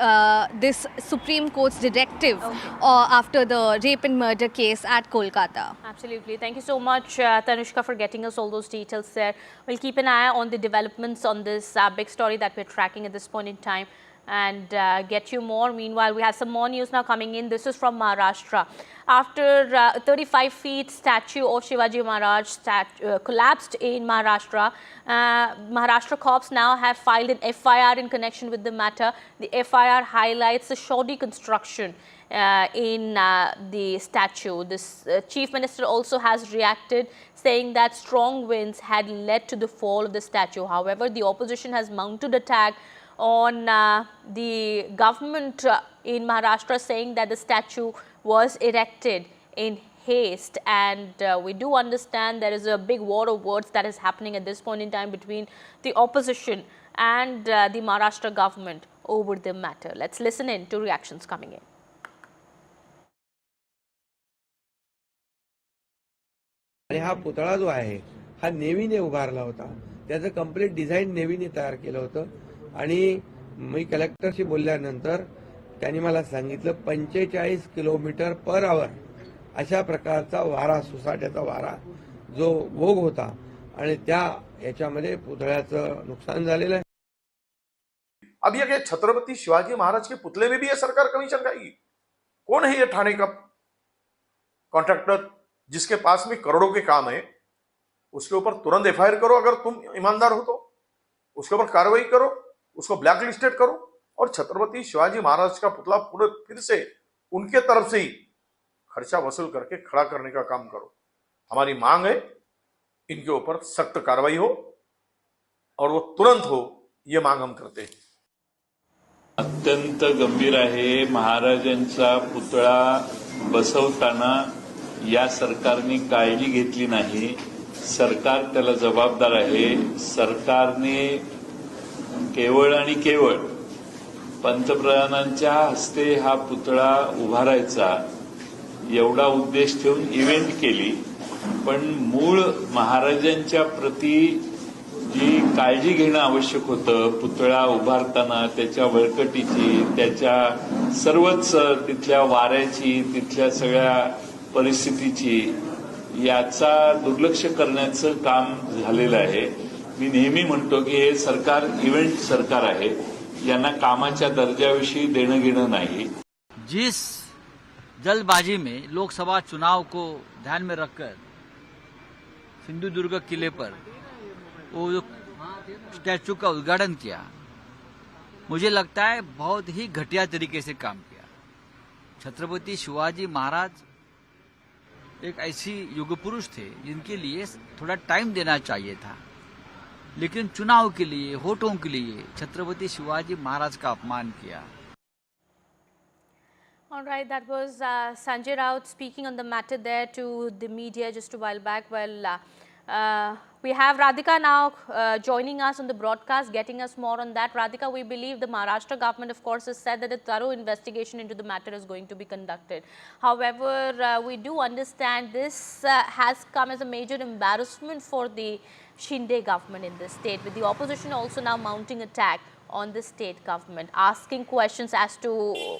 S1: this Supreme Court's directive after the rape and murder case at Kolkata.
S16: Absolutely. Thank you so much, Tanushka, for getting us all those details there. We'll keep an eye on the developments on this big story that we're tracking at this point in time and get you more. Meanwhile, we have some more news now coming in. This is from Maharashtra. After a 35-feet statue of Shivaji Maharaj collapsed in Maharashtra, Maharashtra cops now have filed an FIR in connection with the matter. The FIR highlights the shoddy construction in the statue. This Chief Minister also has reacted, saying that strong winds had led to the fall of the statue. However, the opposition has mounted attack on the government in Maharashtra, saying that the statue was erected in haste, and we do understand there is a big war of words that is happening at this point in time between the opposition and the Maharashtra government over the matter. Let's listen in to reactions coming in.
S17: आणि हा पुतळा जो आहे हा नेव्हीने उभारला होता. त्याचं complete design नेव्हीने तयार केलं होतं आणि मी कलेक्टरशी बोलल्यानंतर त्यांनी मला सांगितलं 45 किलोमीटर पर आवर अशा प्रकारचा वारा, सुसाट्याचा वारा जो भोग होता आणि त्या याच्यामध्ये पुतळ्याचं नुकसान झालेलं आहे.
S20: अब ये छत्रपति शिवाजी महाराज के पुतले में भी ये सरकार कमीशन खाएगी? कौन है ये ठाणे का कॉन्ट्रैक्टर जिसके पास में करोड़ों के काम है? उसके ऊपर तुरंत एफआईआर करो, अगर तुम ईमानदार हो तो उसके ऊपर कार्रवाई करो, उसको ब्लैक लिस्टेड करो और छत्रपति शिवाजी महाराज का पुतला पूरे फिर से उनके तरफ से ही खर्चा वसूल करके खड़ा करने का काम करो. हमारी मांग है इनके ऊपर सख्त कार्रवाई हो और वो तुरंत हो, ये मांग हम करते हैं.
S21: अत्यंत गंभीर आहे. महाराजांचा पुतळा बसवताना या सरकारने काळजी घेतली नाही. सरकार त्याला जबाबदार आहे. सरकारने केवळ आणि केवळ पंतप्रधानांच्या हस्ते हा पुतळा उभारायचा एवढा उद्देश ठेवून इव्हेंट केली, पण मूळ महाराजांच्या प्रती जी काळजी घेणं आवश्यक होतं, पुतळा उभारताना त्याच्या बळकटीची, त्याच्या सर्वच तिथल्या वाऱ्याची, तिथल्या सगळ्या परिस्थितीची, याचा दुर्लक्ष करण्याचं काम झालेलं आहे. मी नेहमी म्हणतो की हे सरकार इव्हेंट सरकार आहे. यांना कामाच्या दर्जाविषयी देणं घेणं नाही.
S24: जिस जल्दबाजी में लोकसभा चुनाव को ध्यान में रखकर सिंधुदुर्ग किले पर वो जो स्टैचू का उद्घाटन किया, मुझे लगता है बहुत ही घटिया तरीके से काम किया. छत्रपति शिवाजी महाराज एक ऐसी युग पुरुष थे जिनके लिए थोड़ा टाइम देना चाहिए था, लेकिन चुनाव के लिए, वोटों के लिए छत्रपति शिवाजी महाराज का अपमान किया.
S16: All right, that was Sanjay Raut speaking on the matter there to the media just a while back. Well, We have Radhika now joining us on the broadcast, getting us more on that. Radhika, we believe the Maharashtra government, of course, has said that a thorough investigation into the matter is going to be conducted. However, we do understand this has come as a major embarrassment for the Shinde government in this state, with the opposition also now mounting attack on the state government, asking questions as to,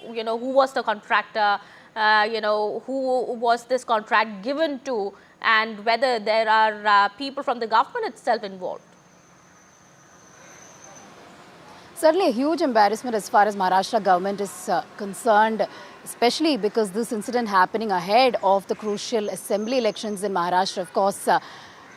S16: who was the contractor, who was this contract given to, and whether there are people from the government itself involved.
S23: Certainly a huge embarrassment as far as Maharashtra government is concerned, especially because this incident happening ahead of the crucial assembly elections in Maharashtra. Of course,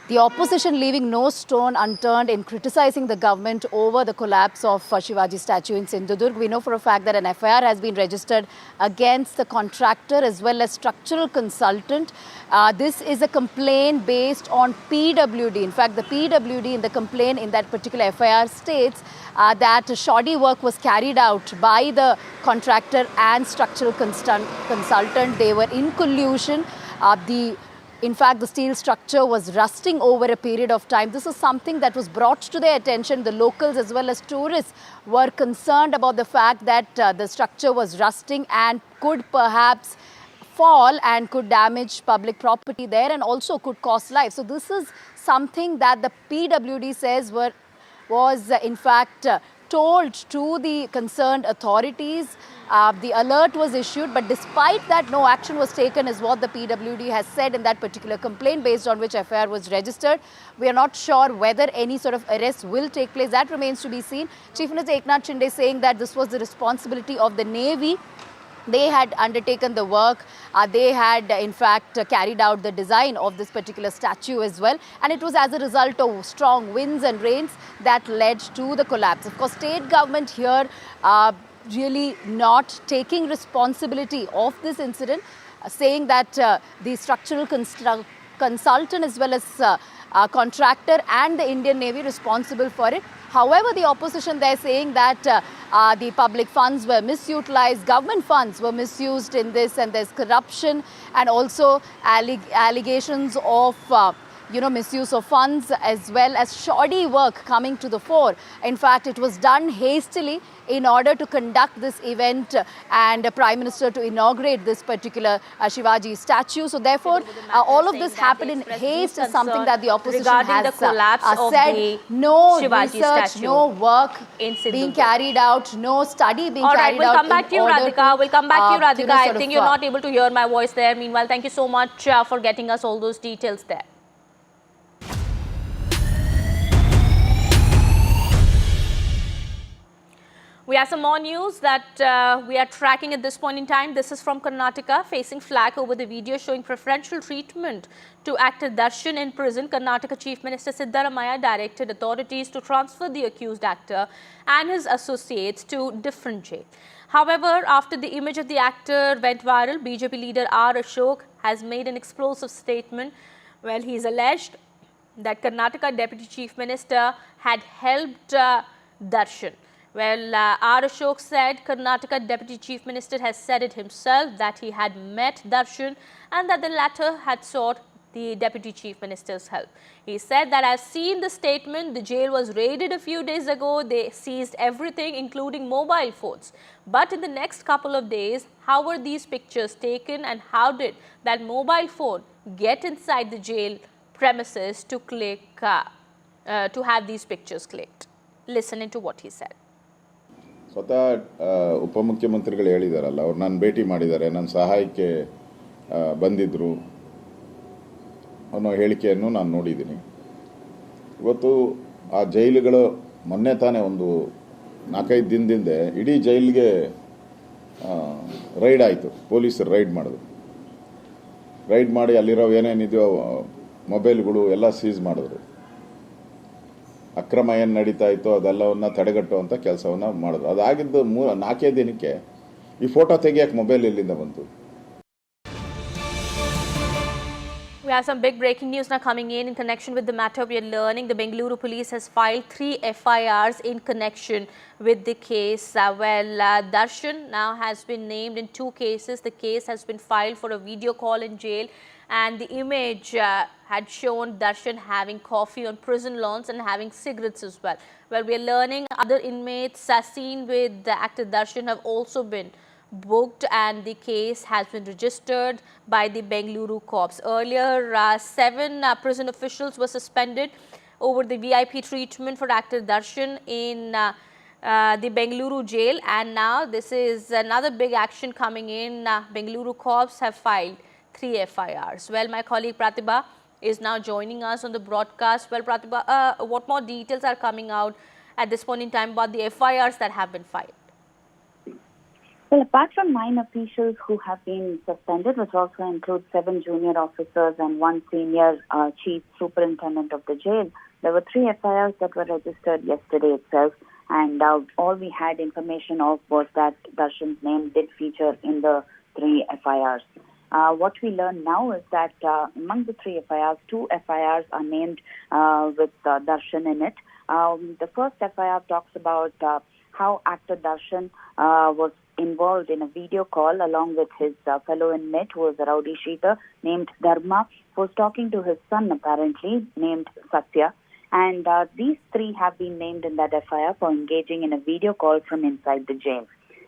S23: the opposition leaving no stone unturned in criticizing the government over the collapse of Shivaji statue in Sindhudurg. We know for a fact that an FIR has been registered against the contractor as well as structural consultant. This is a complaint based on PWD. In fact, the PWD in the complaint in that particular FIR states that shoddy work was carried out by the contractor and structural consultant. They were in collusion. In fact, the steel structure was rusting over a period of time. This is something that was brought to their attention. The locals as well as tourists were concerned about the fact that the structure was rusting and could perhaps fall and could damage public property there and also could cost life. So this is something that the PWD says was in fact told to the concerned authorities. The alert was issued, but despite that, no action was taken, is what the PWD has said in that particular complaint, based on which FIR was registered. We are not sure whether any sort of arrest will take place. That remains to be seen. Chief Minister Eknath Shinde saying that this was the responsibility of the Navy. They had undertaken the work. They had, in fact, carried out the design of this particular statue as well. And it was as a result of strong winds and rains that led to the collapse. Of course, state government here really not taking responsibility of this incident, saying that the structural consultant as well as contractor and the Indian Navy responsible for it. However, the opposition, they're saying that the public funds were misutilized, government funds were misused in this, and there's corruption and also allegations of misuse of funds as well as shoddy work coming to the fore. In fact, it was done hastily in order to conduct this event and the Prime Minister to inaugurate this particular Shivaji statue. So therefore, all of this happened in haste is something that the opposition has said. No research, no work being carried out, no study being carried out.
S16: All right, we'll come back to you, Radhika. We'll come back to you, Radhika. I think you're not able to hear my voice there. Meanwhile, thank you so much for getting us all those details there. We have some more news that we are tracking at this point in time. This is from Karnataka, facing flack over the video showing preferential treatment to actor Darshan in prison. Karnataka Chief Minister Siddaramaiah directed authorities to transfer the accused actor and his associates to different jail. However, after the image of the actor went viral, BJP leader R. Ashok has made an explosive statement. Well, he's alleged that Karnataka Deputy Chief Minister had helped Darshan. Well, R. Ashok said Karnataka Deputy Chief Minister has said it himself that he had met Darshan and that the latter had sought the Deputy Chief Minister's help. He said that as seen the statement, the jail was raided a few days ago. They seized everything, including mobile phones. But in the next couple of days, how were these pictures taken and how did that mobile phone get inside the jail premises to have these pictures clicked? Listen into what he said.
S7: ಸ್ವತಃ ಉಪಮುಖ್ಯಮಂತ್ರಿಗಳು ಹೇಳಿದಾರಲ್ಲ, ಅವ್ರು ನಾನು ಭೇಟಿ ಮಾಡಿದ್ದಾರೆ, ನನ್ನ ಸಹಾಯಕ್ಕೆ ಬಂದಿದ್ದರು ಅನ್ನೋ ಹೇಳಿಕೆಯನ್ನು ನಾನು ನೋಡಿದ್ದೀನಿ. ಇವತ್ತು ಆ ಜೈಲುಗಳು ಮೊನ್ನೆ ತಾನೇ ಒಂದು 4-5 ದಿನದಿಂದ ಇಡೀ ಜೈಲಿಗೆ ರೈಡ್ ಆಯಿತು. ಪೊಲೀಸರು ರೈಡ್ ಮಾಡಿದ್ರು. ರೈಡ್ ಮಾಡಿ ಅಲ್ಲಿರೋ ಏನೇನಿದೆಯೋ ಮೊಬೈಲ್ಗಳು ಎಲ್ಲ ಸೀಸ್ ಮಾಡಿದ್ರು. ಅಕ್ರಮ ಏನು ನಡೀತಾ ಇತ್ತು ಅದೆಲ್ಲವನ್ನು ತಡೆಗಟ್ಟುವಂಥ ಕೆಲಸವನ್ನು ಮಾಡಿದ್ರು. ಅದಾಗಿದ್ದು 4 ದಿನಕ್ಕೆ ಈ ಫೋಟೋ ತೆಗಿಯೋಕ್ಕೆ ಮೊಬೈಲ್ ಎಲ್ಲಿಂದ ಬಂತು?
S16: We have some big breaking news now coming in connection with the matter we are learning. The Bengaluru police has filed 3 FIRs in connection with the case. Darshan now has been named in 2 cases. The case has been filed for a video call in jail and the image had shown Darshan having coffee on prison lawns and having cigarettes as well. Well, we are learning other inmates seen with the actor Darshan have also been booked, and the case has been registered by the Bengaluru cops. Earlier, 7 prison officials were suspended over the VIP treatment for actor Darshan in the Bengaluru jail, and now this is another big action coming in. Bengaluru cops have filed 3 FIRs. Well, my colleague Pratibha is now joining us on the broadcast. Well, Pratibha, what more details are coming out at this point in time about the FIRs that have been filed?
S8: Well, apart from 9 officials who have been suspended, which also includes 7 junior officers and 1 senior chief superintendent of the jail, there were 3 FIRs that were registered yesterday itself. And all we had information of was that Darshan's name did feature in the 3 FIRs. What we learn now is that among the 3 FIRs, 2 FIRs are named with Darshan in it. The first FIR talks about how actor Darshan was involved in a video call along with his fellow inmate, who was a rowdy sheeter named Dharma, who was talking to his son apparently named Satya. And these 3 have been named in that FIR for engaging in a video call from inside the jail.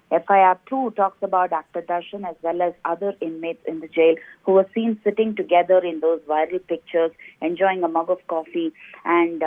S8: FIR 2 talks about actor Darshan as well as other inmates in the jail who were seen sitting together in those viral pictures, enjoying a mug of coffee and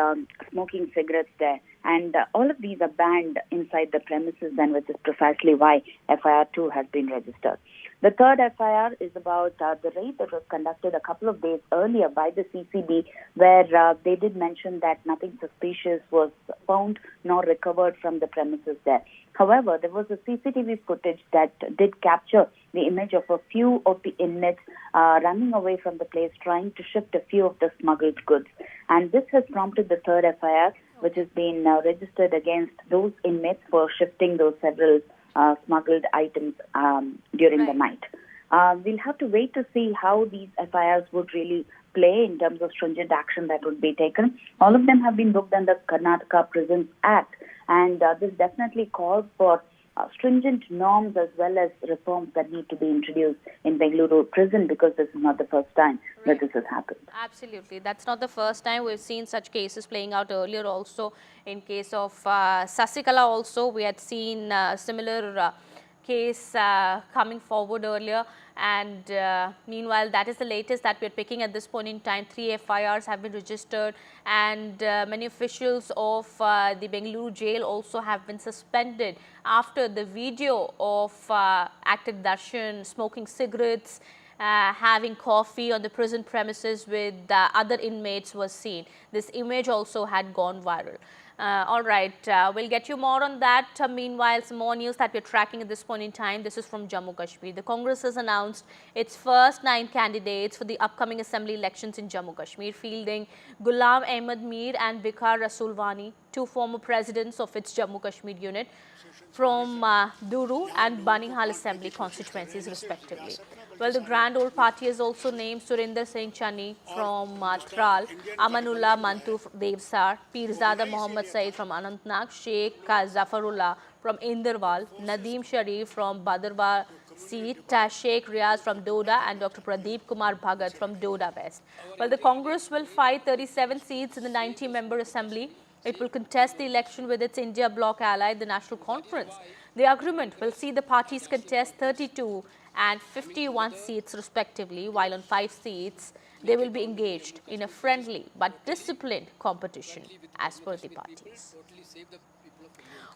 S8: smoking cigarettes there. And all of these are banned inside the premises, and which is precisely why FIR 2 has been registered. The third FIR is about the raid that was conducted a couple of days earlier by the CCB, where they did mention that nothing suspicious was found nor recovered from the premises there. However, there was a CCTV footage that did capture the image of a few of the inmates running away from the place, trying to shift a few of the smuggled goods. And this has prompted the third FIR, which has been registered against those inmates for shifting those several smuggled items during the night. We'll have to wait to see how these FIRs would really play in terms of stringent action that would be taken. All of them have been booked under Karnataka Prisons Act, and this definitely calls for stringent norms as well as reforms that need to be introduced in Bengaluru prison, because this is not the first time that this has happened.
S16: Absolutely. That's not the first time. We've seen such cases playing out earlier also. In case of Sasikala also, we had seen similar case coming forward earlier, and meanwhile that is the latest that we are picking at this point in time. 3 FIRs have been registered, and many officials of the Bengaluru jail also have been suspended after the video of actor Darshan smoking cigarettes, having coffee on the prison premises with other inmates was seen. This image also had gone viral. All right, we'll get you more on that. Meanwhile, some more news that we're tracking at this point in time. This is from Jammu Kashmir. The Congress has announced its first 9 candidates for the upcoming assembly elections in Jammu Kashmir, fielding Ghulam Ahmad Mir and Vikhar Rasulwani, 2 former presidents of its Jammu Kashmir unit from Duru and Banihal assembly constituencies respectively. Well, the Grand Old Party has also named Surinder Singh Chani from Tral, Amanullah Mantu Devsar, Pirzada Mohammad Saeed from Anantnag, Sheikh Zafarullah from Inderwal, Nadeem Sharif from Badarwar seat, Sheikh Riaz from Doda, and Dr. Pradeep Kumar Bhagat from Doda West. Well, the Congress will fight 37 seats in the 90-member assembly. It will contest the election with its India bloc ally, the National Conference. The agreement will see the parties contest 32 and 51 seats respectively, while on 5 seats they will be engaged in a friendly but disciplined competition as per the parties.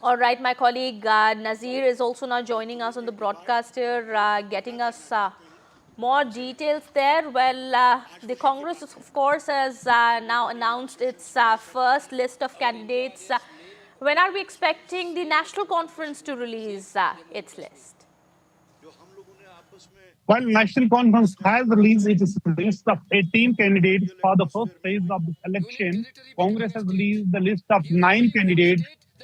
S16: All right, my colleague Nazir is also now joining us on the broadcast here, getting us more details there. Well, the Congress, of course, has now announced its first list of candidates. When are we expecting the National Conference to release its list?
S9: Well, National Conference has released its list of 18 candidates for the first phase of the election. Congress has released the list of 9 candidates.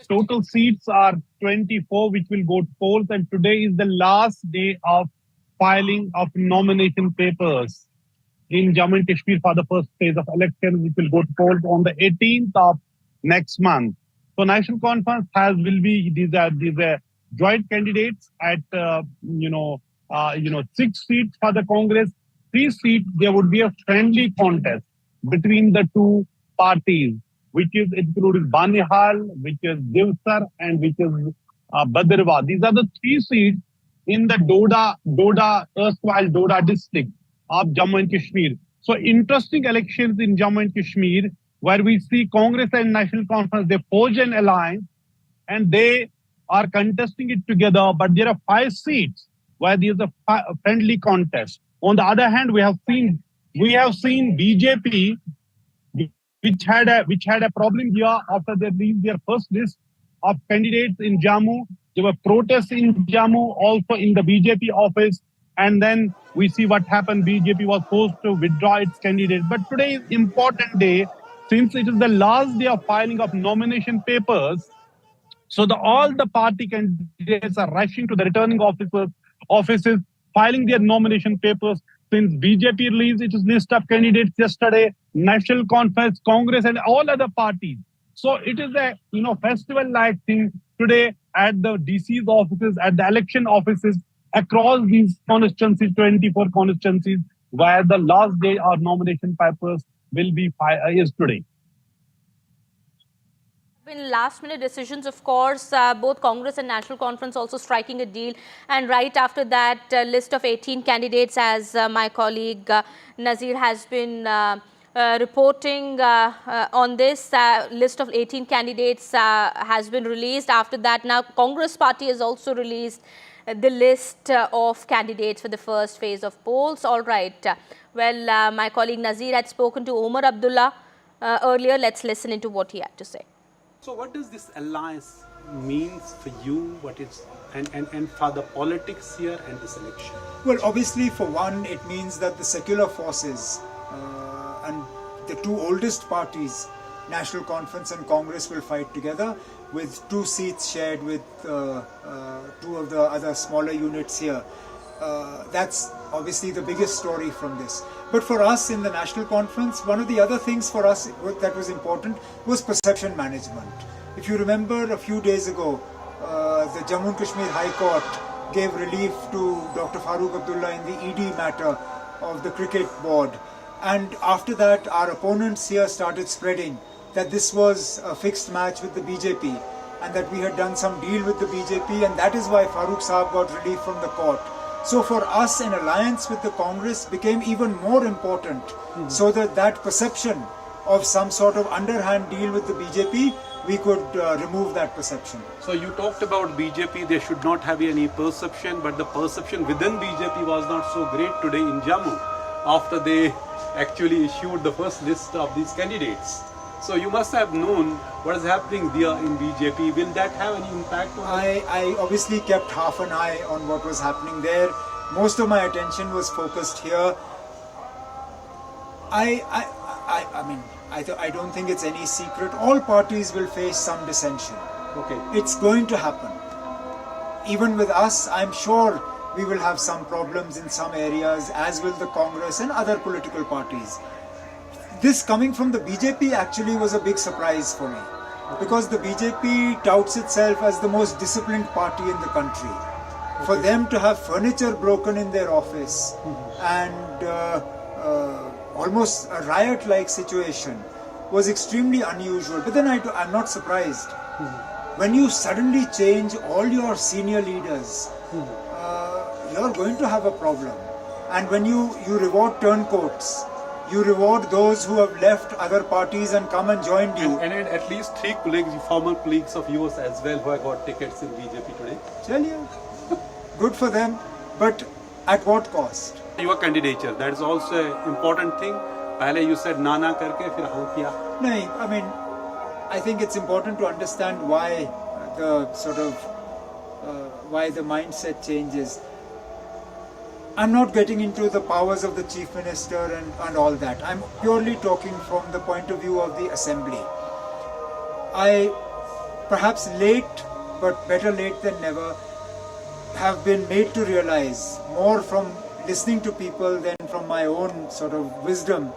S9: Total seats are 24, which will go to polls, and today is the last day of filing of nomination papers in Jammu and Kashmir for the first phase of election, which will go to polls on the 18th of next month. So, National Conference will be these are joint candidates at 6 seats for the Congress, 3 seats, there would be a friendly contest between the two parties, which is included Banihal, which is Divsar, and which is Badarwa. These are the 3 seats in the erstwhile Doda district of Jammu and Kashmir. So interesting elections in Jammu and Kashmir, where we see Congress and National Conference, they forge an alliance and they are contesting it together, but there are 5 seats where there is a friendly contest. On the other hand, we have seen BJP, which had a problem here after they released their first list of candidates in Jammu. There were protests in Jammu, also in the BJP office, and then we see what happened. BJP was forced to withdraw its candidate. But today is important day, since it is the last day of filing of nomination papers. So all the party candidates are rushing to the returning offices, filing their nomination papers. Since BJP released its list of candidates yesterday, National Conference, Congress, and all other parties. So it is a festival-like thing today at the DC's offices, at the election offices across these constituencies, 24 constituencies, where the last day of nomination papers will be is today.
S16: In last-minute decisions, of course, both Congress and National Conference also striking a deal. And right after that, list of 18 candidates, as my colleague Nazir has been reporting on this, list of 18 candidates has been released. After that, now Congress Party has also released the list of candidates for the first phase of polls. All right. Well, my colleague Nazir had spoken to Omar Abdullah earlier. Let's listen into what he had to say.
S3: So what does this alliance means for you, and for the politics here and this election?
S11: Well, obviously, for one, it means that the secular forces and the 2 oldest parties, National Conference and Congress, will fight together, with 2 seats shared with 2 of the other smaller units here. That's obviously the biggest story from this. But for us in the National Conference, one of the other things for us that was important was perception management. If you remember, a few days ago, the Jammu and Kashmir High Court gave relief to Dr. Farooq Abdullah in the ED matter of the cricket board. And after that, our opponents here started spreading that this was a fixed match with the BJP and that we had done some deal with the BJP, and that is why Farooq Saab got relief from the court. So for us, an alliance with the Congress became even more important, so that perception of some sort of underhand deal with the BJP, we could remove that perception.
S3: So you talked about BJP, there should not have any perception, but the perception within BJP was not so great today in Jammu after they actually issued the first list of these candidates. So you must have known what is happening there in BJP. Will that have any impact on
S11: I obviously kept half an eye on what was happening there. Most of my attention was focused here. I don't think it's any secret. All parties will face some dissension.
S3: Okay.
S11: It's going to happen. Even with us, I'm sure we will have some problems in some areas, as will the Congress and other political parties. This coming from the BJP actually was a big surprise for me, because the BJP touts itself as the most disciplined party in the country. For them to have furniture broken in their office and almost a riot-like situation was extremely unusual. But then I'm not surprised. When you suddenly change all your senior leaders, you're going to have a problem. And when you reward turncoats, you reward those who have left other parties and come and joined you.
S3: And at least 3 colleagues, former colleagues of yours as well, who have got tickets in BJP today.
S11: Tell you, good for them, but at what cost?
S3: Your candidature, that is also an important thing. Pehle you said na na karke, fir haan kiya.
S11: No, I mean, I think it's important to understand why the why the mindset changes. I'm not getting into the powers of the Chief Minister and all that. I'm purely talking from the point of view of the Assembly. I, perhaps late, but better late than never, have been made to realize, more from listening to people than from my own sort of wisdom,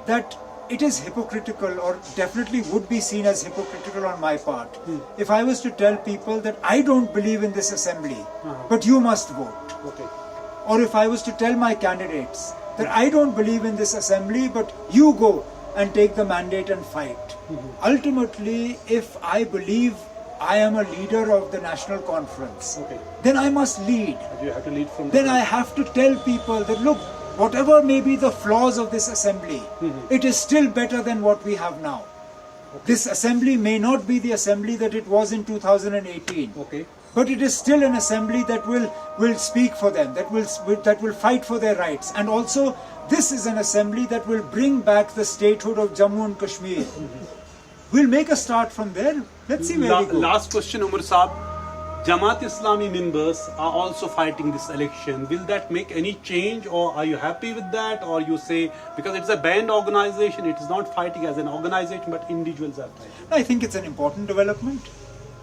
S11: that it is hypocritical, or definitely would be seen as hypocritical on my part, if I was to tell people that I don't believe in this Assembly, but you must vote.
S3: Okay.
S11: Or if I was to tell my candidates that I don't believe in this assembly, but you go and take the mandate and fight. Ultimately, if I believe I am a leader of the national conference, then I must lead.
S3: You have to lead from
S11: Then I have to tell people that, look, whatever may be the flaws of this assembly, it is still better than what we have now. This assembly may not be the assembly that it was in 2018. But it is still an assembly that will speak for them, that will fight for their rights. And also, this is an assembly that will bring back the statehood of Jammu and Kashmir. We'll make a start from there. Let's see where we go.
S3: Last question, Omar Saab. Jamaat Islami members are also fighting this election. Will that make any change, or are you happy with that? Or you say, because it's a banned organization, it is not fighting as an organization, but individuals are fighting?
S11: I think it's an important development.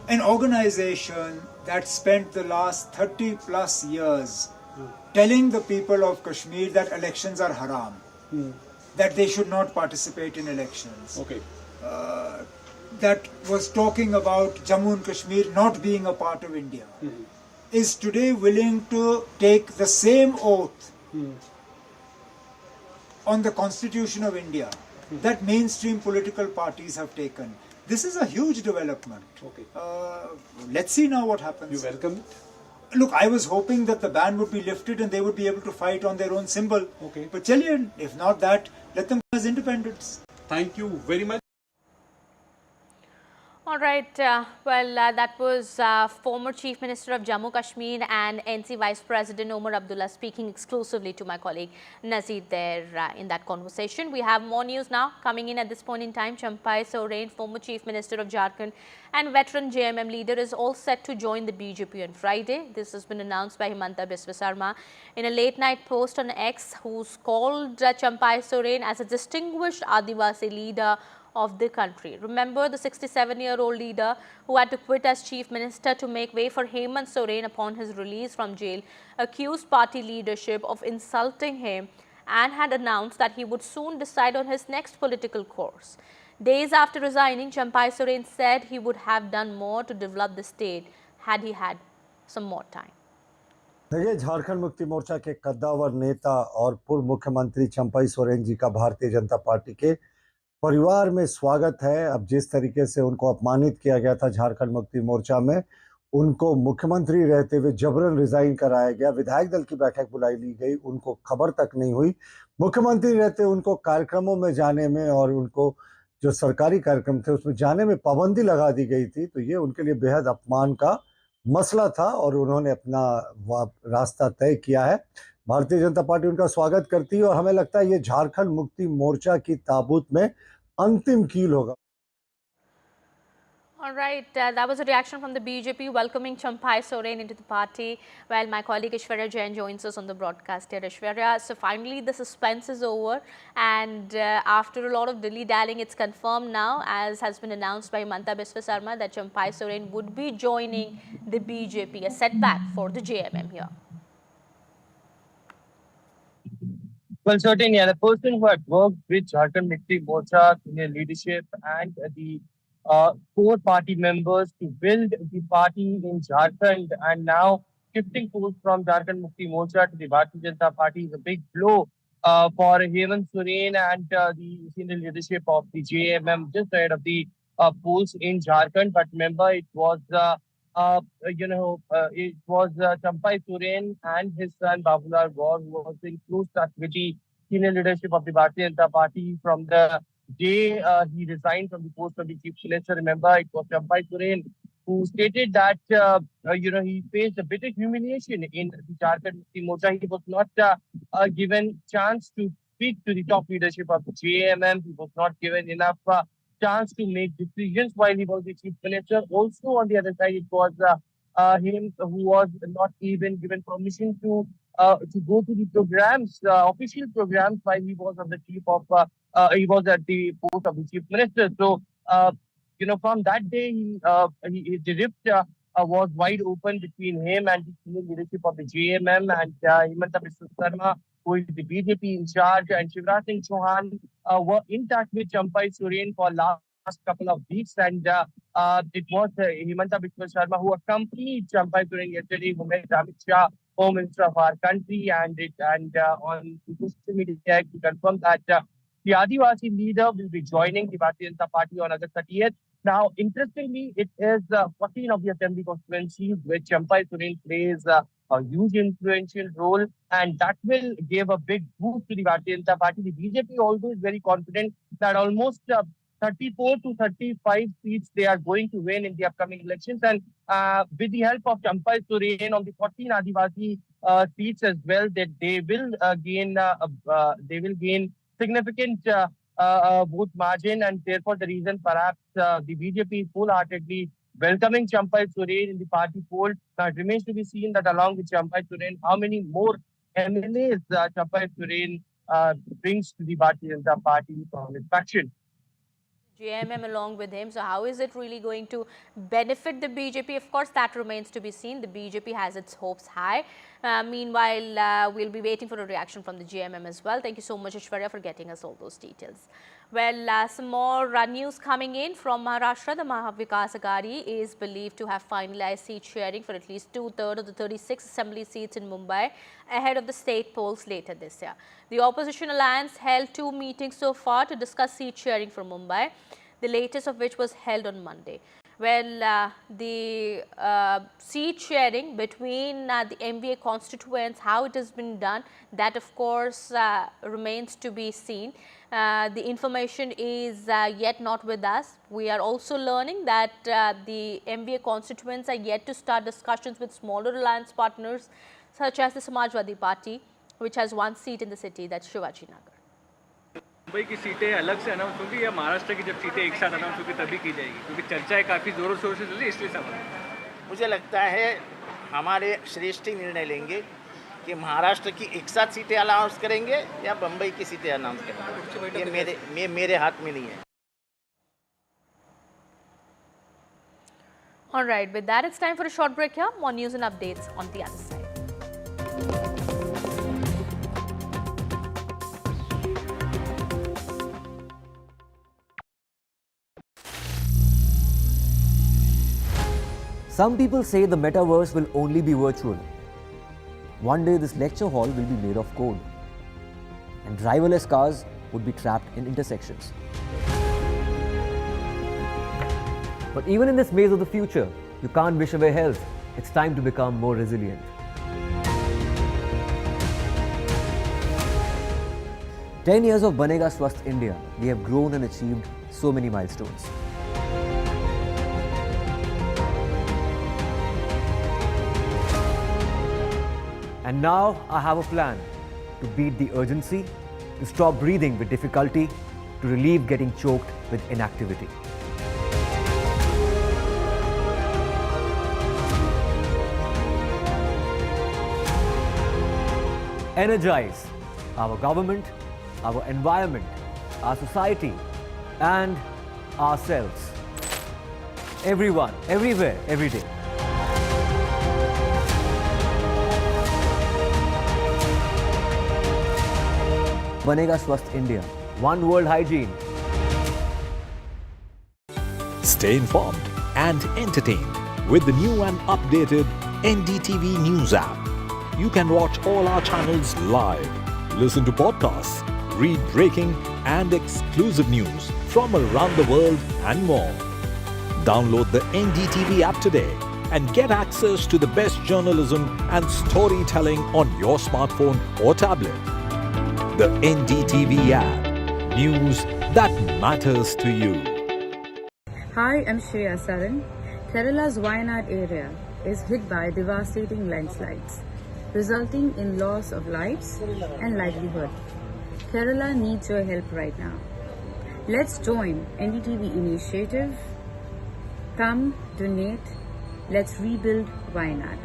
S11: An organization that spent the last 30 plus years telling the people of Kashmir that elections are haram, that they should not participate in elections. That was talking about Jammu and Kashmir not being a part of India, is today willing to take the same oath on the Constitution of India that mainstream political parties have taken. This is a huge development. Let's see now what happens.
S3: You welcome it?
S11: Look, I was hoping that the ban would be lifted and they would be able to fight on their own symbol. But chaliye, if not that, let them go as independents.
S3: Thank you very much.
S16: All right. That was former Chief Minister of Jammu Kashmir and NC Vice President Omar Abdullah speaking exclusively to my colleague Nazir there in that conversation. We have more news now coming in at this point in time. Champai Soren, former Chief Minister of Jharkhand and veteran JMM leader, is all set to join the BJP on Friday. This has been announced by Himanta Biswa Sarma in a late-night post on X, who's called Champai Soren as a distinguished Adivasi leader of the country. Remember, the 67-year-old leader who had to quit as chief minister to make way for Hemant Soren upon his release from jail accused party leadership of insulting him and had announced that he would soon decide on his next political course. Days after resigning, Champai Soren said he would have done more to develop the state had he had some more time.
S12: देखिए, झारखंड मुक्ति मोर्चा के कद्दावर नेता और पूर्व मुख्यमंत्री चंपाई सोरेन जी का Bharatiya Janata party के परिवार में स्वागत है। अब जिस तरीके से उनको अपमानित किया गया था झारखंड मुक्ति मोर्चा में, उनको मुख्यमंत्री रहते हुए जबरन रिजाइन कराया गया, विधायक दल की बैठक बुलाई ली गई, उनको खबर तक नहीं हुई, मुख्यमंत्री रहते उनको कार्यक्रमों में जाने में और उनको जो सरकारी कार्यक्रम थे उसमें जाने में पाबंदी लगा दी गई थी। तो ये उनके लिए बेहद अपमान का मसला था और उन्होंने अपना रास्ता तय किया है। भारतीय जनता पार्टी उनका स्वागत करती है और हमें लगता है ये झारखंड मुक्ति मोर्चा की ताबूत में अंतिम कील होगा।
S16: All right, that was a reaction from the BJP welcoming Champai Soren into the party. Well, my colleague Ishwarya Jain joins us on the broadcast here. Ishwarya, so finally the suspense is over, and after a lot of dilly-dallying, it's confirmed now, as has been announced by Himanta Biswa Sarma, that Champai Soren would be joining the BJP, a setback for the JMM here.
S13: Well, certainly, the person who had worked with Jharkhand Mukti Morcha senior leadership and the core party members to build the party in Jharkhand, and now shifting force from Jharkhand Mukti Morcha to the Bharatiya Janata Party is a big blow for Hemant Soren and the senior leadership of the JMM just ahead of the polls in Jharkhand. But remember, it was Champai Soren and his son Babulal Gaur who was in close touch with the senior leadership of the Bharatiya Janata Party from the day he resigned from the post of the chief minister. Remember, it was Champai Soren who stated that he faced a bitter humiliation in the Jharkhand Mukti Morcha. He was not given chance to speak to the top leadership of the JMM. He was not given enough chance to make decisions while he was the chief minister. Also, on the other side, it was him who was not even given permission to go to the programs, official programs, while he was on the he was at the post of the chief minister. So, from that day, the rift was wide open between him and the senior leadership of the JMM, and Himanta Biswa Sarma, who is the BJP in charge, and Shivraj Singh Chauhan were in touch with Champai Soren for last couple of weeks, and it was Himanta Biswa Sarma who accompanied Champai Soren yesterday, who met Amit Shah Home Minister of our country, and on social media he confirmed that the Adivasi leader will be joining the Bharatiya Janata Party on August 30th. Now, interestingly, it is 14 of the assembly constituencies which Champai Suren plays a huge influential role, and that will give a big boost to the Bharatiya Janata Party. The BJP also is very confident that almost 34 to 35 seats they are going to win in the upcoming elections, and with the help of Champai Suren on the 14 Adivasi seats as well, that they will gain significant vote margin, and therefore the reason perhaps the BJP is wholeheartedly welcoming Champai Suren in the party fold. Now it remains to be seen that along with Champai Suren, how many more MLAs Champai Suren brings to the Bharatiya Janata Party from his faction.
S16: JMM along with him. So how is it really going to benefit the BJP? Of course, that remains to be seen. The BJP has its hopes high. Meanwhile, we'll be waiting for a reaction from the JMM as well. Thank you so much, Ishwarya, for getting us all those details. Well, some more news coming in from Maharashtra. The Mahavikas Aghadi is believed to have finalized seat sharing for at least 2/3 of the 36 assembly seats in Mumbai ahead of the state polls later this year. The opposition alliance held 2 meetings so far to discuss seat sharing for Mumbai, the latest of which was held on Monday. Well, the seat sharing between the MVA constituents, how it has been done, that of course remains to be seen. The information is yet not with us. We are also learning that the MVA constituents are yet to start discussions with smaller alliance partners such as the Samajwadi Party, which has 1 seat in the city, that's Shivaji Nagar.
S14: Mumbai की सीटें अलग से announce होंगी या महाराष्ट्र की जब सीटें एक साथ अनाउंस होगी तभी की जाएगी, क्योंकि चर्चाएं काफ़ी ज़ोरों शोरों से चल रही है, इसलिए सवाल।
S15: मुझे लगता है हमारे श्रेष्ठ निर्णय लेंगे कि महाराष्ट्र की एक साथ सीटें अनाउंस करेंगे या मुंबई की सीटें अनाउंस करेंगे, ये मेरे हाथ में नहीं है।
S16: All right, with that, it's time for a short break here. More news and updates on the other side.
S4: Some people say the metaverse will only be virtual. One day this lecture hall will be made of code, and driverless cars would be trapped in intersections. But even in this maze of the future, you can't wish away health. It's time to become more resilient. "10 years of Banega Swasth India, we have grown and achieved so many milestones. And now I have a plan to beat the urgency, to stop breathing with difficulty, to relieve getting choked with inactivity. Energize our government, our environment, our society, and ourselves. Everyone, everywhere, every day. Banega Swasth India. One world hygiene.
S6: Stay informed and entertained with the new and updated NDTV News app. You can watch all our channels live, listen to podcasts, read breaking and exclusive news from around the world and more. Download the NDTV app today and get access to the best journalism and storytelling on your smartphone or tablet. The NDTV app. News that matters to you.
S18: Hi, I'm Shreya Saran. Kerala's Wayanad area is hit by devastating landslides, resulting in loss of lives and livelihood. Kerala needs your help right now. Let's join NDTV initiative. Come, donate. Let's rebuild Wayanad.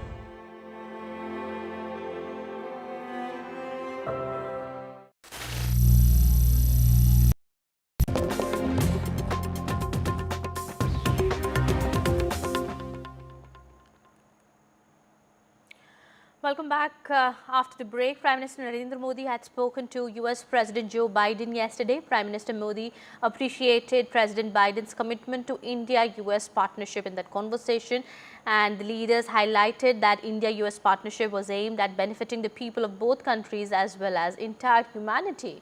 S16: Welcome back. After the break, Prime Minister Narendra Modi had spoken to US President Joe Biden yesterday. Prime Minister Modi appreciated President Biden's commitment to India-US partnership in that conversation. and the leaders highlighted that India-US partnership was aimed at benefiting the people of both countries as well as entire humanity.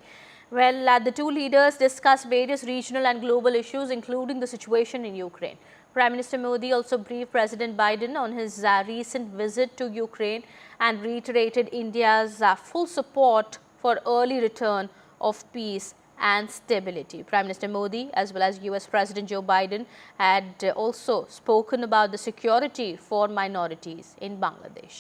S16: Well, the two leaders discussed various regional and global issues, including the situation in Ukraine. Prime Minister Modi also briefed President Biden on his recent visit to Ukraine and reiterated India's full support for early return of peace and stability. Prime Minister Modi as well as US President Joe Biden had also spoken about the security for minorities in Bangladesh.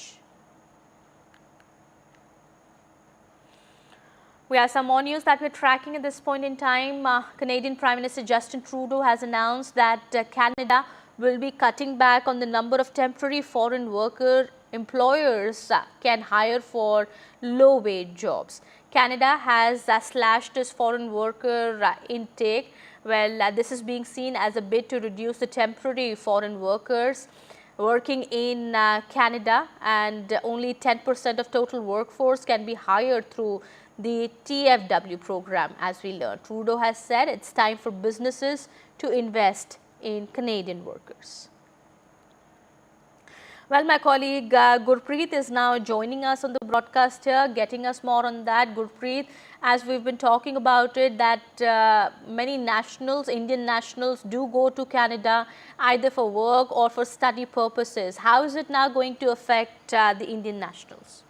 S16: We have some more news that we're tracking at this point in time. Canadian Prime Minister Justin Trudeau has announced that Canada will be cutting back on the number of temporary foreign worker employers can hire for low-wage jobs. Canada has slashed its foreign worker intake. Well, this is being seen as a bid to reduce the temporary foreign workers working in Canada, and only 10% of total workforce can be hired through the TFW program. As we learned, Trudeau has said it's time for businesses to invest in Canadian workers. Well, my colleague Gurpreet is now joining us on the broadcast here, getting us more on that. Gurpreet, as we've been talking about it, that many nationals, Indian nationals, do go to Canada either for work or for study purposes. How is it now going to affect the Indian nationals?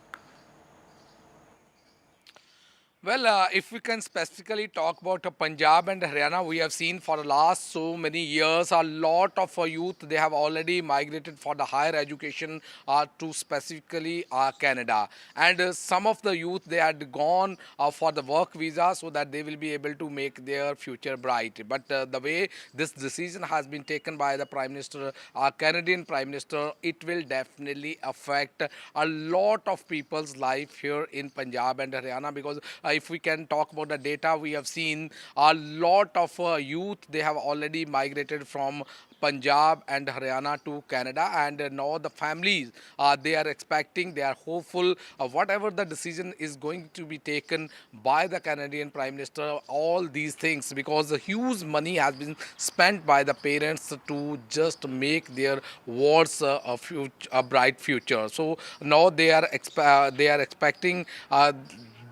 S2: Well, if we can specifically talk about Punjab and Haryana, we have seen for the last so many years a lot of youth, they have already migrated for the higher education to specifically Canada. And some of the youth, they had gone for the work visa so that they will be able to make their future bright. But the way this decision has been taken by the Prime Minister, Canadian Prime Minister, it will definitely affect a lot of people's life here in Punjab and Haryana, because if we can talk about the data, we have seen a lot of youth, they have already migrated from Punjab and Haryana to Canada, and now the families, they are expecting, they are hopeful whatever the decision is going to be taken by the Canadian Prime Minister, all these things, because a huge money has been spent by the parents to just make their wards a bright future. So now they are expecting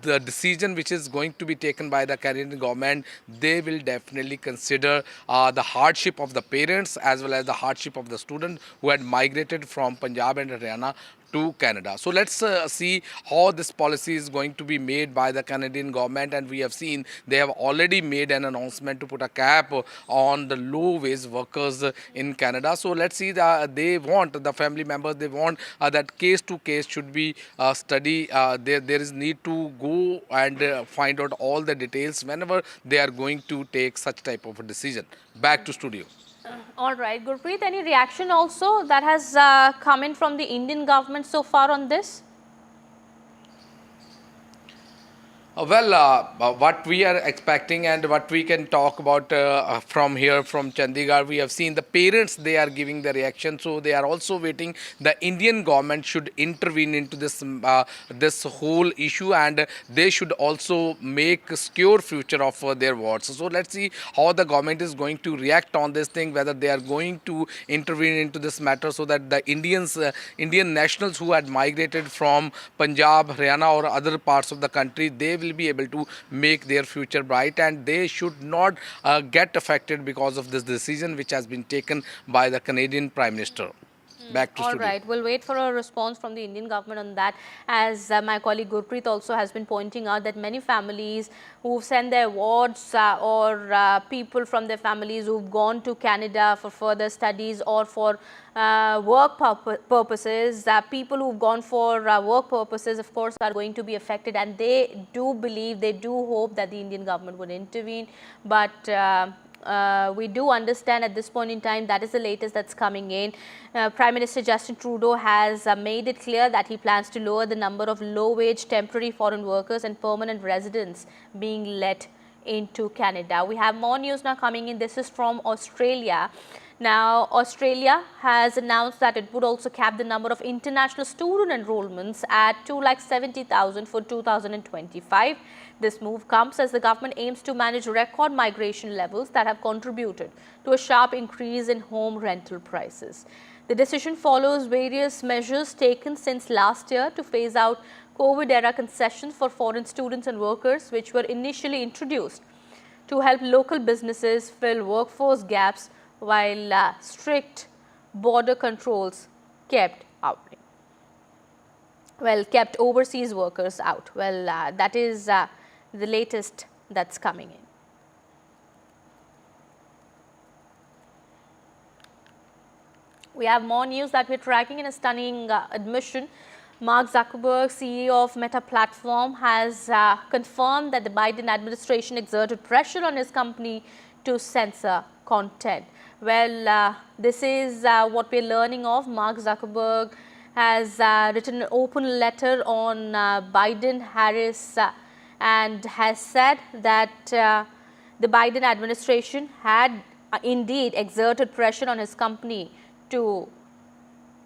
S2: the decision which is going to be taken by the Canadian government. They will definitely consider the hardship of the parents as well as the hardship of the students who had migrated from Punjab and Haryana to Canada. So let's see how this policy is going to be made by the Canadian government. And we have seen they have already made an announcement to put a cap on the low-wage workers in Canada. So let's see that they want, the family members, they want that case to case should be study. There is need to go and find out all the details whenever they are going to take such type of a decision. Back to studio.
S16: All right, Gurpreet, any reaction also that has come in from the Indian government so far on this?
S2: What we are expecting and what we can talk about from here, from Chandigarh, we have seen the parents, they are giving the reaction. So they are also waiting the Indian government should intervene into this this whole issue, and they should also make a secure future of their wards. So let's see how the government is going to react on this thing, whether they are going to intervene into this matter so that the Indian nationals who had migrated from Punjab, Haryana or other parts of the country, they will be able to make their future bright, and they should not get affected because of this decision which has been taken by the Canadian Prime Minister. Back to
S16: All
S2: studio.
S16: right, we'll wait for a response from the Indian government on that, as my colleague Gurpreet also has been pointing out that many families who've sent their wards or people from their families who've gone to Canada for further studies or for work purposes, people who've gone for work purposes, of course, are going to be affected, and they do believe, they do hope that the Indian government would intervene. But we do understand at this point in time, that is the latest that's coming in. Prime Minister Justin Trudeau has made it clear that he plans to lower the number of low-wage temporary foreign workers and permanent residents being let into Canada. We have more news now coming in. This is from Australia. Now, Australia has announced that it would also cap the number of international student enrollments at 270,000 for 2025. This move comes as the government aims to manage record migration levels that have contributed to a sharp increase in home rental prices. The decision follows various measures taken since last year to phase out COVID-era concessions for foreign students and workers, which were initially introduced to help local businesses fill workforce gaps while strict border controls kept overseas workers out. Well, that is the latest that's coming in. We have more news that we're tracking in a stunning admission. Mark Zuckerberg, CEO of Meta Platform, has confirmed that the Biden administration exerted pressure on his company to censor content. Well, this is what we're learning of. Mark Zuckerberg has written an open letter on Biden-Harris and has said that the Biden administration had indeed exerted pressure on his company to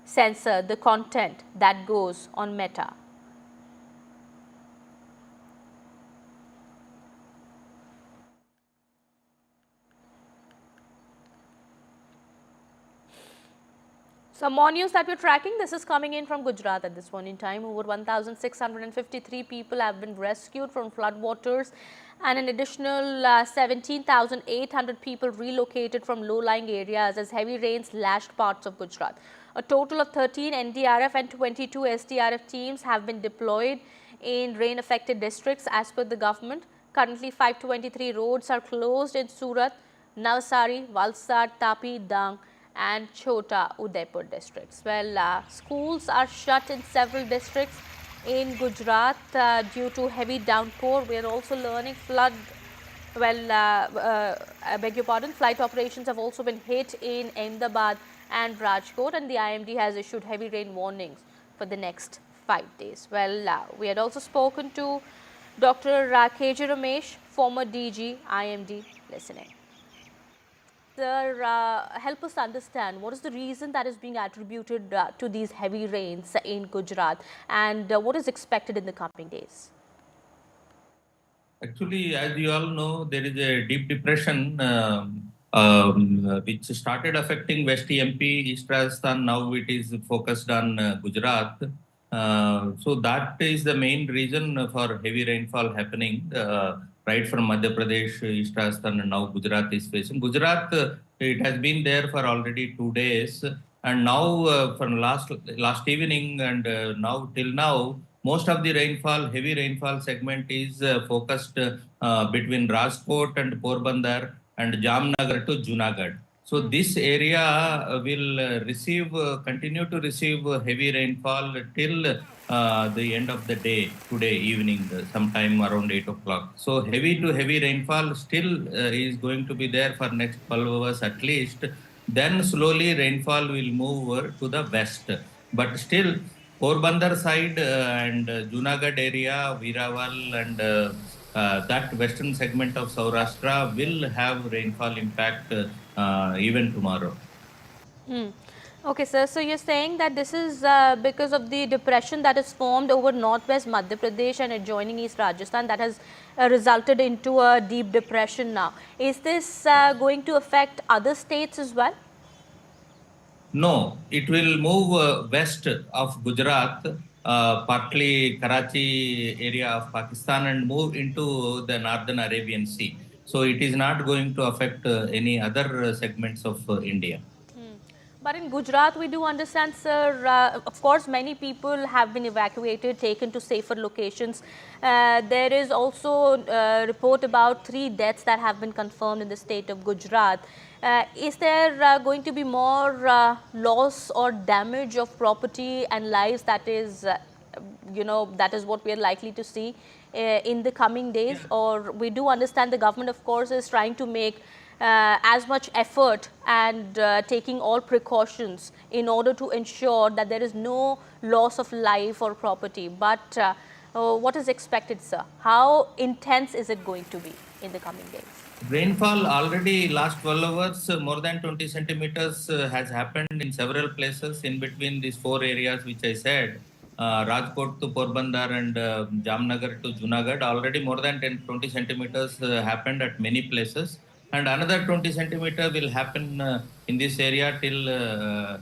S16: censor the content that goes on Meta. Some more news that we're tracking. This is coming in from Gujarat at this point in time. Over 1,653 people have been rescued from floodwaters and an additional 17,800 people relocated from low-lying areas as heavy rains lashed parts of Gujarat. A total of 13 NDRF and 22 SDRF teams have been deployed in rain-affected districts as per the government. Currently, 523 roads are closed in Surat, Navsari, Valsad, Tapi, Dang and Chota Udaipur districts. Well, schools are shut in several districts in Gujarat due to heavy downpour. We are also learning flood. Well, I beg your pardon, flight operations have also been hit in Ahmedabad and Rajkot, and the IMD has issued heavy rain warnings for the next 5 days. Well, we had also spoken to Dr. KJ Ramesh, former DG, IMD, listening. Sir, help us understand what is the reason that is being attributed to these heavy rains in Gujarat, and what is expected in the coming days?
S5: Actually, as you all know, there is a deep depression which started affecting West MP, East Rajasthan. Now it is focused on Gujarat. So that is the main reason for heavy rainfall happening. Right from Madhya Pradesh, East Rajasthan, and now Gujarat is facing. Gujarat, it has been there for already 2 days, and now from last evening and now till now, most of the rainfall, heavy rainfall segment is focused between Rajkot and Porbandar and Jamnagar to Junagadh. So this area will continue to receive heavy rainfall till the end of the day, today evening, sometime around 8 o'clock. So heavy to heavy rainfall still is going to be there for next 12 hours at least. Then slowly rainfall will move to the west. But still, Porbandar side and Junagadh area, Veeraval and that western segment of Saurashtra will have rainfall impact even tomorrow.
S16: Okay, sir. So you're saying that this is because of the depression that is formed over northwest Madhya Pradesh and adjoining East Rajasthan that has resulted into a deep depression now. Is this going to affect other states as well?
S5: No, it will move west of Gujarat, partly Karachi area of Pakistan, and move into the northern Arabian Sea. So it is not going to affect any other segments of India.
S16: But in Gujarat, we do understand, sir, of course, many people have been evacuated, taken to safer locations. There is also a report about 3 deaths that have been confirmed in the state of Gujarat. Is there going to be more loss or damage of property and lives that is, that is what we are likely to see in the coming days? Yeah. Or we do understand the government, of course, is trying to make as much effort and taking all precautions in order to ensure that there is no loss of life or property. But what is expected, sir? How intense is it going to be in the coming days?
S5: Rainfall already last 12 hours, more than 20 centimeters has happened in several places in between these 4 areas which I said. Rajkot to Porbandar and Jamnagar to Junagadh, already more than 20 centimeters happened at many places. and another 20 centimeter will happen in this area till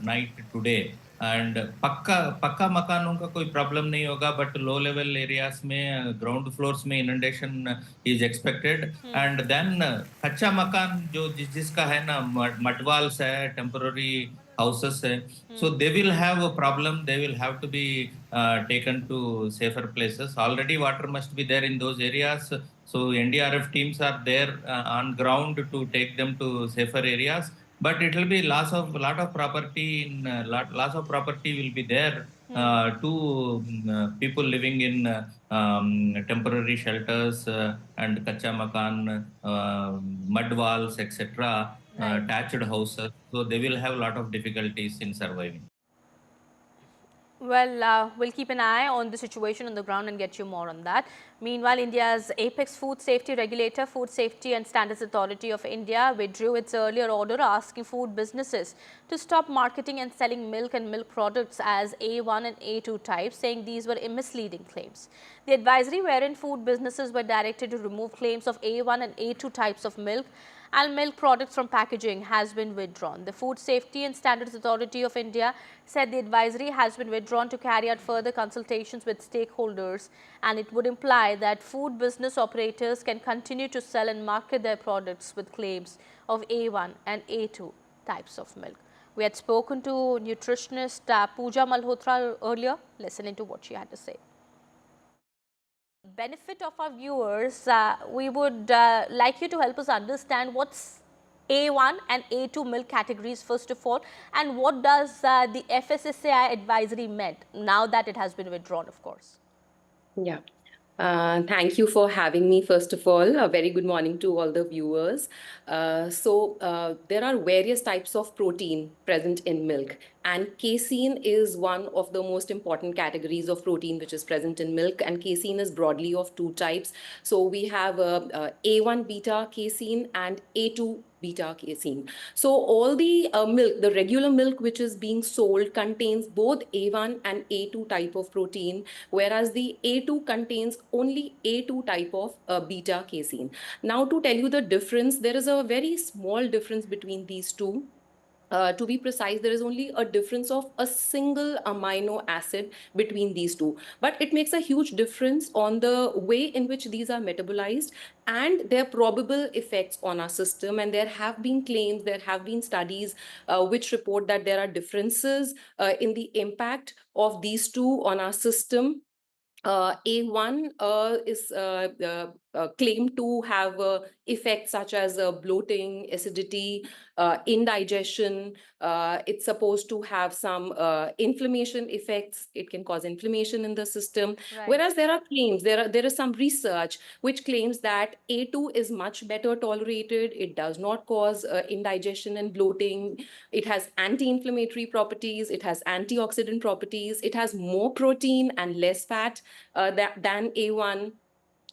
S5: night today. And पक्का मकानों का कोई problem नहीं होगा, but low level areas में ground floors में inundation is expected. And then कच्चा मकान जो जिसका है ना, मडवाल्स है, temporary houses, so they will have a problem. They will have to be taken to safer places. Already water must be there in those areas, so NDRF teams are there on ground to take them to safer areas. But it will be loss of property. Loss of property will be there to people living in temporary shelters and kacha makan, mud walls, etc. Thatched houses. So they will have a lot of difficulties in surviving.
S16: Well, we'll keep an eye on the situation on the ground and get you more on that. Meanwhile, India's apex food safety regulator, Food Safety and Standards Authority of India, withdrew its earlier order asking food businesses to stop marketing and selling milk and milk products as A1 and A2 types, saying these were misleading claims. The advisory, wherein food businesses were directed to remove claims of A1 and A2 types of milk and milk products from packaging, has been withdrawn. The Food Safety and Standards Authority of India said the advisory has been withdrawn to carry out further consultations with stakeholders, and it would imply that food business operators can continue to sell and market their products with claims of A1 and A2 types of milk. We had spoken to nutritionist Pooja Malhotra earlier. Listen to what she had to say. Benefit of our viewers, we would like you to help us understand what's A1 and A2 milk categories first of all, and what does the FSSAI advisory meant now that it has been withdrawn, of course.
S1: Yeah. Thank you for having me, first of all. A very good morning to all the viewers. There are various types of protein present in milk, and casein is one of the most important categories of protein which is present in milk, and casein is broadly of two types. So we have A1 beta casein and A2 beta casein. So all the milk, the regular milk which is being sold, contains both A1 and A2 type of protein, whereas the A2 contains only A2 type of beta casein. Now, to tell you the difference, there is a very small difference between these two. To be precise, there is only a difference of a single amino acid between these two. But it makes a huge difference on the way in which these are metabolized and their probable effects on our system. And there have been claims, there have been studies which report that there are differences in the impact of these two on our system. A1 is claimed to have effects such as bloating, acidity, indigestion. It's supposed to have some inflammation effects. It can cause inflammation in the system.
S16: Right.
S1: Whereas there are claims, there is some research which claims that A2 is much better tolerated. It does not cause indigestion and bloating. It has anti-inflammatory properties. It has antioxidant properties. It has more protein and less fat than A1.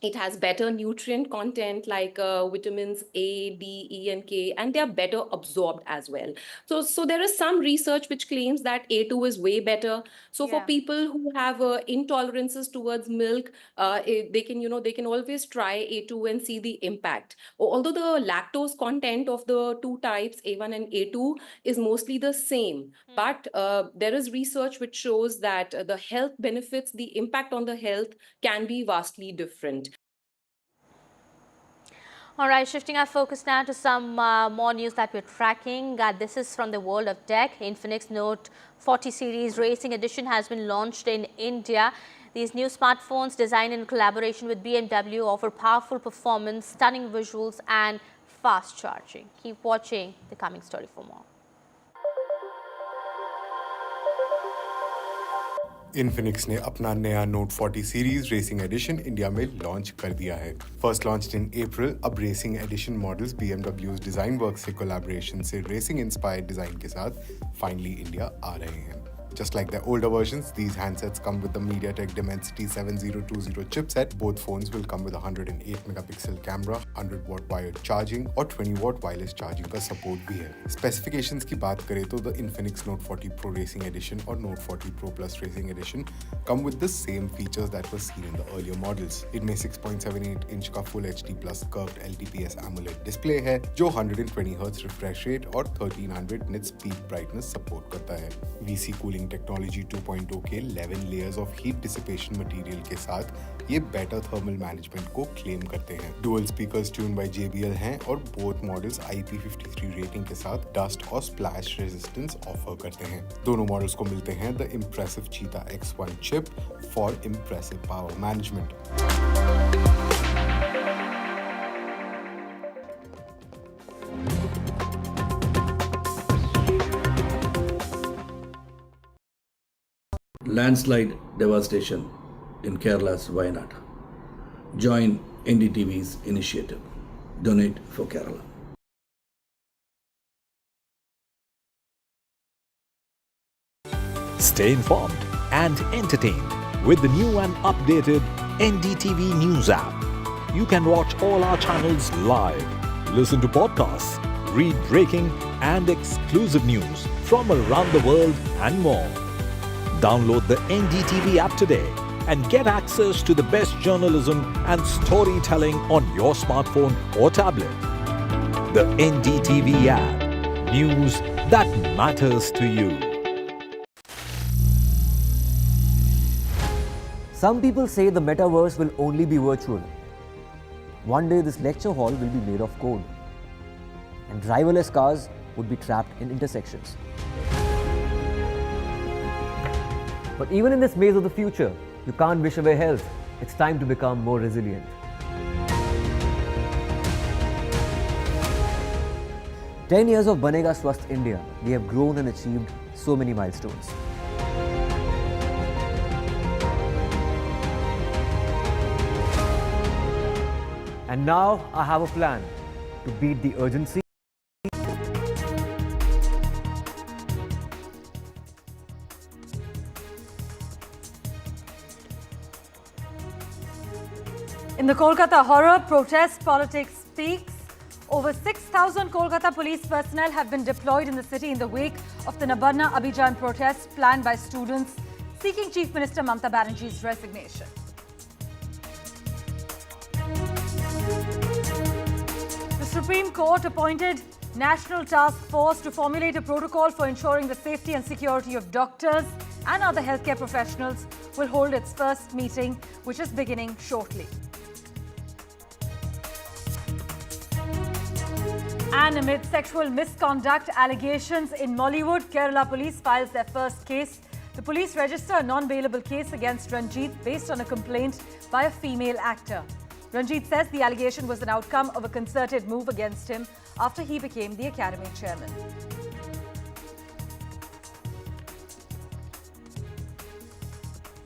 S1: It has better nutrient content like vitamins A, D, E, and K, and they are better absorbed as well. So there is some research which claims that A2 is way better. So for people who have intolerances towards milk, they can always try A2 and see the impact. Although the lactose content of the two types, A1 and A2, is mostly the same, but there is research which shows that the health benefits, the impact on the health can be vastly different.
S16: All right, shifting our focus now to some more news that we're tracking. This is from the world of tech. Infinix Note 40 series racing edition has been launched in India. These new smartphones, designed in collaboration with BMW, offer powerful performance, stunning visuals, and fast charging. Keep watching the coming story for more.
S10: Infinix ने अपना नया note 40 series racing edition India में launch कर दिया है। First launched in April, अब racing edition models BMW's design work से collaboration से रेसिंग इंस्पायर्ड डिजाइन के साथ फाइनली इंडिया आ रहे हैं। Just like their older versions, these handsets come with the MediaTek Dimensity 7020 chipset. Both phones will come with a 108 megapixel camera, 100 watt wired charging और 20 watt wireless charging का support भी है. Specifications की बात करें तो the Infinix Note 40 Pro Racing Edition और Note 40 Pro Plus Racing Edition come with the same features that were seen in the earlier models. इनमें 6.78 इंच का Full HD Plus curved LTPS AMOLED display है जो 120 Hz refresh rate और 1300 nits peak brightness support करता है. VC cooling technology 2.0 के 11 layers of heat dissipation material के साथ ये better thermal management को claim करते हैं. Dual speakers tuned by JBL हैं और both models IP53 rating के साथ dust और splash resistance offer करते हैं. दोनों models को मिलते हैं the impressive Cheetah X1 chip for impressive power management.
S17: Landslide devastation in Kerala's Wayanad. Join NDTV's initiative. Donate for Kerala.
S6: Stay informed and entertained with the new and updated NDTV News app. You can watch all our channels live, listen to podcasts, read breaking and exclusive news from around the world and more. Download the NDTV app today and get access to the best journalism and storytelling on your smartphone or tablet. The NDTV app. News that matters to you.
S4: Some people say the metaverse will only be virtual. One day this lecture hall will be made of code, and driverless cars would be trapped in intersections. But even in this maze of the future, you can't wish away health. It's time to become more resilient. "10 years of Banega Swasth India, we have grown and achieved so many milestones. And now I have a plan to beat the urgency.
S19: In the Kolkata horror, protest politics speaks. Over 6,000 Kolkata police personnel have been deployed in the city in the wake of the Nabarna Abhijan protests planned by students seeking Chief Minister Mamata Banerjee's resignation. The Supreme Court appointed National Task Force to formulate a protocol for ensuring the safety and security of doctors and other healthcare professionals will hold its first meeting, which is beginning shortly. And amid sexual misconduct allegations in Mollywood, Kerala police files their first case. The police register a non-bailable case against Ranjit based on a complaint by a female actor. Ranjit says the allegation was an outcome of a concerted move against him after he became the academy chairman.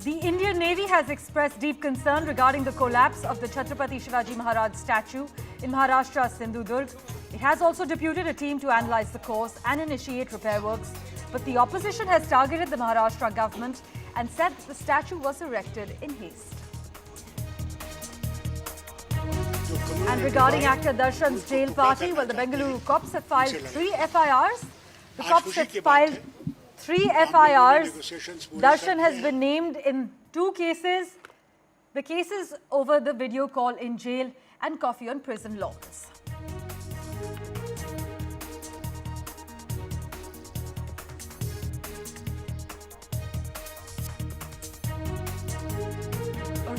S19: The Indian Navy has expressed deep concern regarding the collapse of the Chhatrapati Shivaji Maharaj statue in Maharashtra's Sindhudurg. It has also deputed a team to analyze the cause and initiate repair works. But the opposition has targeted the Maharashtra government and said the statue was erected in haste. And regarding actor Darshan's jail party, well, the Bengaluru cops have filed 3 FIRs. The cops have filed 3 FIRs. Darshan has been named in 2 cases. The cases over the video call in jail and coffee on prison lawns.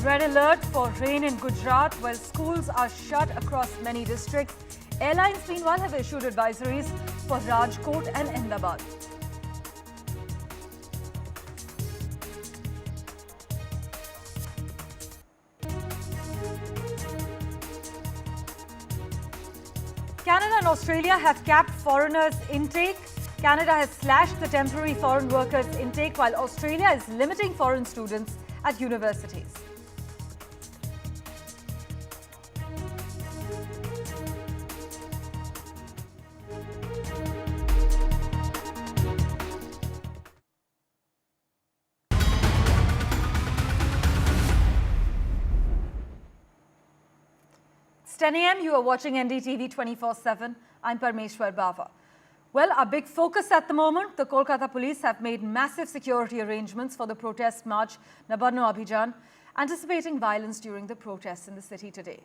S19: Red alert for rain in Gujarat while schools are shut across many districts. Airlines meanwhile have issued advisories for Rajkot and Ahmedabad. Canada and Australia have capped foreigners' intake. Canada has slashed the temporary foreign workers' intake while Australia is limiting foreign students at universities. 10 a.m. You are watching NDTV 24/7. I'm Parmeshwar Bava. Well, our big focus at the moment, the Kolkata police have made massive security arrangements for the protest march Nabarno Abhijan, anticipating violence during the protests in the city today.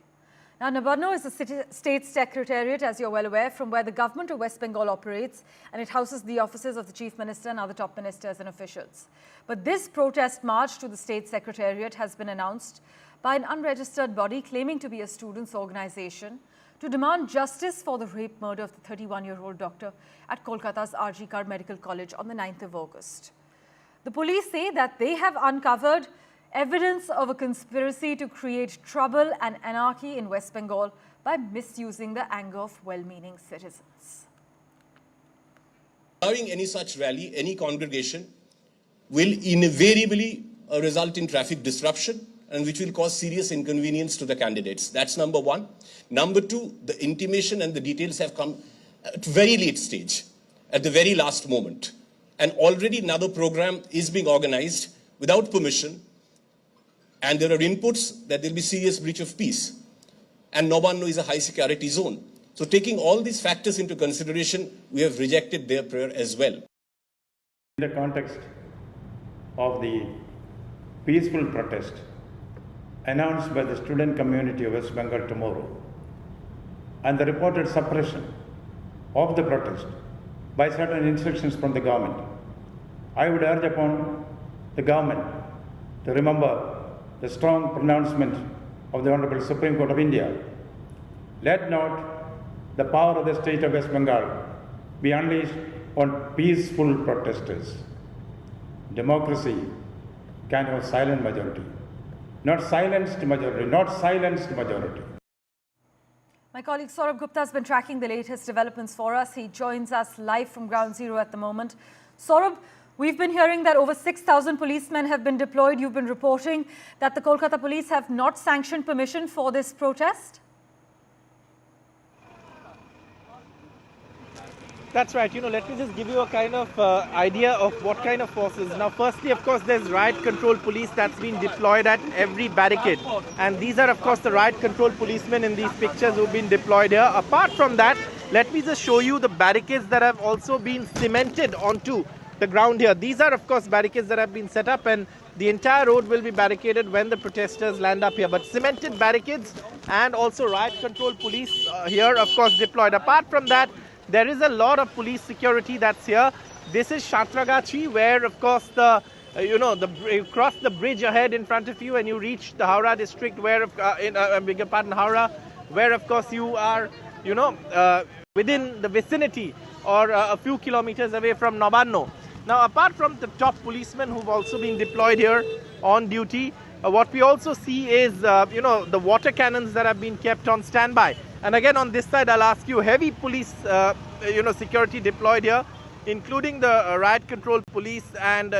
S19: Now, Nabarno is the state secretariat, as you're well aware, from where the government of West Bengal operates, and it houses the offices of the chief minister and other top ministers and officials. But this protest march to the state secretariat has been announced by an unregistered body claiming to be a students' organization to demand justice for the rape murder of the 31-year-old doctor at Kolkata's R.G. Kar Medical College on the 9th of August. The police say that they have uncovered evidence of a conspiracy to create trouble and anarchy in West Bengal by misusing the anger of well-meaning citizens.
S20: Allowing any such rally, any congregation, will invariably result in traffic disruption and which will cause serious inconvenience to the candidates. That's number one. Number two, the intimation and the details have come at very late stage, at the very last moment. And already another program is being organized without permission, and there are inputs that there will be serious breach of peace. And Nabarno is a high security zone. So taking all these factors into consideration, we have rejected their prayer as well.
S21: In the context of the peaceful protest announced by the student community of West Bengal tomorrow, and the reported suppression of the protest by certain instructions from the government, I would urge upon the government to remember the strong pronouncement of the Honorable Supreme Court of India. Let not the power of the state of West Bengal be unleashed on peaceful protesters. Democracy can have silent majority, not silenced majority, not silenced majority.
S19: My colleague Saurabh Gupta has been tracking the latest developments for us. He joins us live from Ground Zero at the moment. Saurabh, we've been hearing that over 6,000 policemen have been deployed. You've been reporting that the Kolkata police have not sanctioned permission for this protest.
S22: That's right. Let me just give you a kind of idea of what kind of forces. Now, firstly, of course, there's riot control police that's been deployed at every barricade. And these are, of course, the riot control policemen in these pictures who've been deployed here. Apart from that, let me just show you the barricades that have also been cemented onto the ground here. These are, of course, barricades that have been set up, and the entire road will be barricaded when the protesters land up here. But cemented barricades and also riot control police here, of course, deployed. Apart from that, there is a lot of police security that's here. This is Shantragachi, where, of course, you cross the bridge ahead in front of you and you reach the Howrah district, where, Howrah, where, of course, you are, within the vicinity or a few kilometers away from Nabarno. Now, apart from the top policemen who've also been deployed here on duty, what we also see is, the water cannons that have been kept on standby. And again, on this side, I'll ask you, heavy police, security deployed here, including the riot control police and,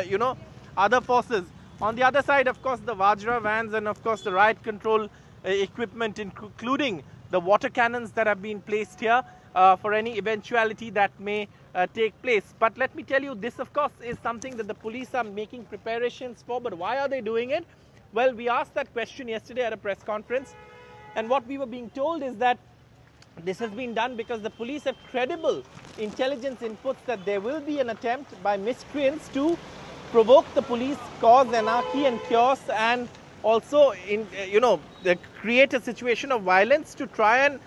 S22: other forces. On the other side, of course, the Vajra vans and, of course, the riot control equipment, including the water cannons that have been placed here for any eventuality that may take place. But let me tell you, this, of course, is something that the police are making preparations for. But why are they doing it? Well, we asked that question yesterday at a press conference. And what we were being told is that this has been done because the police have credible intelligence inputs that there will be an attempt by miscreants to provoke the police, cause anarchy and chaos, and also, create a situation of violence to try and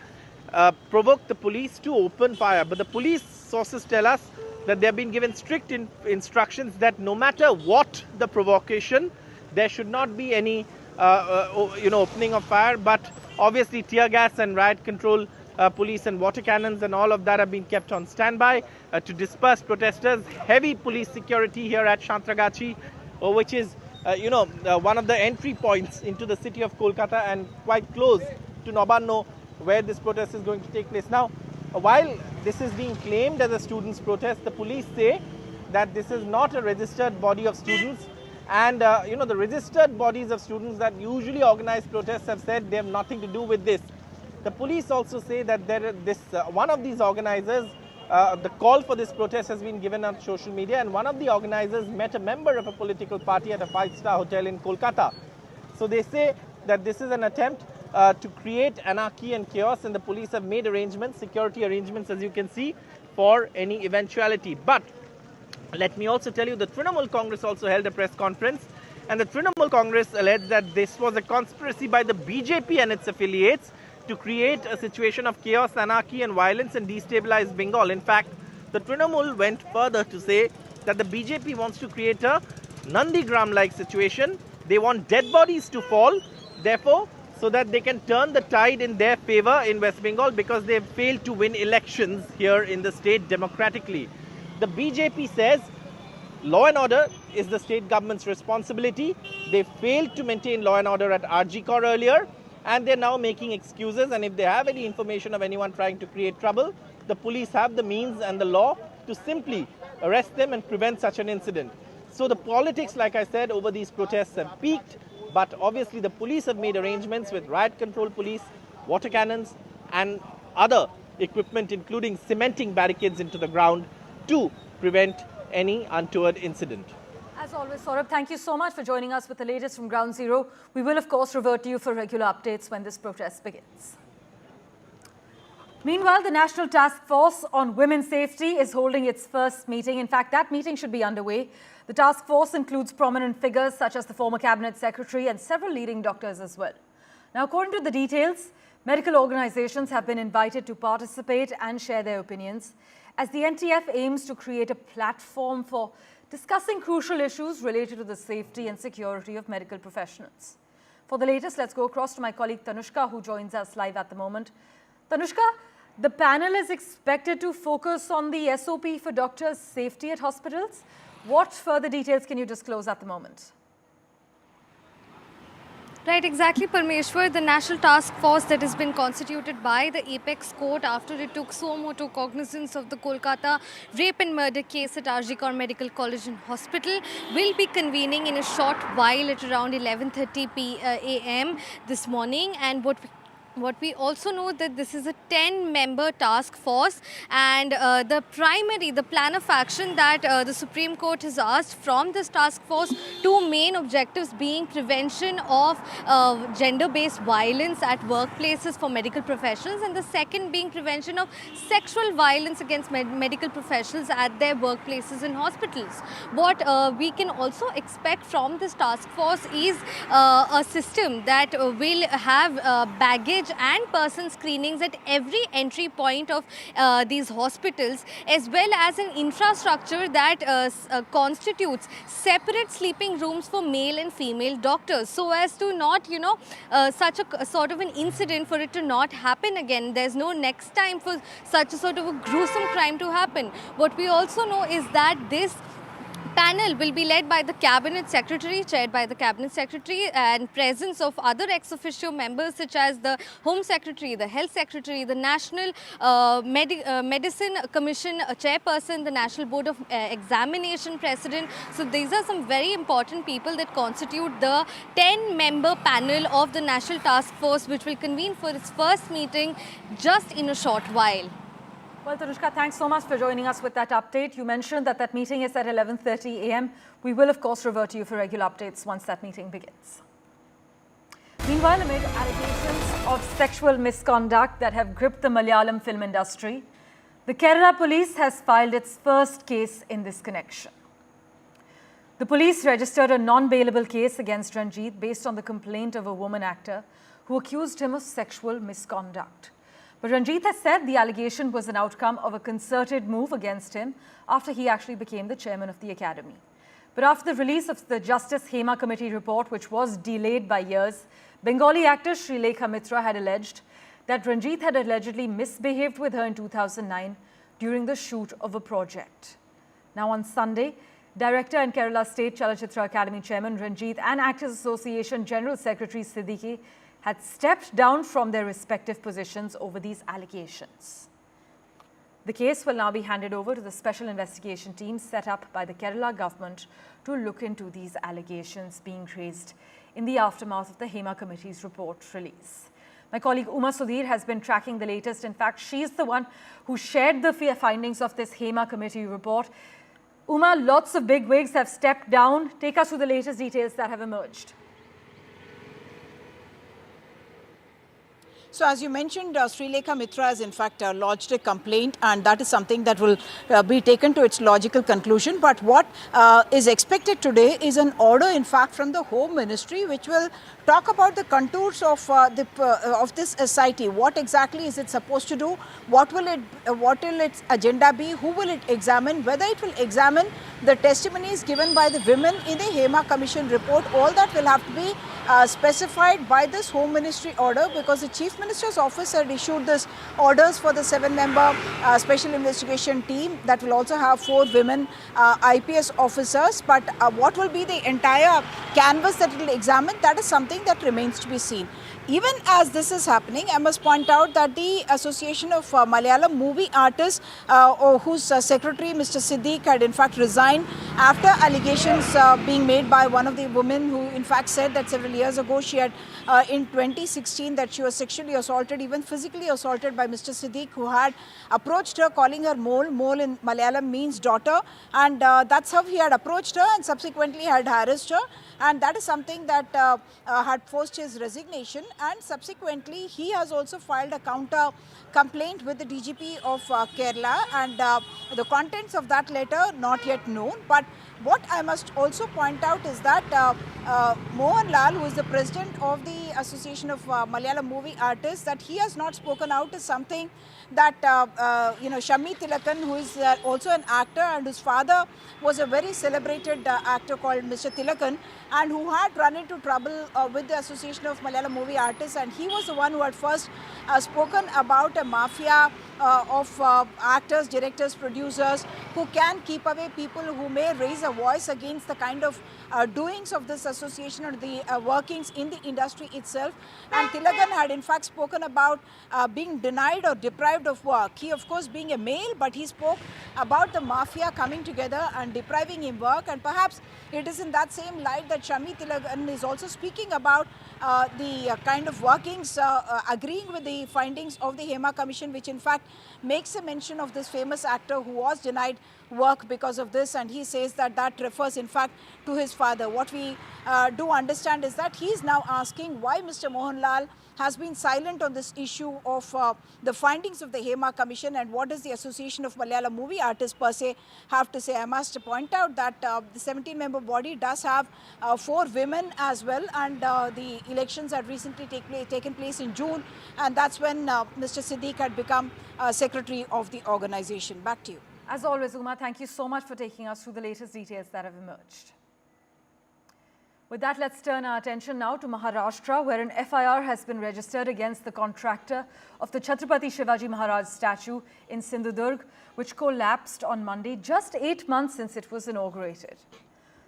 S22: provoke the police to open fire. But the police sources tell us that they have been given strict instructions that no matter what the provocation, there should not be any opening of fire. But obviously, tear gas and riot control police and water cannons and all of that have been kept on standby to disperse protesters. Heavy police security here at Shantragachi, which is, one of the entry points into the city of Kolkata and quite close to Nabarno, where this protest is going to take place. Now, while this is being claimed as a students' protest, the police say that this is not a registered body of students. And, the registered bodies of students that usually organize protests have said they have nothing to do with this. The police also say that one of these organizers, the call for this protest has been given on social media, and one of the organizers met a member of a political party at a 5-star hotel in Kolkata. So they say that this is an attempt to create anarchy and chaos, and the police have made arrangements, security arrangements, as you can see, for any eventuality. But let me also tell you, the Trinamool Congress also held a press conference, and the Trinamool Congress alleged that this was a conspiracy by the BJP and its affiliates to create a situation of chaos, anarchy and violence and destabilize Bengal. In fact, the Trinamool went further to say that the BJP wants to create a Nandigram-like situation. They want dead bodies to fall, therefore, so that they can turn the tide in their favor in West Bengal, because they have failed to win elections here in the state democratically. The BJP says law and order is the state government's responsibility. They failed to maintain law and order at RG Kar earlier, and they're now making excuses. And if they have any information of anyone trying to create trouble, the police have the means and the law to simply arrest them and prevent such an incident. So the politics, like I said, over these protests have peaked, but obviously the police have made arrangements with riot control police, water cannons and other equipment, including cementing barricades into the ground to prevent any untoward incident.
S19: As always, Saurabh, thank you so much for joining us with the latest from Ground Zero. We will, of course, revert to you for regular updates when this protest begins. Meanwhile, the National Task Force on Women's Safety is holding its first meeting. In fact, that meeting should be underway. The task force includes prominent figures such as the former Cabinet Secretary and several leading doctors as well. Now, according to the details, medical organizations have been invited to participate and share their opinions, as the NTF aims to create a platform for discussing crucial issues related to the safety and security of medical professionals. For the latest, let's go across to my colleague Tanushka, who joins us live at the moment. Tanushka, the panel is expected to focus on the SOP for doctors' safety at hospitals. What further details can you disclose at the moment?
S7: Right, exactly, Parmeshwar. The National Task Force that has been constituted by the Apex Court after it took suo motu cognizance of the Kolkata rape and murder case at RG Kar Medical College and Hospital will be convening in a short while at around 11:30 a.m. this morning. And what we also know that this is a 10-member task force, and the plan of action that the Supreme Court has asked from this task force, two main objectives being prevention of gender-based violence at workplaces for medical professionals, and the second being prevention of sexual violence against medical professionals at their workplaces and hospitals. What we can also expect from this task force is a system that will have baggage and person screenings at every entry point of these hospitals, as well as an infrastructure that constitutes separate sleeping rooms for male and female doctors, so as to not, such a sort of an incident for it to not happen again. There's no next time for such a sort of a gruesome crime to happen. What we also know is that this panel will be led by the Cabinet Secretary, chaired by the Cabinet Secretary, and presence of other ex officio members such as the Home Secretary, the Health Secretary, the National Medicine Commission Chairperson, the National Board of Examination President. So these are some very important people that constitute the 10-member panel of the National Task Force, which will convene for its first meeting just in a short while.
S19: Well, Tanushka, thanks so much for joining us with that update. You mentioned that that meeting is at 11:30 a.m. We will, of course, revert to you for regular updates once that meeting begins. Meanwhile, amid allegations of sexual misconduct that have gripped the Malayalam film industry, the Kerala police has filed its first case in this connection. The police registered a non-bailable case against Ranjit based on the complaint of a woman actor who accused him of sexual misconduct. But Ranjit has said the allegation was an outcome of a concerted move against him after he actually became the chairman of the academy. But after the release of the Justice Hema Committee report, which was delayed by years, Bengali actor Srilekha Mitra had alleged that Ranjit had allegedly misbehaved with her in 2009 during the shoot of a project. Now on Sunday, Director and Kerala State Chalachitra Academy Chairman Ranjit and Actors Association General Secretary Siddiqui had stepped down from their respective positions over these allegations. The case will now be handed over to the special investigation team set up by the Kerala government to look into these allegations being raised in the aftermath of the Hema Committee's report release. My colleague Uma Sudhir has been tracking the latest. In fact, she's the one who shared the findings of this Hema Committee report. Uma, lots of bigwigs have stepped down. Take us through the latest details that have emerged.
S8: So as you mentioned, Srilekha Mitra has in fact lodged a complaint, and that is something that will be taken to its logical conclusion. But what is expected today is an order in fact from the Home Ministry, which will talk about the contours of this SIT. What exactly is it supposed to do? What will its agenda be? Who will it examine? Whether it will examine the testimonies given by the women in the Hema Commission report, all that will have to be specified by this Home Ministry order, because the Chief Minister's office had issued this orders for the 7-member special investigation team that will also have 4 women IPS officers. But what will be the entire canvas that it will examine, that is something that remains to be seen. Even as this is happening, I must point out that the Association of Malayalam Movie Artists, whose secretary, Mr. Siddique, had in fact resigned after allegations being made by one of the women who in fact said that several years ago she had, in 2016, that she was sexually assaulted, even physically assaulted by Mr. Siddique, who had approached her calling her Mole. Mole in Malayalam means daughter, and that's how he had approached her and subsequently had harassed her. And that is something that had forced his resignation, and subsequently he has also filed a counter complaint with the DGP of Kerala, and the contents of that letter not yet known. But what I must also point out is that Mohan Lal, who is the president of the Association of Malayalam Movie Artists, that he has not spoken out is something that Shammi Tilakan, who is also an actor and whose father was a very celebrated actor called Mr. Tilakan, and who had run into trouble with the Association of Malayalam Movie Artists, and he was the one who had first spoken about a mafia of actors, directors, producers who can keep away people who may raise a voice against the kind of doings of this association or the workings in the industry itself. And Tilakan had in fact spoken about being denied or deprived of work. He, of course, being a male, but he spoke about the mafia coming together and depriving him work. And perhaps it is in that same light that Shammi Tilakan is also speaking about the kind of workings, agreeing with the findings of the Hema Commission, which in fact makes a mention of this famous actor who was denied work because of this, and he says that that refers in fact to his father. What we do understand is that he is now asking why Mr. Mohan Lal has been silent on this issue of the findings of the Hema Commission, and what does the Association of Malayalam Movie Artists per se have to say. I must point out that the 17-member body does have 4 women as well, and the elections had recently taken place in June, and that's when Mr. Siddique had become secretary of the organization. Back to you.
S19: As always, Uma, thank you so much for taking us through the latest details that have emerged. With that, let's turn our attention now to Maharashtra, where an FIR has been registered against the contractor of the Chhatrapati Shivaji Maharaj statue in Sindhudurg, which collapsed on Monday, just 8 months since it was inaugurated.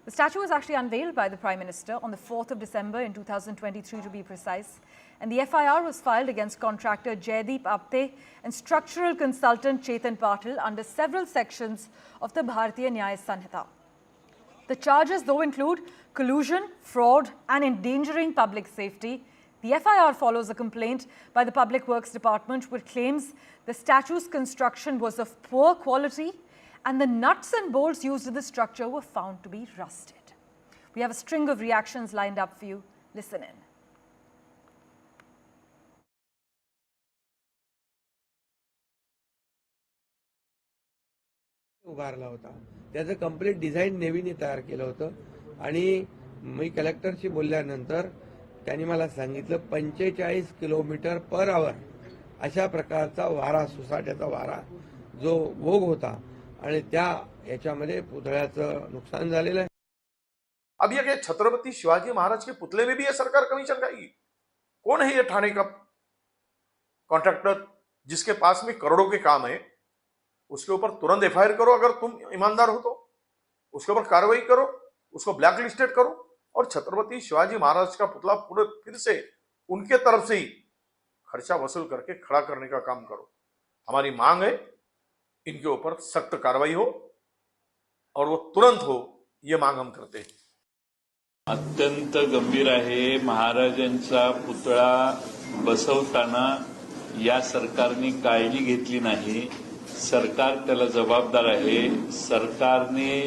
S19: The statue was actually unveiled by the Prime Minister on the 4th of December in 2023 to be precise, and the FIR was filed against contractor Jaideep Apte and structural consultant Chetan Patil under several sections of the Bharatiya Nyaya Sanhita. The charges, though, include collusion, fraud and endangering public safety. The FIR follows a complaint by the Public Works Department which claims the statue's construction was of poor quality and the nuts and bolts used in the structure were found to be rusted. We have a string of reactions lined up for you. Listen in.
S9: उभारला होता त्याचं complete design नेव्हीने तयार केलं होतं आणि मी कलेक्टरशी बोलल्यानंतर त्यांनी मला सांगितलं 45 किलोमीटर पर आवर अशा प्रकारचा वारा सुसाट्याचा वारा जो भोग होता आणि त्या याच्यामध्ये पुतळ्याचं नुकसान झालेलं आहे.
S23: अब ये छत्रपति शिवाजी महाराज के पुतले में भी ये सरकार कमीशन खाएगी? कौन है ये ठाणे का कॉन्ट्रैक्टर जिसके पास में करोड़ों के काम है? उसके ऊपर तुरंत एफआईआर करो, अगर तुम ईमानदार हो तो उसके ऊपर कार्रवाई करो, उसको ब्लैक लिस्टेड करो और छत्रपति शिवाजी महाराज का पुतला पूरे फिर से उनके तरफ से ही खर्चा वसूल करके खड़ा करने का काम करो. हमारी मांग है इनके ऊपर सख्त कार्रवाई हो और वो तुरंत हो, ये मांग हम करते हैं.
S24: अत्यंत गंभीर आहे. महाराजांचा पुतळा बसवताना या सरकारने काळजी घेतली नाही. सरकार त्याला जबाबदार आहे. सरकारने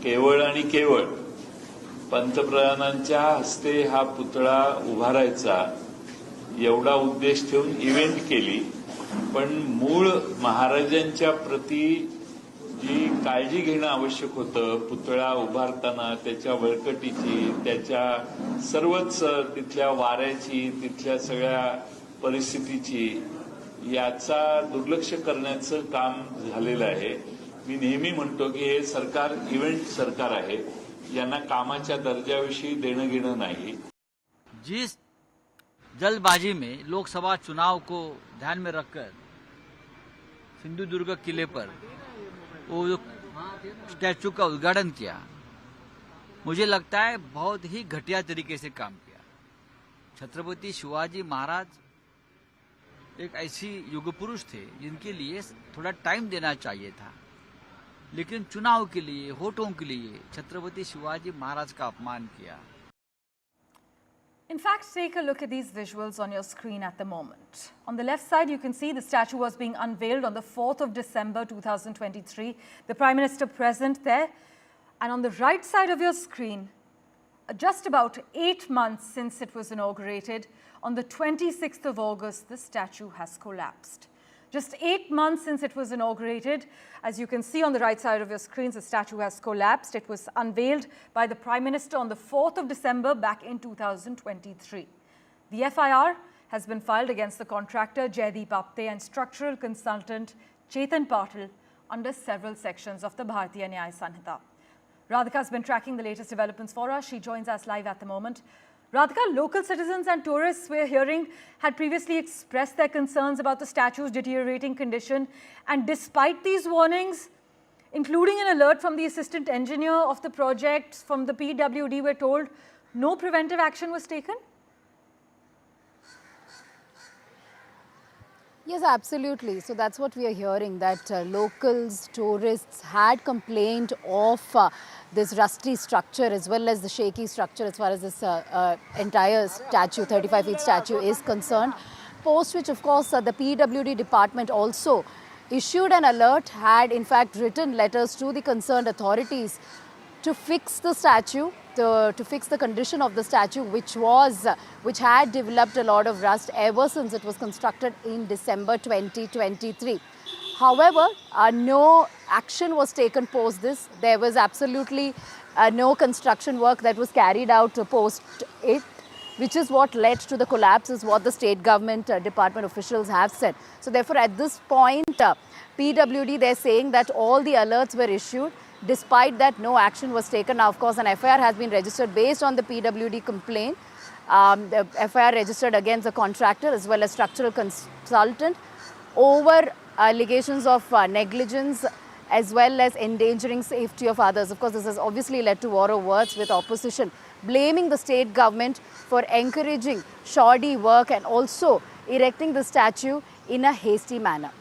S24: केवळ आणि केवळ पंतप्रधानांच्या हस्ते हा पुतळा उभारायचा एवढा उद्देश ठेवून इव्हेंट केली. पण मूळ महाराजांच्या प्रती जी काळजी घेणं आवश्यक होतं, पुतळा उभारताना त्याच्या बळकटीची, त्याच्या सर्वच तिथल्या वाऱ्याची, तिथल्या सगळ्या परिस्थितीची, याचा दुर्लक्ष करण्याचं काम झालेलं आहे. मी नेहमी म्हणतो की हे सरकार इव्हेंट सरकार आहे. यांना कामाच्या दर्जाविषयी देणं घेणं नाही.
S3: जिस जल्दबाजी में लोकसभा चुनाव को ध्यान में रखकर सिंधुदुर्ग किले पर वो जो स्टैचू का उद्घाटन किया, मुझे लगता है बहुत ही घटिया तरीके से काम किया. छत्रपति शिवाजी महाराज एक ऐसी युग पुरुष थे जिनके लिए थोड़ा टाइम देना चाहिए था, लेकिन चुनाव के लिए, वोटों के लिए छत्रपति शिवाजी महाराज का अपमान किया.
S19: In fact, take a look at these visuals on your screen at the moment. On the left side, you can see the statue was being unveiled on the 4th of December 2023. The Prime Minister present there. And on the right side of your screen, just about 8 months since it was inaugurated, on the 26th of August, the statue has collapsed. Just 8 months since it was inaugurated, as you can see on the right side of your screens, the statue has collapsed. It was unveiled by the Prime Minister on the 4th of December back in 2023. The FIR has been filed against the contractor Jaideep Apte and structural consultant Chetan Patil under several sections of the Bharatiya Nyaya Sanhita. Radhika has been tracking the latest developments for us. She joins us live at the moment. Radhika, local citizens and tourists we're hearing had previously expressed their concerns about the statue's deteriorating condition, and despite these warnings, including an alert from the assistant engineer of the project from the PWD, we're told no preventive action was taken?
S11: Yes, absolutely. So that's what we are hearing, that locals, tourists had complained of this rusty structure as well as the shaky structure as far as this entire statue, 35 feet statue is concerned. Post which, of course, the PWD department also issued an alert, had in fact written letters to the concerned authorities to fix the statue, to fix the condition of the statue, which had developed a lot of rust ever since it was constructed in December 2023. However, no action was taken post this. There was absolutely no construction work that was carried out post it, which is what led to the collapse, is what the state government department officials have said. So therefore, at this point, PWD, they're saying that all the alerts were issued. Despite that, no action was taken. Now, of course, an FIR has been registered based on the PWD complaint. The FIR registered against the contractor as well as structural consultant over allegations of negligence as well as endangering safety of others. Of course, this has obviously led to war of words with opposition blaming the state government for encouraging shoddy work and also erecting the statue in a hasty manner.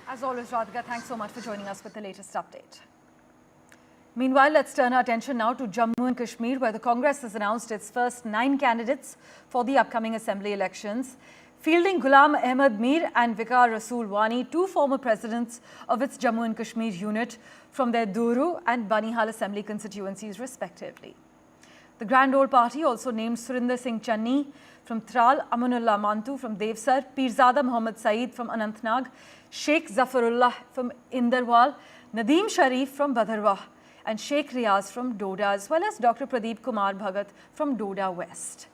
S19: As always, Radhika, thanks so much for joining us with the latest update. Meanwhile, let's turn our attention now to Jammu and Kashmir, where the Congress has announced its first 9 candidates for the upcoming assembly elections, fielding Ghulam Ahmad Mir and Viqar Rasool Wani, 2 former presidents of its Jammu and Kashmir unit from their Duru and Banihal assembly constituencies respectively. The Grand Old Party also named Surinder Singh Channi from Tral, Amanullah Mantu from Devsar, Pirzada Muhammad Saeed from Anantnag, Sheikh Zafarullah from Inderwal, Nadeem Sharif from Bhadarwah, and Sheikh Riaz from Doda, as well as Dr. Pradeep Kumar Bhagat from Doda West.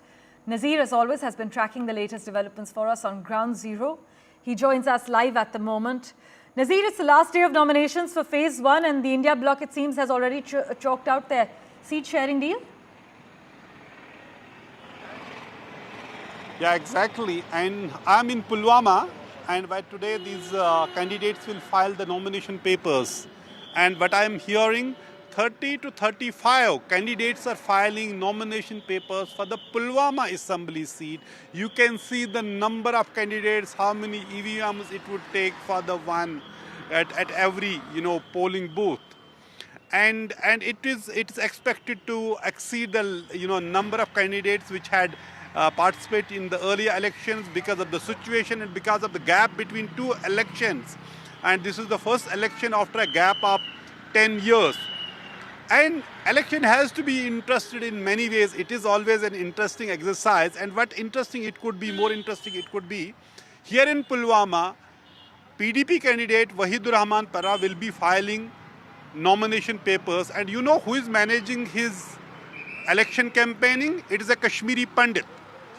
S19: Nazir, as always, has been tracking the latest developments for us on Ground Zero. He joins us live at the moment. Nazir, it's the last day of nominations for Phase 1 and the India bloc, it seems, has already chalked out their seat-sharing deal.
S12: Yeah, exactly. And I'm in Pulwama, and by today these candidates will file the nomination papers. And what I'm hearing, 30 to 35 candidates are filing nomination papers for the Pulwama assembly seat. You can see the number of candidates, how many EVMs it would take for the one at every polling booth. And it's expected to exceed the number of candidates which had participated in the earlier elections because of the situation and because of the gap between 2 elections. And this is the first election after a gap of 10 years. And election has to be interested in many ways. It is always an interesting exercise. And what interesting it could be, more interesting it could be, here in Pulwama, PDP candidate Wahidur Rahman Parra will be filing nomination papers. And you know who is managing his election campaigning? It is a Kashmiri Pandit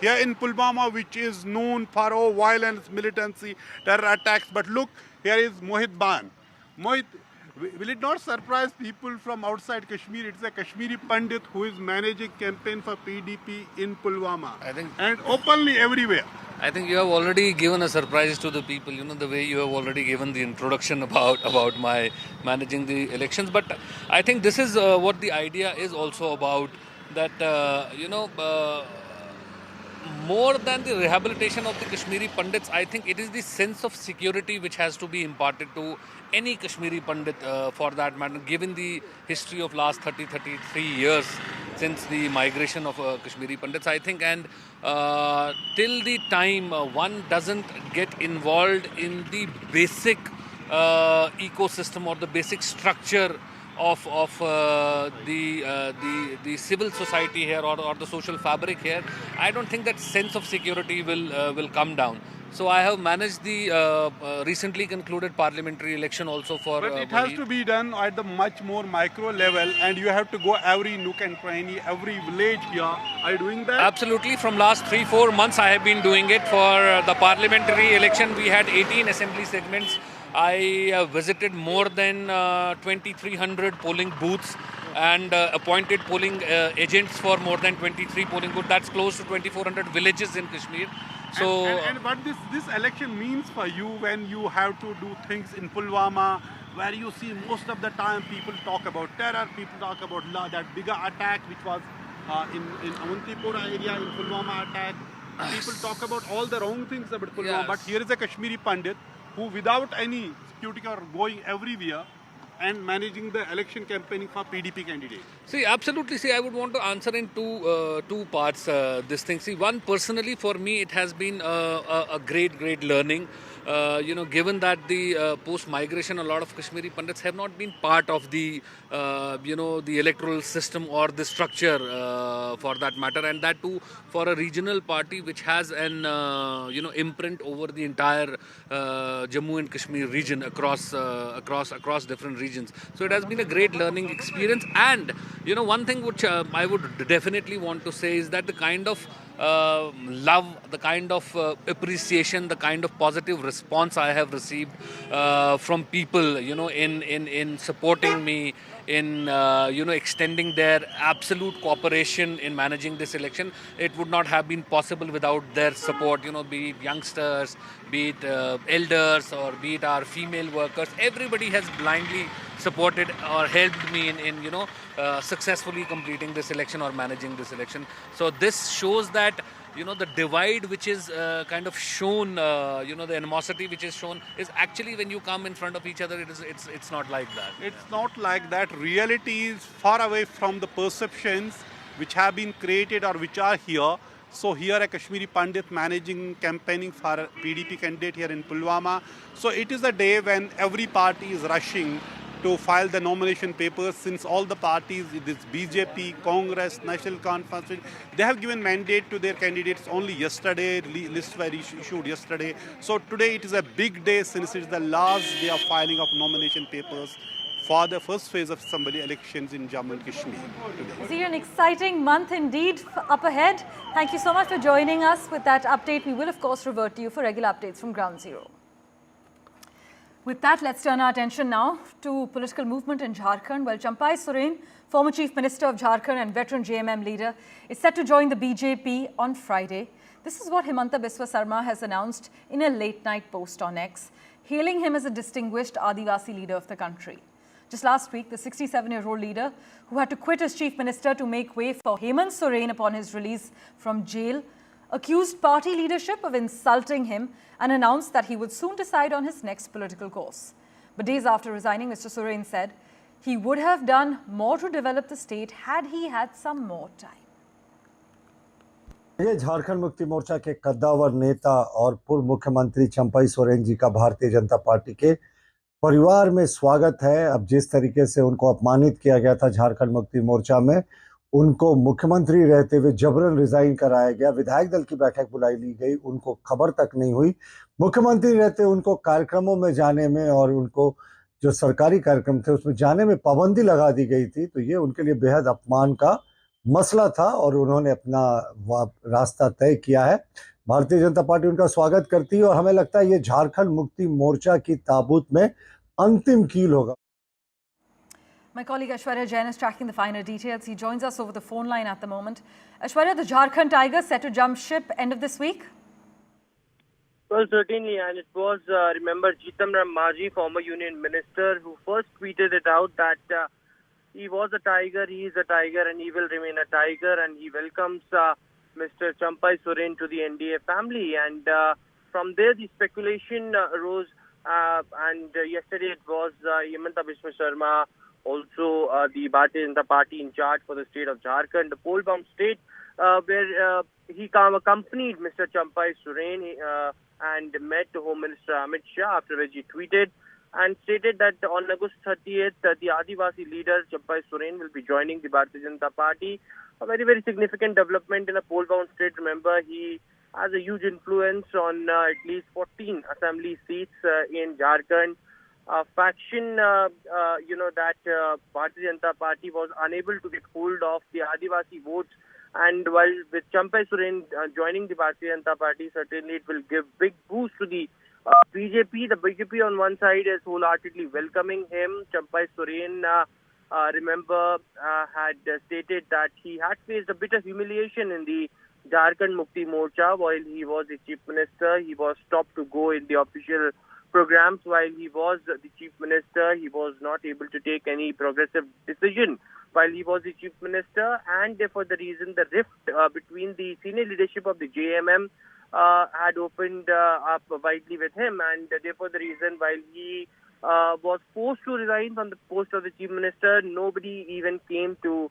S12: here in Pulwama, which is known for all violence, militancy, terror attacks. But look, here is Mohit Ban. Mohit, will it not surprise people from outside Kashmir? It's a Kashmiri Pandit who is managing campaign for PDP in Pulwama. And openly everywhere.
S13: I think you have already given a surprise to the people, you know, the way you have already given the introduction about my managing the elections. But I think this is what the idea is also about, that, more than the rehabilitation of the Kashmiri Pandits, I think it is the sense of security which has to be imparted to any Kashmiri Pandit for that matter, given the history of last 33 years since the migration of Kashmiri Pandits, I think. And till the time one doesn't get involved in the basic ecosystem or the basic structure of the civil society here or the social fabric here, I don't think that sense of security will come down. So I have managed the recently concluded parliamentary election also for.
S12: But it has to be done at the much more micro level, and you have to go every nook and cranny, every village here. Are you doing that?
S13: Absolutely. From last 3-4 months, I have been doing it. For the parliamentary election, we had 18 assembly segments. I visited more than 2,300 polling booths and appointed polling agents for more than 23 polling booths. That's close to 2,400 villages in Kashmir. So,
S12: and what this election means for you when you have to do things in Pulwama, where you see most of the time people talk about terror, people talk about that bigger attack which was in Avantipura area, in Pulwama attack. People talk about all the wrong things about Pulwama,
S13: yes.
S12: But here is a Kashmiri Pandit who, without any security, are going everywhere and managing the election campaigning for PDP candidates.
S13: See, absolutely. See, I would want to answer in two parts this thing. See, one, personally for me, it has been a great learning. Given that the post-migration, a lot of Kashmiri Pandits have not been part of the, the electoral system or the structure for that matter, and that too for a regional party which has an, imprint over the entire Jammu and Kashmir region across different regions. So it has been a great learning experience. And, one thing which I would definitely want to say is that the kind of love, the kind of appreciation, the kind of positive response I have received from people, in supporting me, in extending their absolute cooperation in managing this election. It would not have been possible without their support, be it youngsters, be it elders, or be it our female workers. Everybody has blindly supported or helped me in successfully completing this election or managing this election. So this shows that the divide which is kind of shown, the animosity which is shown is actually, when you come in front of each other, it's not like that.
S12: It's not like that. Reality is far away from the perceptions which have been created or which are here. So here a Kashmiri Pandit managing campaigning for a PDP candidate here in Pulwama. So it is a day when every party is rushing to file the nomination papers, since all the parties, this BJP, Congress, National Conference, they have given mandate to their candidates only yesterday. Lists were issued yesterday. So today it is a big day, since it is the last day of filing of nomination papers for the first phase of assembly elections in Jammu and Kashmir today.
S19: See, an exciting month indeed up ahead. Thank you so much for joining us with that update. We will, of course, revert to you for regular updates from Ground Zero. With that, let's turn our attention now to political movement in Jharkhand. Well, Champai Soren, former Chief Minister of Jharkhand and veteran JMM leader, is set to join the BJP on Friday. This is what Himanta Biswa Sarma has announced in a late-night post on X, hailing him as a distinguished Adivasi leader of the country. Just last week, the 67-year-old leader, who had to quit as Chief Minister to make way for Hemant Soren upon his release from jail, accused party leadership of insulting him and announced that he would soon decide on his next political course. But days after resigning, Mr. Soren said he would have done more to develop the state had he had some more time.
S14: ये झारखंड मुक्ति मोर्चा के कद्दावर नेता और पूर्व मुख्यमंत्री चंपाई सोरेन जी का Bharatiya Janata party के
S2: परिवार में स्वागत है। अब जिस तरीके से उनको अपमानित किया गया था झारखंड मुक्ति मोर्चा में, उनको मुख्यमंत्री रहते हुए जबरन रिजाइन कराया गया, विधायक दल की बैठक बुलाई ली गई, उनको खबर तक नहीं हुई। मुख्यमंत्री रहते उनको कार्यक्रमों में जाने में और उनको जो सरकारी कार्यक्रम थे उसमें जाने में पाबंदी लगा दी गई थी। तो ये उनके लिए बेहद अपमान का मसला था और उन्होंने अपना रास्ता तय किया है। भारतीय जनता पार्टी उनका स्वागत करती है और हमें लगता है ये झारखंड मुक्ति मोर्चा की ताबूत में अंतिम कील होगा।
S19: My colleague Aishwarya Jain is tracking the finer details. He joins us over the phone line at the moment. Aishwarya, the Jharkhand Tigers set to jump ship end of this week?
S14: Well, certainly, and it was, remember, Jeetam Ram Maji, former union minister, who first tweeted it out that he was a tiger, he is a tiger, and he will remain a tiger, and he welcomes Mr. Champai Soren to the NDA family. And from there, the speculation arose, and yesterday it was Himanta Biswa Sharma, also the Bharatiya Janata Party in charge for the state of Jharkhand, the poll-bound state, where he accompanied Mr. Champai Soren and met Home Minister Amit Shah, after which he tweeted and stated that on August 30th, the Adivasi leader Champai Soren will be joining the Bharatiya Janata Party. A very, very significant development in a poll-bound state. Remember, he has a huge influence on at least 14 assembly seats in Jharkhand. Faction, that Bharatiya Janata Party was unable to get hold of the Adivasi votes. And while with Champai Soren joining the Bharatiya Janata Party, certainly it will give big boost to the BJP. The BJP on one side is wholeheartedly welcoming him. Champai Soren, remember, had stated that he had faced a bit of humiliation in the Jharkhand Mukti Morcha while he was the chief minister. He was stopped to go in the official programs while he was the chief minister. He was not able to take any progressive decision while he was the chief minister, and for the reason the rift between the senior leadership of the JMM had opened up widely with him, and therefore the reason while he was forced to resign from the post of the chief minister, nobody even came to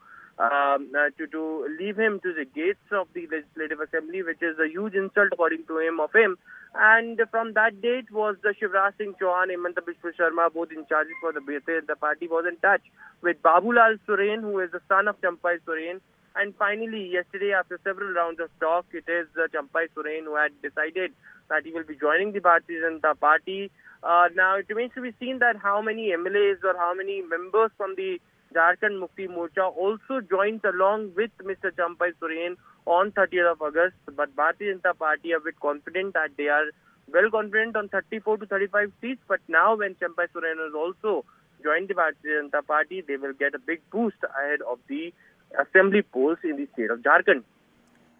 S14: leave him to the gates of the Legislative Assembly, which is a huge insult according to him of him. And from that date was the Shivraj Singh Chauhan, Himanta Biswa Sharma, both in charge for the Bharatiya Janata Party, was in touch with Babulal Soren, who is the son of Champai Soren. And finally, yesterday, after several rounds of talk, it is Champai Soren who had decided that he will be joining the Bharatiya Janata Party. Now, it remains to be seen that how many MLAs or how many members from the Jharkhand Mukti Morcha also joined along with Mr. Champai Soren on 30th of August. But Bharatiya Janata Party are a bit confident that they are well confident on 34 to 35 seats. But now when Champai Soren has also joined the Bharatiya Janata Party, they will get a big boost ahead of the assembly polls in the state of Jharkhand.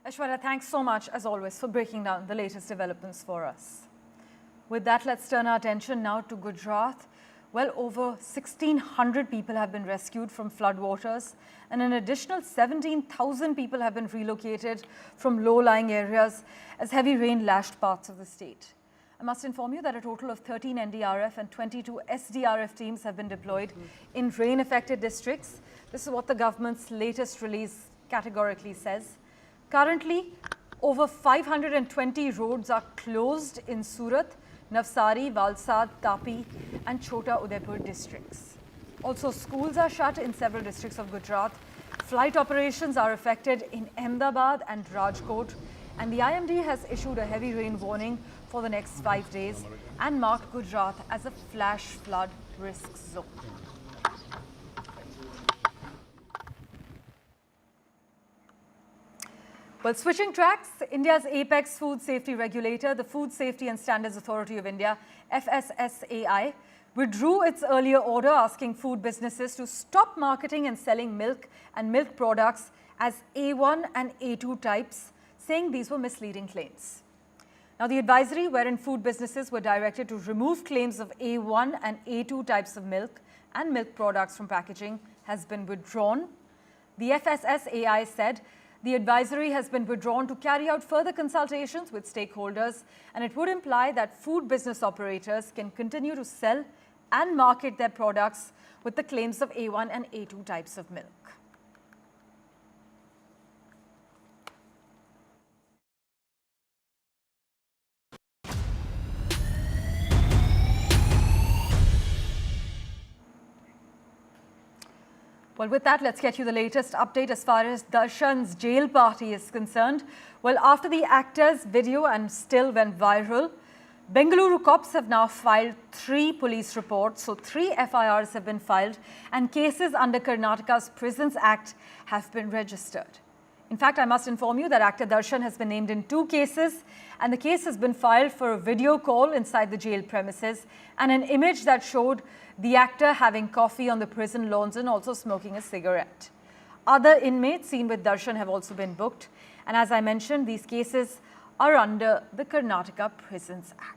S19: Aishwarya, thanks so much, as always, for breaking down the latest developments for us. With that, let's turn our attention now to Gujarat. Well, over 1,600 people have been rescued from floodwaters, and an additional 17,000 people have been relocated from low-lying areas as heavy rain lashed parts of the state. I must inform you that a total of 13 NDRF and 22 SDRF teams have been deployed in rain-affected districts. This is what the government's latest release categorically says. Currently, over 520 roads are closed in Surat, Navsari, Valsad, Tapi and Chota Udaipur districts. Also, schools are shut in several districts of Gujarat. Flight operations are affected in Ahmedabad and Rajkot, and the IMD has issued a heavy rain warning for the next 5 days and marked Gujarat as a flash flood risk zone. Well, switching tracks, India's apex food safety regulator, the Food Safety and Standards Authority of India, FSSAI, withdrew its earlier order asking food businesses to stop marketing and selling milk and milk products as A1 and A2 types, saying these were misleading claims. Now, the advisory wherein food businesses were directed to remove claims of A1 and A2 types of milk and milk products from packaging has been withdrawn. The FSSAI said the advisory has been withdrawn to carry out further consultations with stakeholders, and it would imply that food business operators can continue to sell and market their products with the claims of A1 and A2 types of milk. Well, with that, let's get you the latest update as far as Darshan's jail party is concerned. Well, after the actor's video and still went viral, Bengaluru cops have now filed 3 police reports. So 3 FIRs have been filed and cases under Karnataka's Prisons Act have been registered. In fact, I must inform you that actor Darshan has been named in 2 cases and the case has been filed for a video call inside the jail premises and an image that showed the actor having coffee on the prison lawns and also smoking a cigarette. Other inmates seen with Darshan have also been booked, and as I mentioned, these cases are under the Karnataka Prisons Act.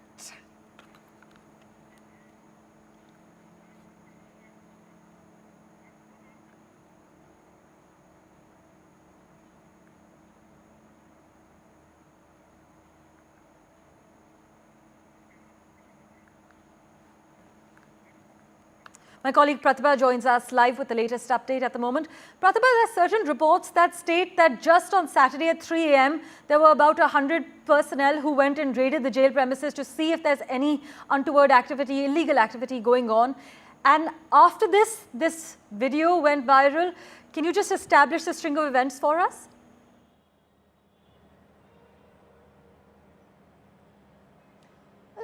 S19: My colleague Pratibha joins us live with the latest update at the moment. Pratibha, there are certain reports that state that just on Saturday at 3 a.m. there were about 100 personnel who went and raided the jail premises to see if there's any untoward activity, illegal activity going on. And after this video went viral. Can you just establish the string of events for us?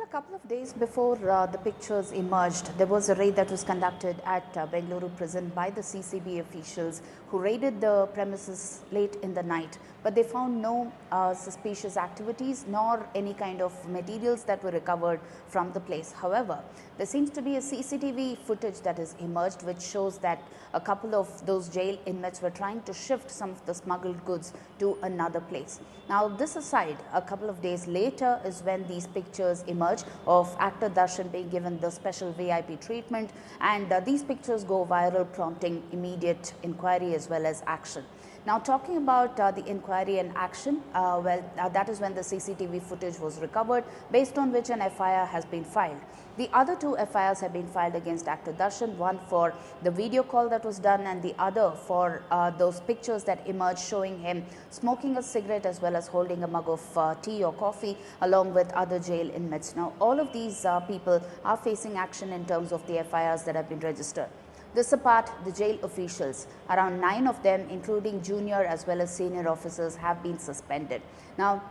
S11: A couple of days before the pictures emerged, there was a raid that was conducted at Bengaluru prison by the CCB officials who raided the premises late in the night. But they found no suspicious activities nor any kind of materials that were recovered from the place. However, there seems to be a CCTV footage that has emerged which shows that a couple of those jail inmates were trying to shift some of the smuggled goods to another place. Now, this aside, a couple of days later is when these pictures emerge of actor Darshan being given the special VIP treatment, and these pictures go viral, prompting immediate inquiry as well as action. Now, talking about the inquiry and action, that is when the CCTV footage was recovered, based on which an FIR has been filed. The other 2 FIRs have been filed against actor Darshan, one for the video call that was done and the other for those pictures that emerged showing him smoking a cigarette as well as holding a mug of tea or coffee along with other jail inmates. Now, all of these people are facing action in terms of the FIRs that have been registered. This apart, the jail officials, around 9 of them, including junior as well as senior officers, have been suspended. Now,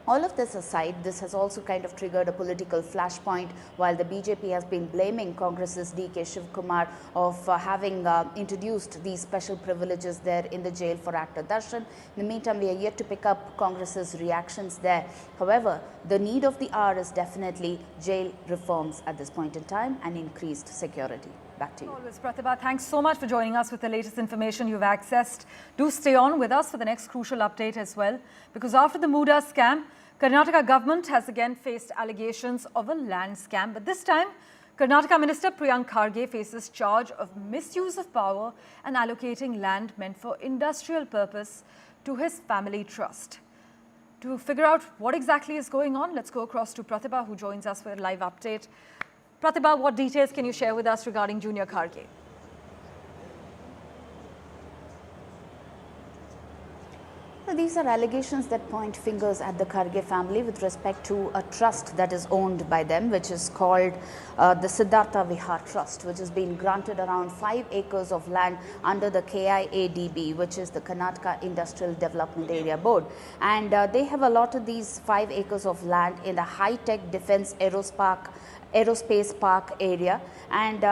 S11: all of this aside, this has also kind of triggered a political flashpoint while the BJP has been blaming Congress's D.K. Shivkumar of having introduced these special privileges there in the jail for actor Darshan. In the meantime, we are yet to pick up Congress's reactions there. However, the need of the hour is definitely jail reforms at this point in time and increased security. Back to you.
S19: Always, Pratibha. Thanks so much for joining us with the latest information you've accessed. Do stay on with us for the next crucial update as well, because after the Muda scam, Karnataka government has again faced allegations of a land scam. But this time, Karnataka Minister Tariq Kharge faces charge of misuse of power and allocating land meant for industrial purpose to his family trust. To figure out what exactly is going on, let's go across to Pratibha, who joins us for a live update. Pratibha, what details can you share with us regarding Junior Kharge?
S11: These are allegations that point fingers at the Kharge family with respect to a trust that is owned by them, which is called the Siddhartha Vihar Trust, which has been granted around 5 acres of land under the KIADB, which is the Karnataka Industrial Development Area Board. And they have allotted these 5 acres of land in the high-tech defense aerospace park area. And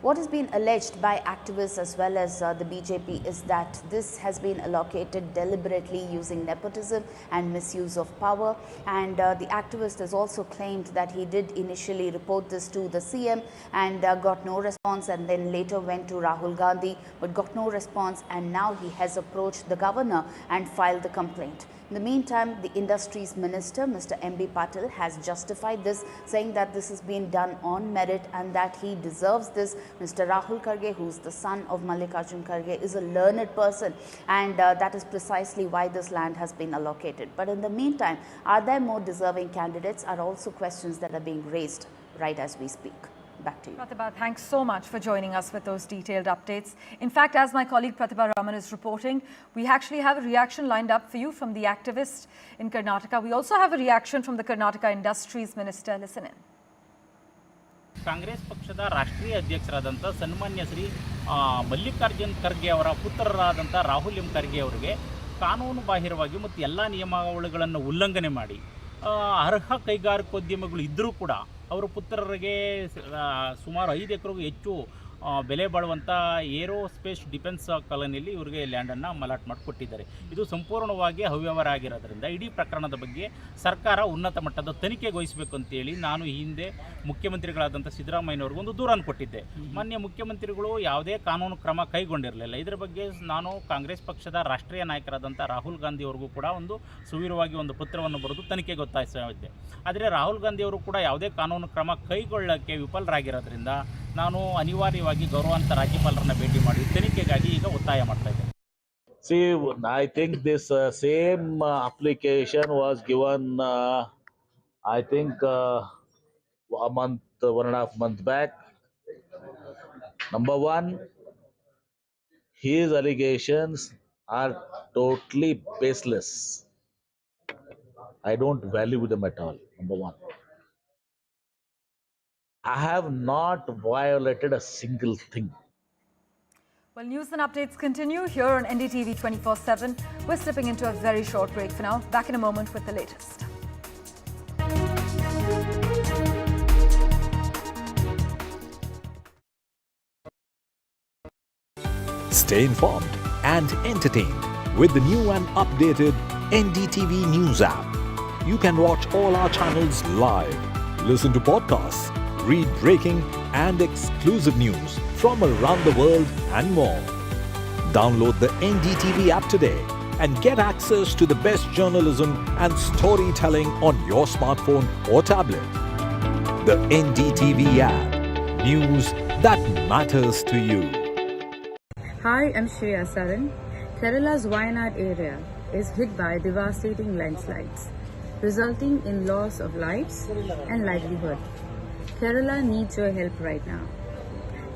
S11: what has been alleged by activists as well as the BJP is that this has been allocated deliberately using nepotism and misuse of power. And the activist has also claimed that he did initially report this to the CM and got no response, and then later went to Rahul Gandhi but got no response, and now he has approached the governor and filed the complaint. In the meantime, the industries minister, Mr. M.B. Patil, has justified this, saying that this has been done on merit and that he deserves this. Mr. Rahul Kharge, who's the son of Mallikarjun Kharge, is a learned person, and that is precisely why this land has been allocated. But in the meantime, are there more deserving candidates are also questions that are being raised right as we speak. Back to you.
S19: Pratibha, thanks so much for joining us with those detailed updates. In fact, as my colleague Pratibha Raman is reporting, we actually have a reaction lined up for you from the activist in Karnataka. We also have a reaction from the Karnataka Industries Minister. Listen in.
S1: Congress ಪಕ್ಷದ ರಾಷ್ಟ್ರೀಯ ಅಧ್ಯಕ್ಷರಾದಂಥ ಸನ್ಮಾನ್ಯ ಶ್ರೀ ಮಲ್ಲಿಕಾರ್ಜುನ್ ಖರ್ಗೆ ಅವರ ಪುತ್ರರಾದಂಥ Rahul M Kharge ಅವರಿಗೆ ಕಾನೂನು ಬಾಹಿರವಾಗಿ ಮತ್ತು ಎಲ್ಲ ನಿಯಮಾವಳಿಗಳನ್ನು ಉಲ್ಲಂಘನೆ ಮಾಡಿ ಅರ್ಹ ಕೈಗಾರಿಕೋದ್ಯಮಿಗಳು ಇದ್ದರೂ ಕೂಡ ಅವರ ಪುತ್ರರಿಗೆ ಸುಮಾರು 5 ಎಕರೆಗೂ ಹೆಚ್ಚು ಬೆಲೆ ಬಾಳುವಂಥ ಏರೋಸ್ಪೇಸ್ ಡಿಫೆನ್ಸ್ ಕಾಲೋನಿಯಲ್ಲಿ ಇವರಿಗೆ ಲ್ಯಾಂಡನ್ನು ಮಲಾಟ್ ಮಾಡಿಕೊಟ್ಟಿದ್ದಾರೆ. ಇದು ಸಂಪೂರ್ಣವಾಗಿ ಅವ್ಯವಹಾರ ಆಗಿರೋದ್ರಿಂದ ಇಡೀ ಪ್ರಕರಣದ ಬಗ್ಗೆ ಸರ್ಕಾರ ಉನ್ನತ ಮಟ್ಟದ ತನಿಖೆಗೆ ವಹಿಸಬೇಕು ಅಂತೇಳಿ ನಾನು ಈ ಹಿಂದೆ ಮುಖ್ಯಮಂತ್ರಿಗಳಾದಂಥ ಸಿದ್ದರಾಮಯ್ಯನವ್ರಿಗೆ ಒಂದು ದೂರನ್ನು ಕೊಟ್ಟಿದ್ದೆ. ಮಾನ್ಯ ಮುಖ್ಯಮಂತ್ರಿಗಳು ಯಾವುದೇ ಕಾನೂನು ಕ್ರಮ ಕೈಗೊಂಡಿರಲಿಲ್ಲ. ಇದರ ಬಗ್ಗೆ ನಾನು ಕಾಂಗ್ರೆಸ್ ಪಕ್ಷದ ರಾಷ್ಟ್ರೀಯ ನಾಯಕರಾದಂಥ ರಾಹುಲ್ ಗಾಂಧಿ ಅವ್ರಿಗೂ ಕೂಡ ಒಂದು ಸುವೀರವಾಗಿ ಒಂದು ಪತ್ರವನ್ನು ಬರೆದು ತನಿಖೆಗೆ ಒತ್ತಾಯಿಸಿದ್ದೆ. ಆದರೆ ರಾಹುಲ್ ಗಾಂಧಿ ಅವರು ಕೂಡ ಯಾವುದೇ ಕಾನೂನು ಕ್ರಮ ಕೈಗೊಳ್ಳಕ್ಕೆ ವಿಫಲರಾಗಿರೋದ್ರಿಂದ ನಾನು ಅನಿವಾರ್ಯವಾಗಿ ಗೌರವಾನ್ವಿತ ರಾಜ್ಯಪಾಲರನ್ನ ಭೇಟಿ ಮಾಡಿ ತನಿಖೆಗಾಗಿ ಈಗ ಒತ್ತಾಯ ಮಾಡ್ತಾ ಇದ್ದೇನೆ.
S5: See, I think this same application was given, I think, a month, 1.5 months back. Number one, his allegations are totally baseless. I don't value them at all, number one. I have not violated a single thing.
S19: Well, news and updates continue here on NDTV 24/7. We're slipping into a very short break for now. Back in a moment with the latest.
S6: Stay informed and entertained with the new and updated NDTV News app. You can watch all our channels live, listen to podcasts, read breaking and exclusive news from around the world and more. Download the NDTV app today and get access to the best journalism and storytelling on your smartphone or tablet. The NDTV app. News that matters to you.
S15: Hi, I'm Shreya Saran. Kerala's Wayanad area is hit by devastating landslides, resulting in loss of lives and livelihood. Kerala needs your help right now.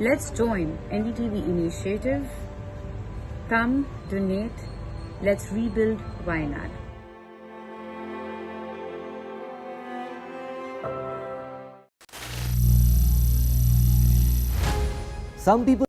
S15: Let's join NDTV initiative. Come, donate. Let's rebuild Wayanad.
S4: Some people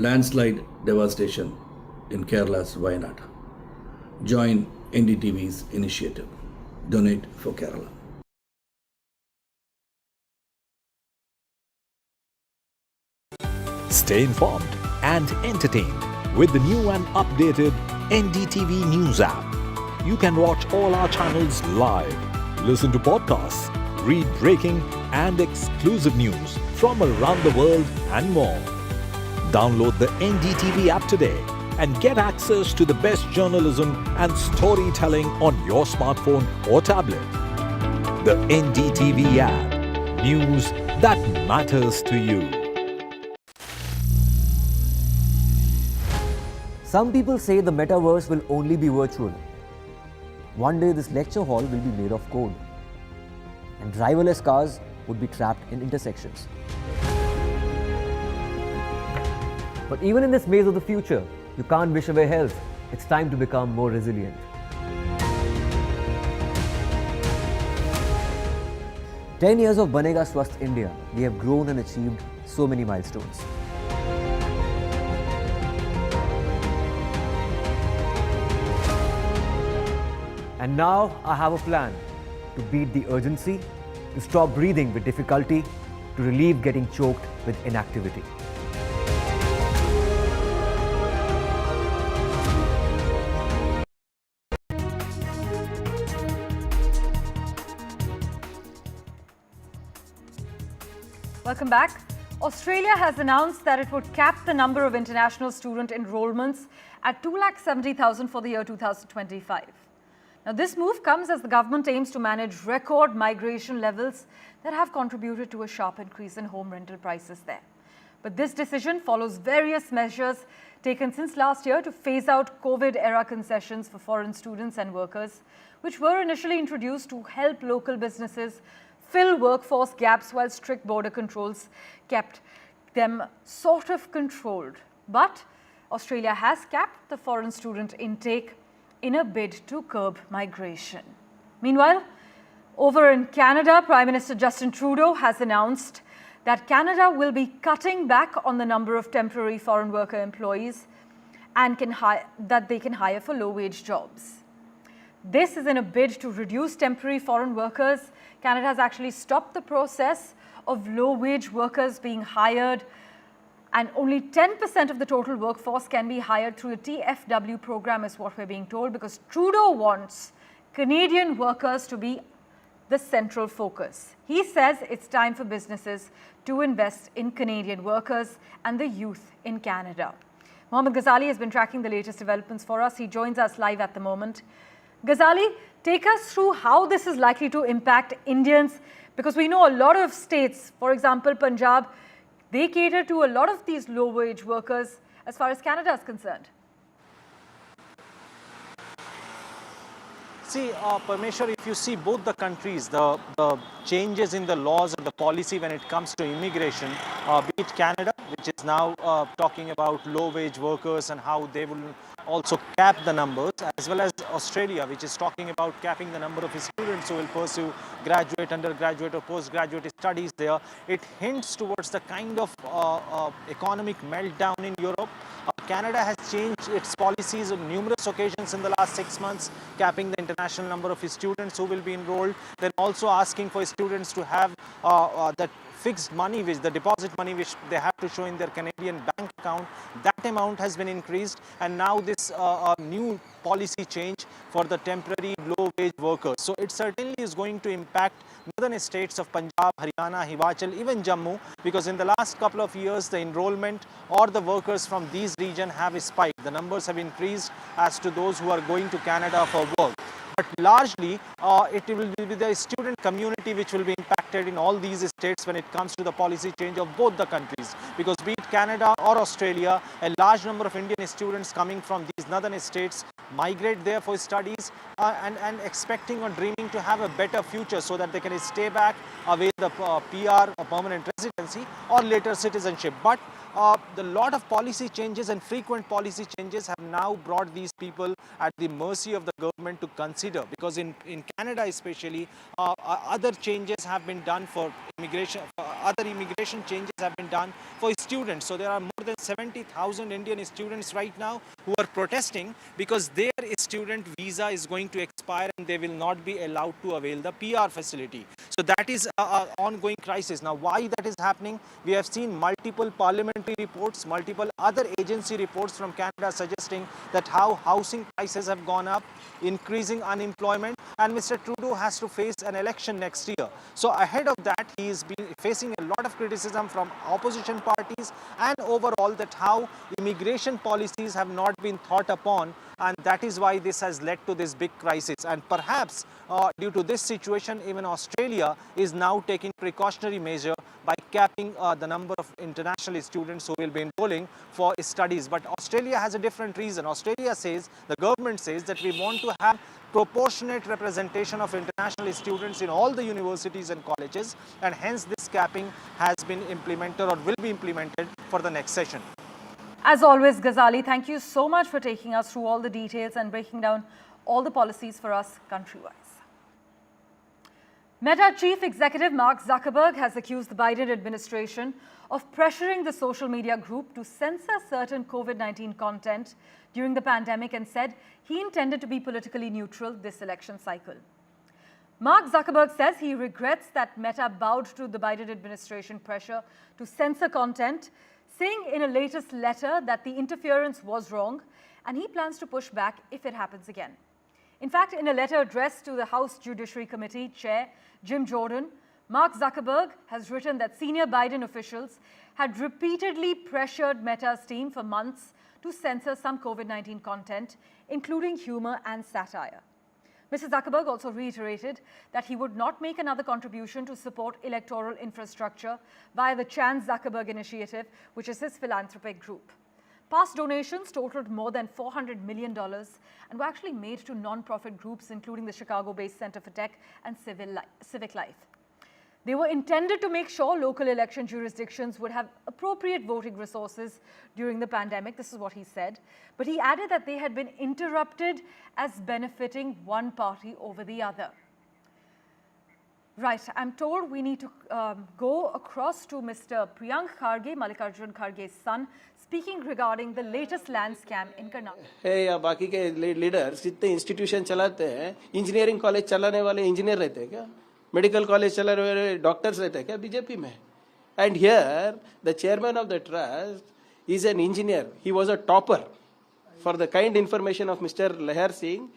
S17: Landslide devastation in Kerala's Wayanad. Join NDTV's initiative. Donate for Kerala.
S6: Stay informed and entertained with the new and updated NDTV News app. You can watch all our channels live, listen to podcasts, read breaking and exclusive news from around the world and more. Download the NDTV app today and get access to the best journalism and storytelling on your smartphone or tablet. The NDTV app. News that matters to you.
S4: Some people say the metaverse will only be virtual. One day this lecture hall will be made of code, and driverless cars would be trapped in intersections. But even in this maze of the future, you can't wish away health. It's time to become more resilient. 10 years of Banega Swasth India, we have grown and achieved so many milestones. And now I have a plan to beat the urgency, to stop breathing with difficulty, to relieve getting choked with inactivity.
S19: Welcome back. Australia has announced that it would cap the number of international student enrolments at 270,000 for the year 2025. Now, this move comes as the government aims to manage record migration levels that have contributed to a sharp increase in home rental prices there. But this decision follows various measures taken since last year to phase out COVID-era concessions for foreign students and workers, which were initially introduced to help local businesses fill workforce gaps while strict border controls kept them sort of controlled. But Australia has capped the foreign student intake in a bid to curb migration. Meanwhile, over in Canada, Prime Minister Justin Trudeau has announced that Canada will be cutting back on the number of temporary foreign worker employees and that they can hire for low-wage jobs. This is in a bid to reduce temporary foreign workers. Canada has actually stopped the process of low-wage workers being hired, and only 10% of the total workforce can be hired through the TFW program is what we're being told, because Trudeau wants Canadian workers to be the central focus. He says it's time for businesses to invest in Canadian workers and the youth in Canada. Mohammed Ghazali has been tracking the latest developments for us. He joins us live at the moment. Ghazali, take us through how this is likely to impact Indians, because we know a lot of states, for example, Punjab, they cater to a lot of these low-wage workers as far as Canada is concerned.
S22: See, Parmeshwar, if you see both the countries, the changes in the laws and the policy when it comes to immigration, be it Canada, which is now talking about low-wage workers and how they will also cap the numbers, as well as Australia, which is talking about capping the number of students who will pursue graduate, undergraduate or postgraduate studies there. It hints towards the kind of economic meltdown in Europe. Canada has changed its policies on numerous occasions in the last 6 months, capping the international number of students who will be enrolled, then also asking for students to have that fixed money, which the deposit money which they have to show in their Canadian bank account. That amount has been increased, and now this new policy change for the temporary low-wage workers. So it certainly is going to impact northern states of Punjab, Haryana, Himachal, even Jammu, because in the last couple of years the enrollment or the workers from these regions have spiked. The numbers have increased as to those who are going to Canada for work. But largely, it will be the student community which will be impacted in all these states when it comes to the policy change of both the countries. Because be it Canada or Australia, a large number of Indian students coming from these northern states migrate there for studies and expecting or dreaming to have a better future so that they can stay back, away the PR, or permanent residency, or later citizenship. But the lot of policy changes and frequent policy changes have now brought these people at the mercy of the government to consider, because in Canada especially, other changes have been done for immigration, other immigration changes have been done for students. So there are more than 70,000 Indian students right now who are protesting because their student visa is going to expire and they will not be allowed to avail the PR facility. So that is an ongoing crisis. Now, why that is happening? We have seen multiple parliamentary reports, multiple other agency reports from Canada suggesting that how housing prices have gone up, increasing unemployment, and Mr. Trudeau has to face an election next year. So ahead of that, he is facing a lot of criticism from opposition parties and overall that how immigration policies have not been thought upon, and that is why this has led to this big crisis. And perhaps due to this situation, even Australia is now taking precautionary measure by capping the number of international students who will be enrolling for studies. But Australia has a different reason. Australia says, the government says that we want to have proportionate representation of international students in all the universities and colleges, and hence this capping has been implemented or will be implemented for the next session.
S19: As always, Ghazali, thank you so much for taking us through all the details and breaking down all the policies for us country-wise. Meta Chief Executive Mark Zuckerberg has accused the Biden administration of pressuring the social media group to censor certain COVID-19 content during the pandemic and said he intended to be politically neutral this election cycle. Mark Zuckerberg says he regrets that Meta bowed to the Biden administration pressure to censor content, saying in a latest letter that the interference was wrong and he plans to push back if it happens again. In fact, in a letter addressed to the House Judiciary Committee Chair Jim Jordan, Mark Zuckerberg has written that senior Biden officials had repeatedly pressured Meta's team for months to censor some COVID-19 content, including humor and satire. Mr. Zuckerberg also reiterated that he would not make another contribution to support electoral infrastructure via the Chan Zuckerberg Initiative, which is his philanthropic group. Past donations totaled more than $400 million and were actually made to non-profit groups, including the Chicago-based Center for Tech and Civic Life. They were intended to make sure local election jurisdictions would have appropriate voting resources during the pandemic. This is what he said. But he added that they had been interrupted as benefiting one party over the other. Right, I'm told we need to go across to Mr. Priyank Kharge, Mallikarjun Kharge's son, speaking regarding the latest land scam in Karnataka.
S22: है या बाकी के leaders जितने institution चलाते हैं, engineering college चलाने वाले engineer रहते हैं क्या? मेडिकल कॉलेज चलाने वाले डॉक्टर्स रहते हैं क्या बीजेपी में? And here the chairman of the trust is an engineer. He was a topper. For the kind information of Mr. Leher Singh,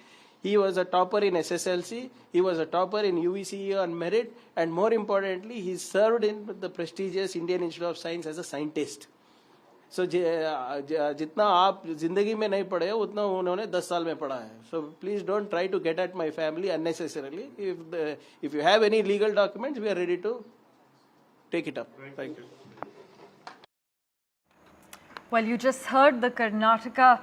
S22: he was a topper in SSLC, he was a topper in UVCE on merit, and more importantly, he served in the prestigious Indian Institute of Science as a scientist. So, जितना आप जिंदगी में नहीं पढ़े हो उतना उन्होंने 10 साल में पढ़ा है. So please don't try to get at my family unnecessarily. If you have any legal documents, we are ready to take it up. Thank you.
S19: Well, you just heard the Karnataka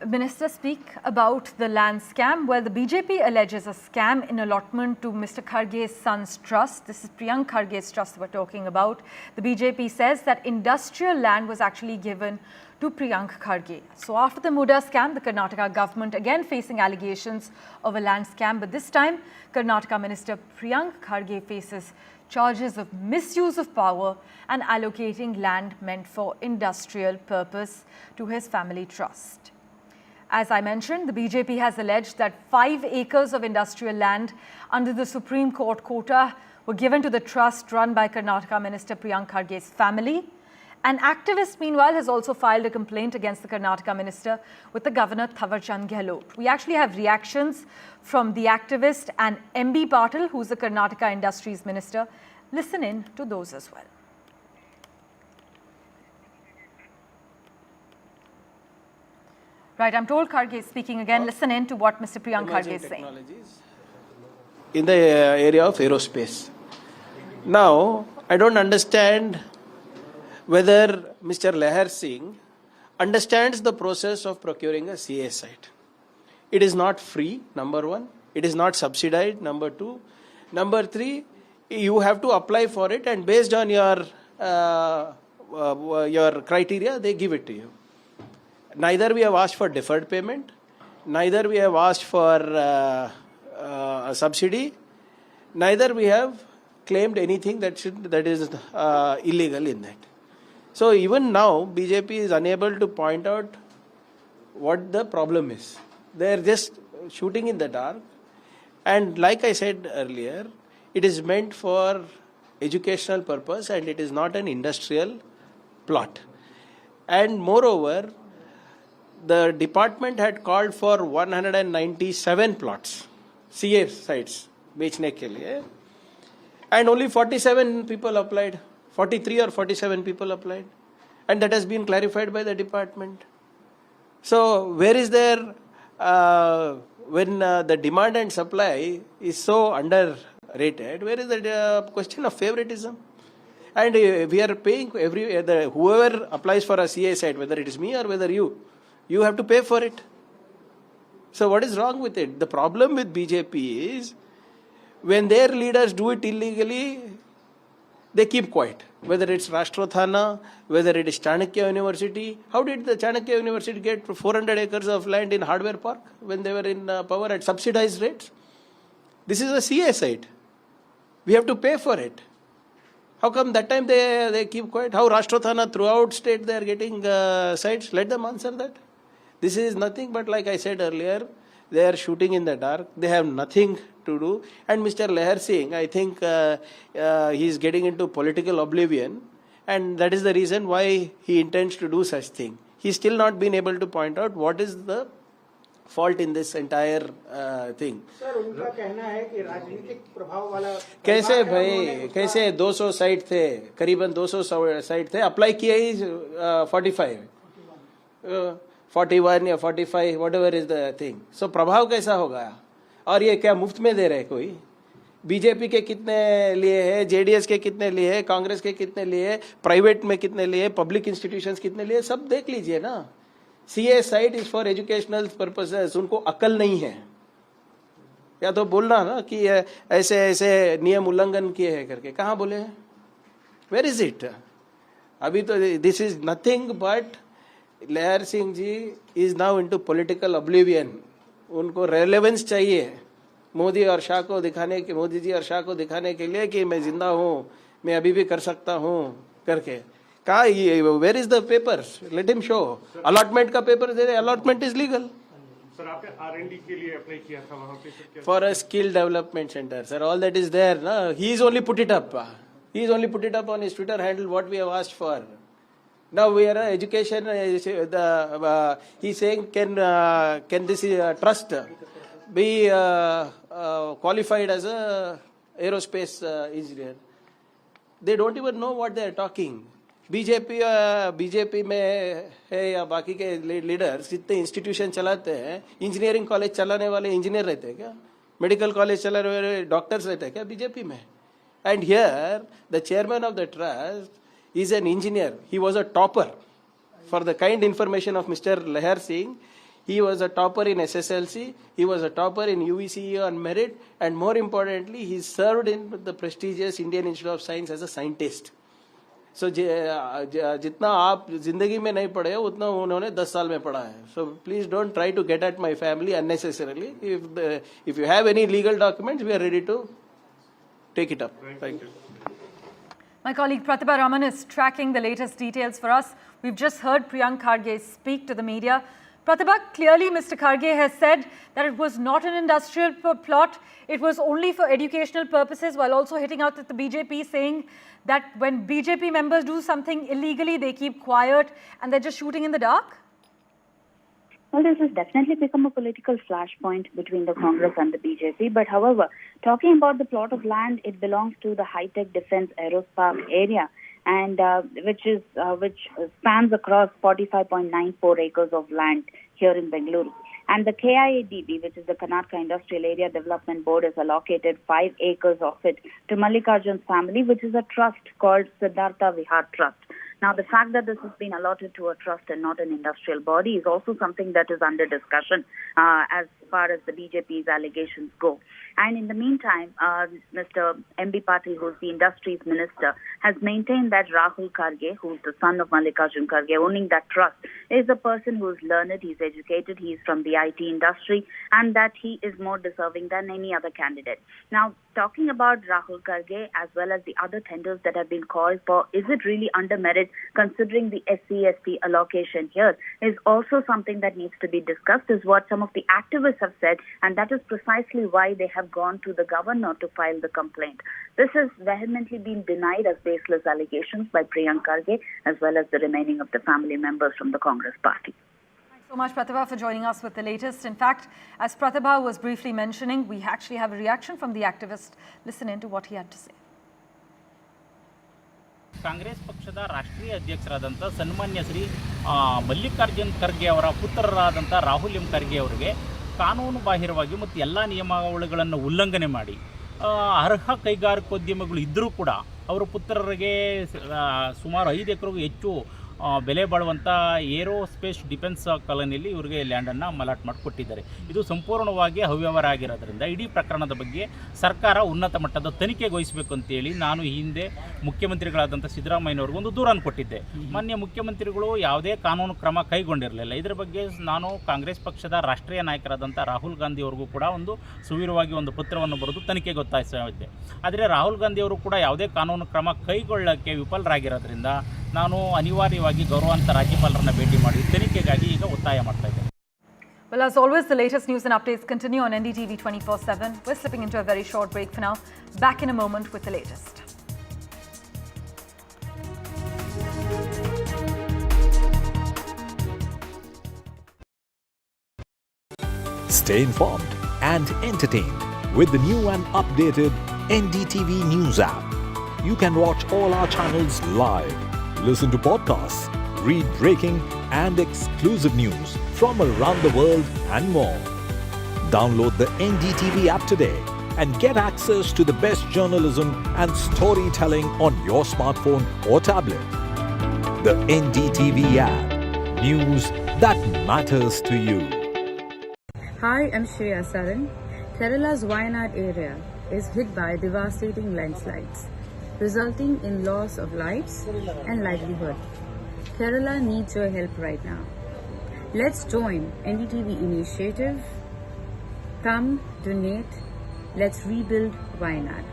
S19: Minister speak about the land scam. Well, the BJP alleges a scam in allotment to Mr. Kharge's son's trust. This is Priyank Kharge's trust we're talking about. The BJP says that industrial land was actually given to Priyank Kharge. So after the Muda scam, the Karnataka government again facing allegations of a land scam. But this time, Karnataka Minister Priyank Kharge faces charges of misuse of power and allocating land meant for industrial purpose to his family trust. As I mentioned, the BJP has alleged that 5 acres of industrial land under the Supreme Court quota were given to the trust run by Karnataka Minister Priyank Kharge's family. An activist, meanwhile, has also filed a complaint against the Karnataka Minister with the Governor Thawarchand Gehlot. We actually have reactions from the activist and MB Patil, who's the Karnataka Industries Minister. Listen in to those as well. Right, I'm told Kharge is speaking again. Listen in to what Mr. Priyank Kharge is saying.
S22: In the area of aerospace. Now, I don't understand whether Mr. Leher Singh understands the process of procuring a CA site. It is not free, number one. It is not subsidized, number two. Number three, you have to apply for it, and based on your criteria, they give it to you. Neither we have asked for deferred payment, neither we have asked for a subsidy, neither we have claimed anything that is illegal in that. So even now, BJP is unable to point out what the problem is. They are just shooting in the dark. And like I said earlier, it is meant for educational purpose and it is not an industrial plot. And moreover, the department had called for 197 plots, CA sites, बेचने के लिए, and only 47 people applied, 43 or 47 people applied, and that has been clarified by the department. So where is there, when the demand and supply is so underrated, where is the question of favoritism? And we are paying whoever applies for a CA site, whether it is me or whether you have to pay for it. So what is wrong with it? The problem with BJP is when their leaders do it illegally, they keep quiet. Whether it's Rashtrathana, whether it is Chanakya University. How did the Chanakya University get 400 acres of land in Hardware Park when they were in power at subsidized rates? This is a CA site. We have to pay for it. How come that time they keep quiet? How Rashtrathana throughout state they are getting sites? Let them answer that. This is nothing but, like I said earlier, they are shooting in the dark. They have nothing to do. And Mr. Leher Singh, I think he is getting into political oblivion, and that is the reason why he intends to do such thing. He's still not been able to point out what is the fault in this entire thing. Sir, उनका कहना है कि राजनीतिक प्रभाव वाला कैसे भाई कैसे 200 साइट थे, करीबन 200 साइट थे, अप्लाई किए ही 41 या 45, whatever is the thing. So प्रभाव कैसा होगा? और ये क्या मुफ्त में दे रहे हैं कोई? बीजेपी के कितने लिए है, जेडीएस के कितने लिए है, कांग्रेस के कितने लिए है, प्राइवेट में कितने लिए, पब्लिक इंस्टीट्यूशंस कितने लिए, सब देख लीजिए ना. CA site is for educational purposes. उनको अकल नहीं है. या तो बोलना ना कि ऐसे ऐसे नियम उल्लंघन किए हैं करके. कहाँ बोले हैं? Where is it? अभी तो this is nothing but Lahar Singh ji is now into political oblivion. उनको रेलेवेंस चाहिए मोदी और शाह को दिखाने के, मोदी जी और शाह को दिखाने के लिए कि मैं जिंदा हूँ, मैं अभी भी कर सकता हूँ करके. कहा where is the paper? Let him show. Allotment का पेपर दे रहे. Allotment is legal.
S21: सर आपने R&D के लिए अप्लाई किया था वहाँ पे
S22: for a skill development centre. Sir all that is there ना. He is only put it up. He is only put it up on his Twitter handle what we have asked for. Now we are education. He's saying can this trust be qualified as a aerospace engineer? They don't even know what they are talking. BJP में है या बाकी के leaders जितने institution चलाते हैं, engineering college चलाने वाले इंजीनियर रहते हैं क्या? मेडिकल कॉलेज चलाने वाले डॉक्टर्स रहते हैं क्या बीजेपी में? And here, the chairman of the trust is an engineer. He was a topper. For the kind information of Mr. Leher Singh, he was a topper in SSLC, he was a topper in UVCE on merit, and more importantly, he served in the prestigious Indian Institute of Science as a scientist. So, जितना आप जिंदगी में नहीं पढ़े हो उतना उन्होंने 10 साल में पढ़ा है. So, please don't try to get at my family unnecessarily. If you have any legal documents, we are ready to take it up. Thank you.
S19: My colleague Pratibha Raman is tracking the latest details for us. We've just heard Priyank Kharge speak to the media. Pratibha, clearly Mr. Kharge has said that it was not an industrial plot. It was only for educational purposes, while also hitting out at the BJP, saying that when BJP members do something illegally, they keep quiet and they're just shooting in the dark.
S10: Well, this has definitely become a political flashpoint between the Congress and the BJP. But however, talking about the plot of land, it belongs to the high-tech defense aerospace area, and which spans across 45.94 acres of land here in Bengaluru. And the KIADB, which is the Karnataka Industrial Area Development Board, has allocated 5 acres of it to Mallikarjun's family, which is a trust called Siddhartha Vihar Trust. Now, the fact that this has been allotted to a trust and not an industrial body is also something that is under discussion as far as the BJP's allegations go. And in the meantime, Mr. M.B. Patil, who is the Industries Minister, has maintained that Rahul Karge, who is the son of Mallikarjun Karge, owning that trust, is a person who is learned, he's educated, he's from the IT industry, and that he is more deserving than any other candidate. Now, talking about Rahul Karge as well as the other tenders that have been called for, is it really under merit considering the SC/ST allocation here, is also something that needs to be discussed, is what some of the activists have said, and that is precisely why they have gone to the governor to file the complaint. This has vehemently been denied as baseless allegations by Priyank Karge as well as the remaining of the family members from the Congress Party.
S19: Thanks so much, Pratibha, for joining us with the latest. In fact, as Pratibha was briefly mentioning, we actually have a reaction from the activist. Listen in to what he had to say.
S1: Congress ಪಕ್ಷದ ರಾಷ್ಟ್ರೀಯ ಅಧ್ಯಕ್ಷರಾದಂಥ ಸನ್ಮಾನ್ಯ ಶ್ರೀ ಮಲ್ಲಿಕಾರ್ಜುನ್ ಖರ್ಗೆ ಅವರ ಪುತ್ರರಾದಂಥ Rahul M Kharge ಅವರಿಗೆ ಕಾನೂನು ಬಾಹಿರವಾಗಿ ಮತ್ತು ಎಲ್ಲ ನಿಯಮಾವಳಿಗಳನ್ನು ಉಲ್ಲಂಘನೆ ಮಾಡಿ ಅರ್ಹ ಕೈಗಾರಿಕೋದ್ಯಮಿಗಳು ಇದ್ದರೂ ಕೂಡ ಅವರ ಪುತ್ರರಿಗೆ ಸುಮಾರು 5 ಎಕರೆಗೂ ಹೆಚ್ಚು ಬೆಲೆ ಬಾಳುವಂಥ ಏರೋಸ್ಪೇಸ್ ಡಿಫೆನ್ಸ್ ಕಾಲೋನಿಯಲ್ಲಿ ಇವರಿಗೆ ಲ್ಯಾಂಡನ್ನು ಮಲಾಟ್ ಮಾಡಿಕೊಟ್ಟಿದ್ದಾರೆ. ಇದು ಸಂಪೂರ್ಣವಾಗಿ ಅವ್ಯವಹಾರ ಆಗಿರೋದ್ರಿಂದ ಇಡೀ ಪ್ರಕರಣದ ಬಗ್ಗೆ ಸರ್ಕಾರ ಉನ್ನತ ಮಟ್ಟದ ತನಿಖೆಗೊಳಿಸಬೇಕು ಅಂತೇಳಿ ನಾನು ಈ ಹಿಂದೆ ಮುಖ್ಯಮಂತ್ರಿಗಳಾದಂಥ ಸಿದ್ದರಾಮಯ್ಯನವ್ರಿಗೆ ಒಂದು ದೂರನ್ನು ಕೊಟ್ಟಿದ್ದೆ. ಮಾನ್ಯ ಮುಖ್ಯಮಂತ್ರಿಗಳು ಯಾವುದೇ ಕಾನೂನು ಕ್ರಮ ಕೈಗೊಂಡಿರಲಿಲ್ಲ. ಇದರ ಬಗ್ಗೆ ನಾನು ಕಾಂಗ್ರೆಸ್ ಪಕ್ಷದ ರಾಷ್ಟ್ರೀಯ ನಾಯಕರಾದಂಥ ರಾಹುಲ್ ಗಾಂಧಿ ಅವ್ರಿಗೂ ಕೂಡ ಒಂದು ಸುವೀರವಾಗಿ ಒಂದು ಪತ್ರವನ್ನು ಬರೆದು ತನಿಖೆಗೆ ಒತ್ತಾಯಿಸಿದ್ದೆ. ಆದರೆ ರಾಹುಲ್ ಗಾಂಧಿ ಅವರು ಕೂಡ ಯಾವುದೇ ಕಾನೂನು ಕ್ರಮ ಕೈಗೊಳ್ಳಕ್ಕೆ ವಿಫಲರಾಗಿರೋದ್ರಿಂದ ನಾನು ಅನಿವಾರ್ಯವಾಗಿ ಗೌರವಾನ್ವಿತ ರಾಜ್ಯಪಾಲರನ್ನು ಭೇಟಿ ಮಾಡಿ ತನಿಖೆಗಾಗಿ ಈಗ ಒತ್ತಾಯ ಮಾಡ್ತಾ ಇದ್ದೇನೆ.
S19: Well, as always, the latest news and updates continue on NDTV 24/7. We're slipping into a very short break for now. Back in a moment with the latest.
S6: Stay informed and entertained with the new and updated NDTV News app. You can watch all our channels live, listen to podcasts, read breaking and exclusive news from around the world and more. Download the NDTV app today and get access to the best journalism and storytelling on your smartphone or tablet. The NDTV app. News that matters to you.
S15: Hi, I'm Shreya Saran. Kerala's Wayanad area is hit by devastating landslides, resulting in loss of lives and livelihood. Kerala needs your help right now. Let's join NDTV initiative. Come, donate. Let's rebuild Wayanad.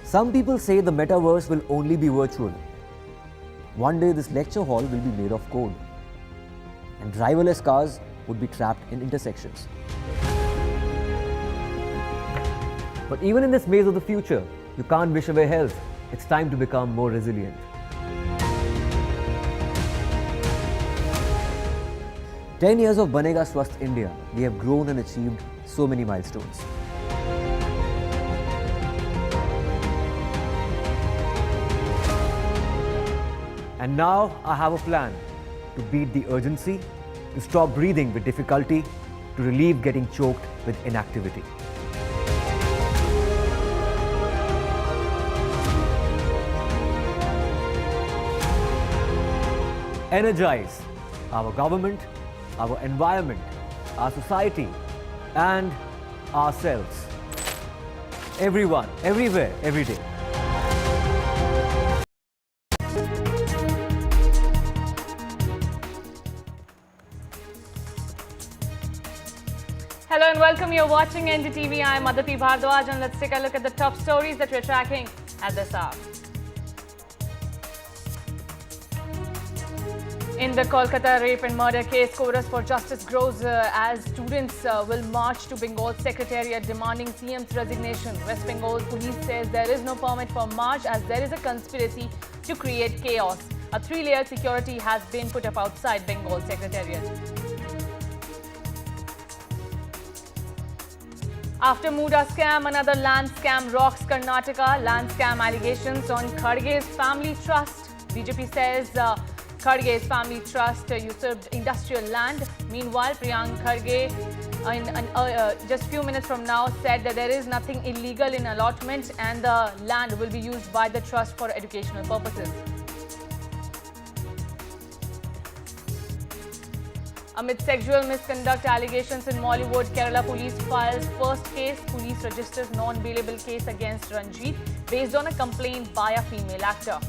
S4: Some people say the metaverse will only be virtual. One day this lecture hall will be made of code, and driverless cars would be trapped in intersections. But even in this maze of the future, you can't wish away health. It's time to become more resilient. "10 years of Banega Swasth India, we have grown and achieved so many milestones. And now I have a plan to beat the urgency, to stop breathing with difficulty, to relieve getting choked with inactivity. Energize our government, our environment, our society, and ourselves. Everyone, everywhere, every day.
S7: Hello and welcome. You're watching NDTV. I'm Aditi Bhardwaj, and let's take a look at the top stories that we're tracking at this hour. In the Kolkata rape and murder case, chorus for justice grows as students will march to Bengal Secretariat demanding CM's resignation. West Bengal police says there is no permit for march as there is a conspiracy to create chaos. A 3-layer security has been put up outside Bengal Secretariat. After Muda scam, another land scam rocks Karnataka. Land scam allegations on Kharge's family trust. BJP says Kharge's family trust usurped industrial land. Meanwhile, Priyank Kharge, just few minutes from now, said that there is nothing illegal in allotment and the land will be used by the trust for educational purposes. Amid sexual misconduct allegations in Mollywood, Kerala police files first case. Police registers non-bailable case against Ranjit based on a complaint by a female actor.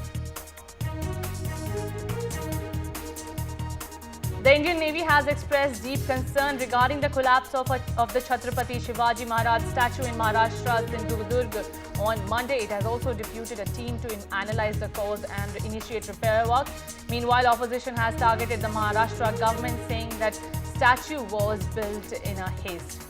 S7: The Indian Navy has expressed deep concern regarding the collapse of the Chhatrapati Shivaji Maharaj statue in Maharashtra's Sindhudurg. On Monday, it has also deputed a team to analyze the cause and initiate repair work. Meanwhile, opposition has targeted the Maharashtra government, saying that statue was built in a haste.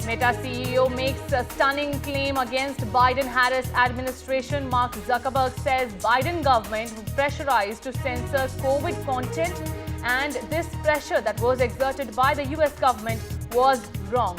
S7: Meta CEO makes a stunning claim against Biden-Harris administration. Mark Zuckerberg says Biden government pressurized to censor COVID content, and this pressure that was exerted by the US government was wrong.